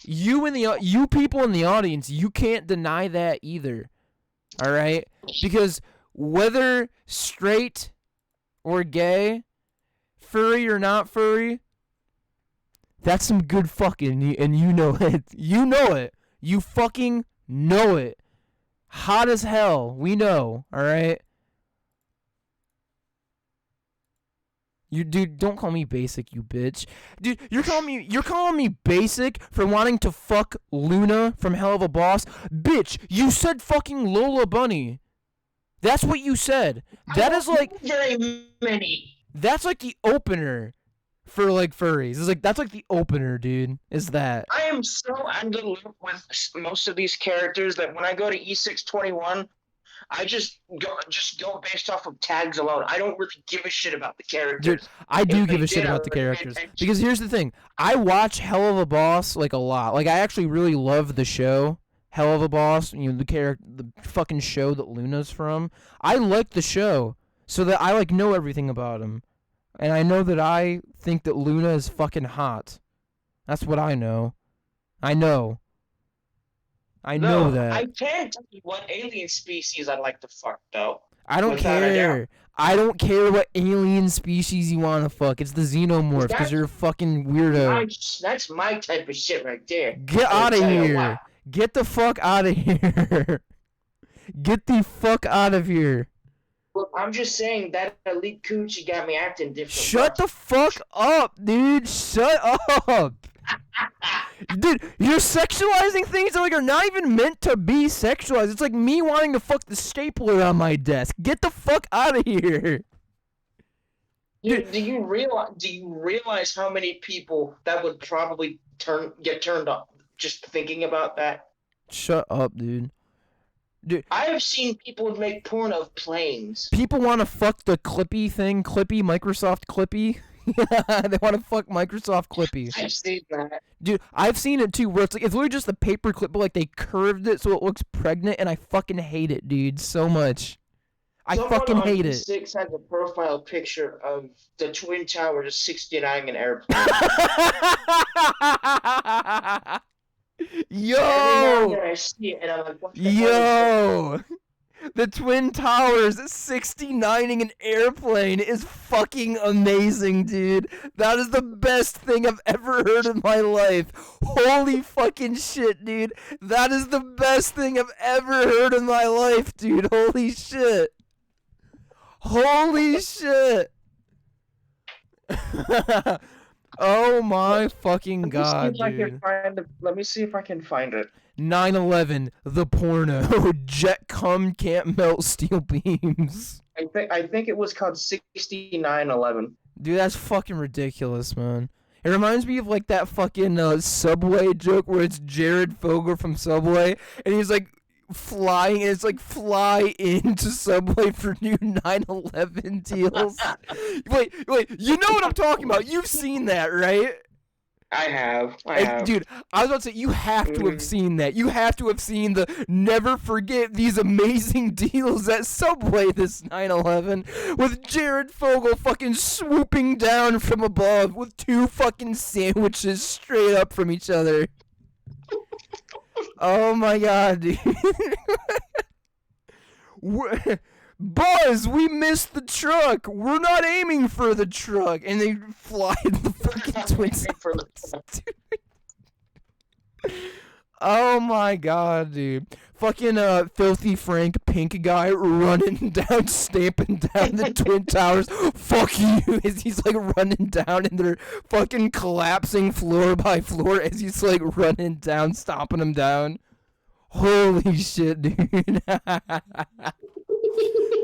You people in the audience, you can't deny that either. All right? Because whether straight or gay, furry or not furry, that's some good fucking, and you know it. You know it. You fucking know it. Hot as hell. We know. All right? You dude, don't call me basic, you bitch. Dude, you're calling me basic for wanting to fuck Luna from Hell of a Boss? Bitch, you said fucking Lola Bunny. That's what you said. That is like very many. That's like the opener for like furries. It's like that's like the opener, dude. Is that? I am so out of the loop with most of these characters that when I go to E621, I just go based off of tags alone. I don't really give a shit about the characters. Dude, I do give a shit about the characters. Because here's the thing. I watch Hell of a Boss like a lot. Like I actually really love the show Hell of a Boss, you know, the fucking show that Luna's from. I like the show so that I like know everything about him. And I know that I think that Luna is fucking hot. That's what I know. I know that. I can't tell you what alien species I'd like to fuck, though. I don't care. I don't care what alien species you want to fuck. It's the xenomorph because you're a fucking weirdo. That's my type of shit right there. Get out of here. Get the fuck out of here. Get the fuck out of here. Look, I'm just saying that elite coochie got me acting different. Shut the fuck up, dude. Shut up. Dude, you're sexualizing things that like are not even meant to be sexualized. It's like me wanting to fuck the stapler on my desk. Get the fuck out of here. Dude, do you realize how many people that would probably get turned off just thinking about that? Shut up, dude. Dude, I have seen people make porn of planes. People want to fuck the Clippy thing, Microsoft Clippy. They want to fuck Microsoft Clippy. I've seen that. Dude, I've seen it too, where it's literally just a paper clip, but like they curved it so it looks pregnant, and I fucking hate it, dude, so much. Someone fucking hate on it. Six has a profile picture of the Twin Towers 69 an airplane. Yo! Every now and then I see it, and I'm like, what the hell is this? The Twin Towers 69ing an airplane is fucking amazing, dude. That is the best thing I've ever heard in my life. Holy fucking shit, dude. That is the best thing I've ever heard in my life, dude. Holy shit. Holy shit. Oh my fucking god, dude. Let me see if I can find it. 9/11, the porno. Jet cum can't melt steel beams. I think it was called 6911. Dude, that's fucking ridiculous, man. It reminds me of like that fucking Subway joke where it's Jared Fogle from Subway, and he's like flying, and it's like fly into Subway for new 9/11 deals. Wait, you know what I'm talking about? You've seen that, right? I have. Dude, I was about to say, you have to have seen that. You have to have seen the never forget these amazing deals at Subway this 9/11 with Jared Fogle fucking swooping down from above with two fucking sandwiches straight up from each other. Oh my god, dude. Buzz, we missed the truck. We're not aiming for the truck. And they fly in the fucking Twin Towers. Oh my god, dude. Fucking Filthy Frank Pink guy running down, stamping down the Twin Towers. Fuck you. As he's like running down and they're fucking collapsing floor by floor as he's like running down, stomping them down. Holy shit, dude.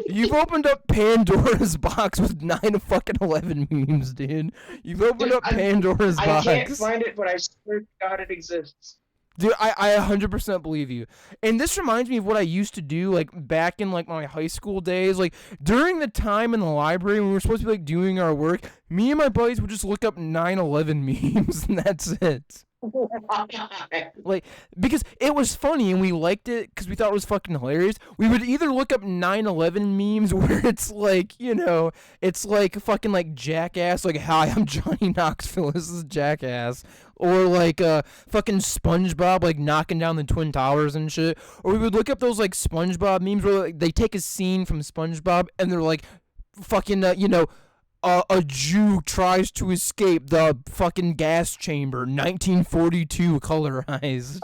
You've opened up Pandora's box with 9/11 memes, dude. You've opened up Pandora's box. I can't find it, but I swear to God it exists. Dude, I 100% believe you. And this reminds me of what I used to do, like, back in, like, my high school days. Like, during the time in the library when we were supposed to be, like, doing our work, me and my buddies would just look up 9/11 memes, and that's it. Like, because it was funny and we liked it because we thought it was fucking hilarious. We would either look up 9/11 memes where it's like, it's like fucking like Jackass, like, hi, I'm Johnny Knoxville, this is Jackass. Or like fucking SpongeBob like knocking down the Twin Towers and shit. Or we would look up those like SpongeBob memes where like, they take a scene from SpongeBob and they're like, fucking, a Jew tries to escape the fucking gas chamber, 1942 colorized.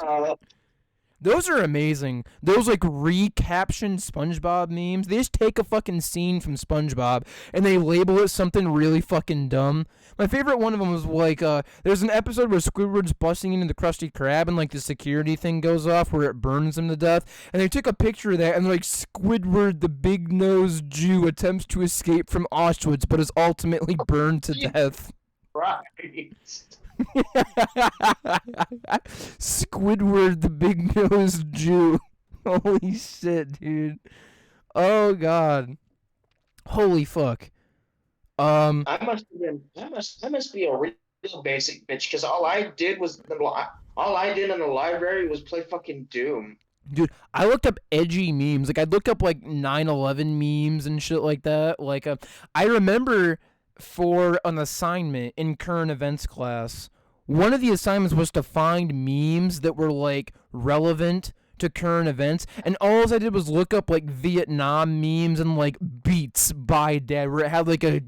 Those are amazing. Those like recaptioned SpongeBob memes. They just take a fucking scene from SpongeBob and they label it something really fucking dumb. My favorite one of them was like, there's an episode where Squidward's busting into the Krusty Krab and like the security thing goes off where it burns him to death. And they took a picture of that and they're like, Squidward, the big-nosed Jew, attempts to escape from Auschwitz but is ultimately burned to death. Right. Squidward, the big-nosed Jew. Holy shit, dude. Oh god. Holy fuck. I must be a real basic bitch because all I did in the library was play fucking Doom. Dude, I looked up edgy memes. Like, I looked up, like, 9/11 memes and shit like that. Like, I remember for an assignment in current events class, one of the assignments was to find memes that were, like, relevant to current events. And all I did was look up, like, Vietnam memes and, like, Beats by Dad, where it had, like, a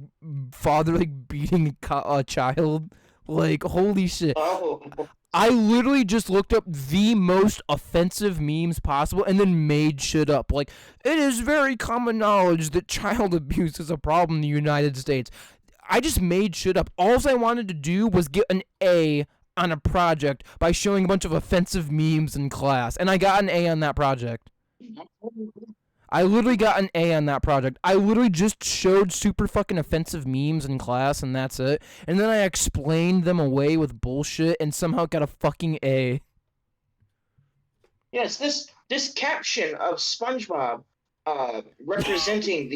father, like, beating a child. Like, holy shit. Oh, I literally just looked up the most offensive memes possible and then made shit up. Like, it is very common knowledge that child abuse is a problem in the United States. I just made shit up. All I wanted to do was get an A on a project by showing a bunch of offensive memes in class, and I got an A on that project. I literally got an A on that project. I literally just showed super fucking offensive memes in class, and that's it. And then I explained them away with bullshit, and somehow got a fucking A. yes, this caption of SpongeBob representing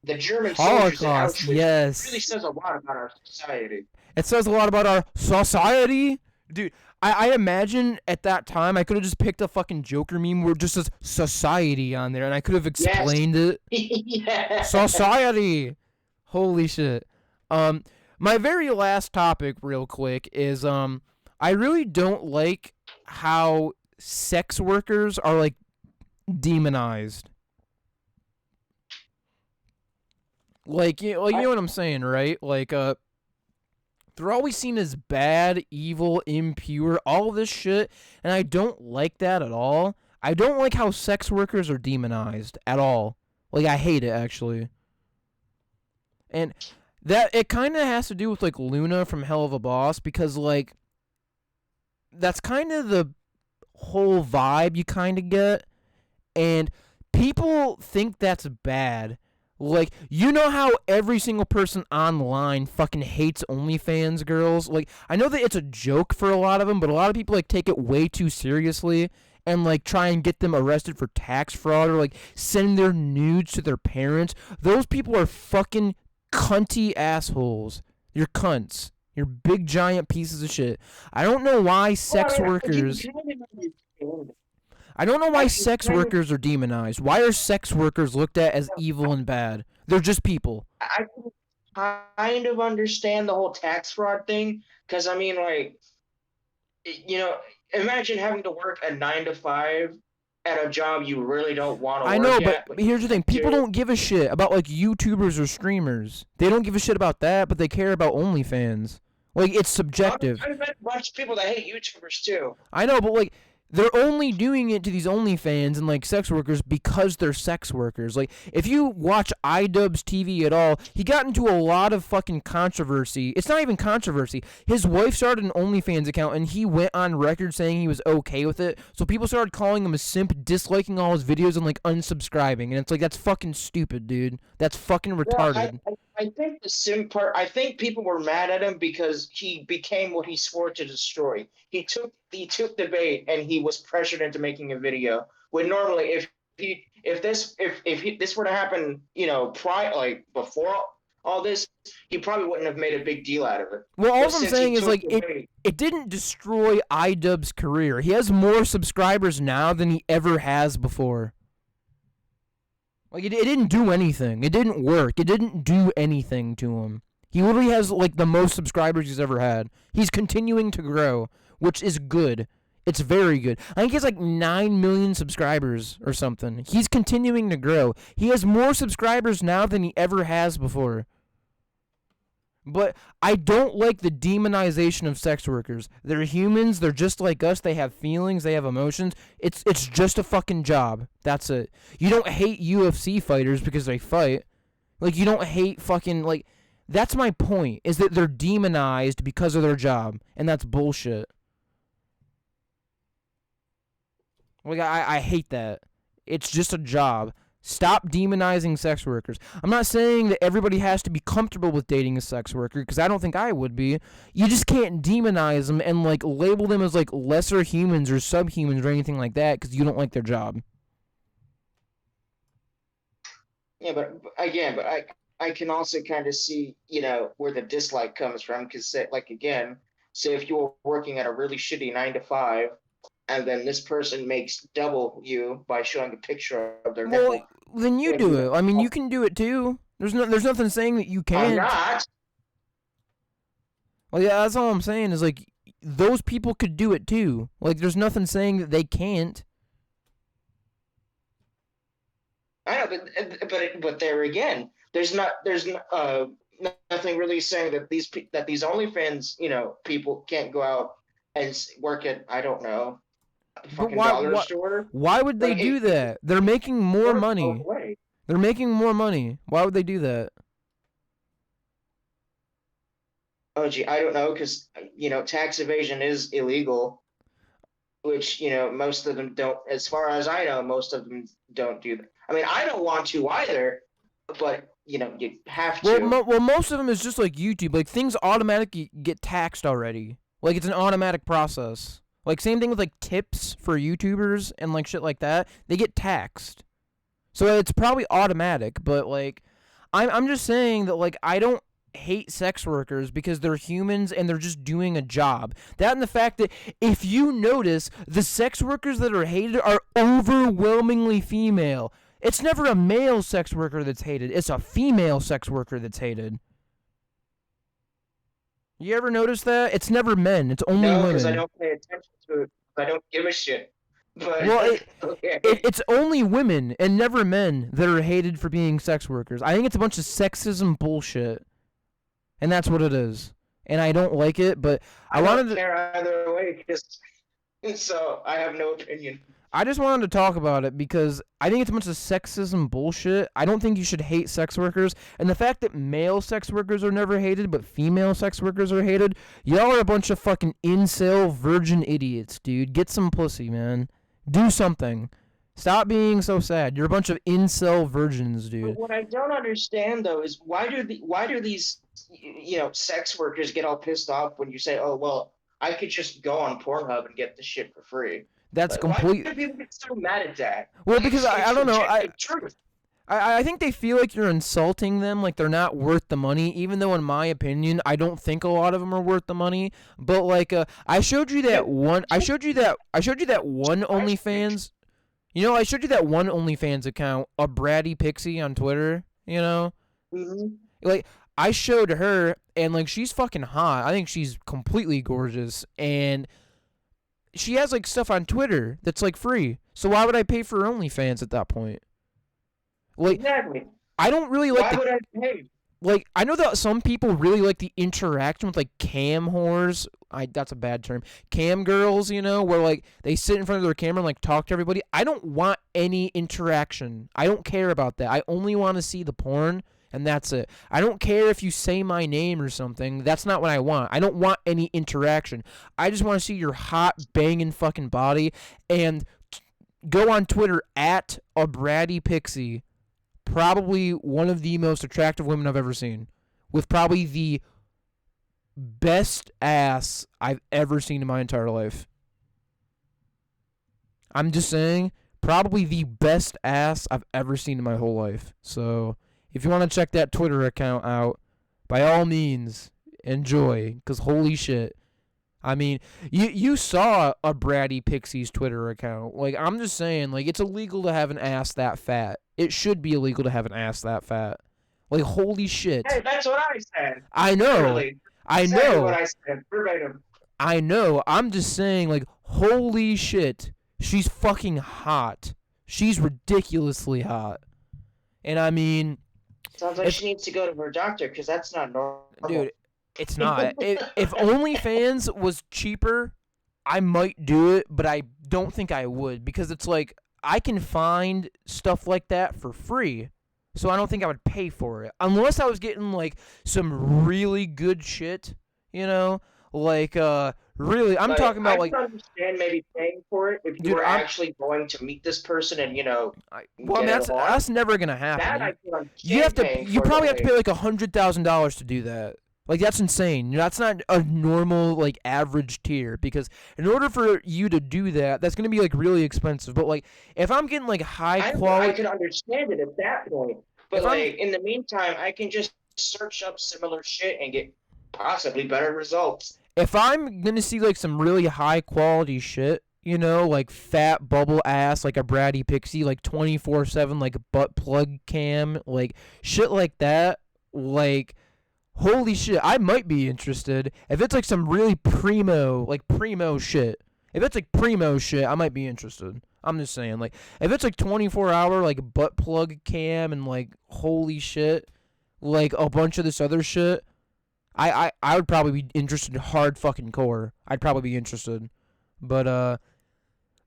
the German soldiers in Holocaust, Auschwitz yes. really says a lot about our society. It says a lot about our society. Dude, I imagine at that time I could have just picked a fucking Joker meme where it just says society on there and I could have explained it. Yeah. Society. Holy shit. My very last topic real quick is I really don't like how sex workers are like demonized. Like you know what I'm saying, right? Like they're always seen as bad, evil, impure, all this shit, and I don't like that at all. I don't like how sex workers are demonized at all. Like, I hate it, actually. And that, it kind of has to do with, like, Luna from Hell of a Boss, because, like, that's kind of the whole vibe you kind of get, and people think that's bad. Like, you know how every single person online fucking hates OnlyFans girls? Like, I know that it's a joke for a lot of them, but a lot of people, like, take it way too seriously and, like, try and get them arrested for tax fraud or, like, send their nudes to their parents. Those people are fucking cunty assholes. You're cunts. You're big, giant pieces of shit. I don't know why sex workers... I don't know why sex workers are demonized. Why are sex workers looked at as evil and bad? They're just people. I kind of understand the whole tax fraud thing because I mean, like, imagine having to work a 9 to 5 at a job you really don't want to work I know, at. but here's the thing: people don't give a shit about like YouTubers or streamers. They don't give a shit about that, but they care about OnlyFans. Like, it's subjective. I've met a bunch of people that hate YouTubers too. I know, but like, they're only doing it to these OnlyFans and, like, sex workers because they're sex workers. Like, if you watch iDubbbz TV at all, he got into a lot of fucking controversy. It's not even controversy. His wife started an OnlyFans account, and he went on record saying he was okay with it. So people started calling him a simp, disliking all his videos, and, like, unsubscribing. And it's like, that's fucking stupid, dude. That's fucking retarded. Well, I think the simp part, I think people were mad at him because he became what he swore to destroy. He took the bait and he was pressured into making a video. When normally, if this were to happen, before all this, he probably wouldn't have made a big deal out of it. Well, all But I'm since saying he is, took like, away, it didn't destroy iDubbbz's career. He has more subscribers now than he ever has before. Like, it didn't do anything. It didn't work. It didn't do anything to him. He literally has, like, the most subscribers he's ever had. He's continuing to grow, which is good. It's very good. I think he has, like, 9 million subscribers or something. He's continuing to grow. He has more subscribers now than he ever has before. But I don't like the demonization of sex workers. They're humans. They're just like us. They have feelings. They have emotions. It's just a fucking job. That's it. You don't hate UFC fighters because they fight. Like, you don't hate fucking, like, that's my point, is that they're demonized because of their job. And that's bullshit. Like, I hate that. It's just a job. Stop demonizing sex workers. I'm not saying that everybody has to be comfortable with dating a sex worker, because I don't think I would be. You just can't demonize them and, like, label them as, like, lesser humans or subhumans or anything like that because you don't like their job. yeah, but again, but I can also kind of see, where the dislike comes from, because, like, again, say if you were working at a really shitty 9 to 5, and then this person makes double you by showing a picture of their nipple. Well, then you do it. I mean, you can do it too. There's nothing saying that you can't. I'm not. Well, yeah, that's all I'm saying is, like, those people could do it too. Like, there's nothing saying that they can't. I know, but there again, there's nothing really saying that these OnlyFans people can't go out and work at, I don't know, a fucking dollar store. Why would they do that? They're making more money. They're making more money. Why would they do that? Oh, gee, I don't know, because, tax evasion is illegal, which, most of them don't, as far as I know, most of them don't do that. I mean, I don't want to either, but, you have to. Well, most of them is just like YouTube. Like, things automatically get taxed already. Like, it's an automatic process. Like, same thing with, like, tips for YouTubers and, like, shit like that. They get taxed. So it's probably automatic, but, like, I'm just saying that, like, I don't hate sex workers because they're humans and they're just doing a job. That and the fact that if you notice, the sex workers that are hated are overwhelmingly female. It's never a male sex worker that's hated. It's a female sex worker that's hated. You ever notice that? It's never men. It's only women. No, because I don't pay attention to it. I don't give a shit. But, well, okay. It's only women and never men that are hated for being sex workers. I think it's a bunch of sexism bullshit. And that's what it is. And I don't like it, but I wanted to care either way, so I have no opinion. I just wanted to talk about it because I think it's a bunch of sexism bullshit. I don't think you should hate sex workers. And the fact that male sex workers are never hated, but female sex workers are hated, y'all are a bunch of fucking incel virgin idiots, dude. Get some pussy, man. Do something. Stop being so sad. You're a bunch of incel virgins, dude. But what I don't understand, though, is why do these sex workers get all pissed off when you say, oh, well, I could just go on Pornhub and get this shit for free? That's complete. Why do people get so mad at that? Well, because I don't know. I think they feel like you're insulting them, like they're not worth the money. Even though, in my opinion, I don't think a lot of them are worth the money. But like, I showed you that one. I showed you that one OnlyFans. I showed you that one OnlyFans account, a bratty pixie on Twitter. Mm-hmm. Like, I showed her, and like, she's fucking hot. I think she's completely gorgeous, and she has like stuff on Twitter that's like free. So why would I pay for OnlyFans at that point? Like, exactly. I don't really like. Why would I pay? Like, I know that some people really like the interaction with like cam whores. That's a bad term. Cam girls, where like they sit in front of their camera and like talk to everybody. I don't want any interaction. I don't care about that. I only want to see the porn. And that's it. I don't care if you say my name or something. That's not what I want. I don't want any interaction. I just want to see your hot, banging fucking body. And go on Twitter at a bratty pixie. Probably one of the most attractive women I've ever seen. With probably the best ass I've ever seen in my entire life. I'm just saying, probably the best ass I've ever seen in my whole life. So If you want to check that Twitter account out, by all means, enjoy. Because holy shit. I mean, you saw a Bratty Pixie's Twitter account. Like, I'm just saying, like, it's illegal to have an ass that fat. It should be illegal to have an ass that fat. Like, holy shit. Hey, that's what I said. I know. Literally. I Exactly know. what I said. Verbatim. I know. I'm just saying, like, holy shit. She's fucking hot. She's ridiculously hot. And I mean, Sounds like she needs to go to her doctor because that's not normal. dude, it's not. If OnlyFans was cheaper, I might do it, but I don't think I would because it's like I can find stuff like that for free. So I don't think I would pay for it unless I was getting like some really good shit, you know? Like really, I'm talking about I can understand maybe paying for it if you were actually going to meet this person and that's never gonna happen. That I can understand. You probably have to pay like $100,000 to do that. Like that's insane. That's not a normal like average tier because in order for you to do that, that's gonna be like really expensive. But like if I'm getting like high quality, I can understand it at that point. But in the meantime, I can just search up similar shit and get possibly better results. If I'm gonna see like some really high quality shit, you know, like fat bubble ass, like a Bratty Pixie, like 24/7, like butt plug cam, like shit like that, like holy shit, I might be interested. If it's like some really primo shit. If it's like primo shit, I might be interested. I'm just saying, like, if it's like 24-hour, like, butt plug cam and, like, holy shit, like, a bunch of this other shit, I would probably be interested in hard fucking core. I'd probably be interested. But,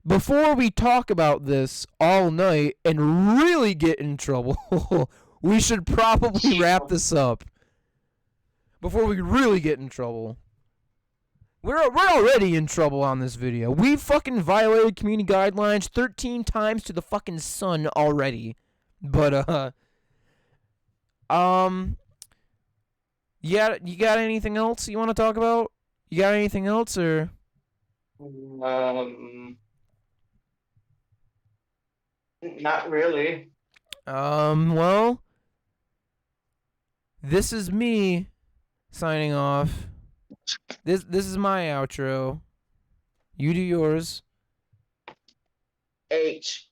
before we talk about this all night and really get in trouble, we should probably wrap this up. Before we really get in trouble. We're already in trouble on this video. We fucking violated community guidelines 13 times to the fucking sun already. But, yeah, you got anything else you want to talk about? You got anything else, or? Not really. Well, this is me signing off. This is my outro. You do yours. H.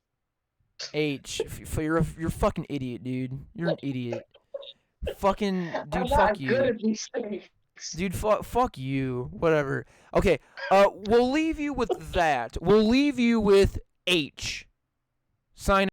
You're a fucking idiot, dude. You're an idiot. Fucking dude, fuck you. Good at these things. Dude, fuck you. Whatever. Okay. We'll leave you with that. We'll leave you with H. Sign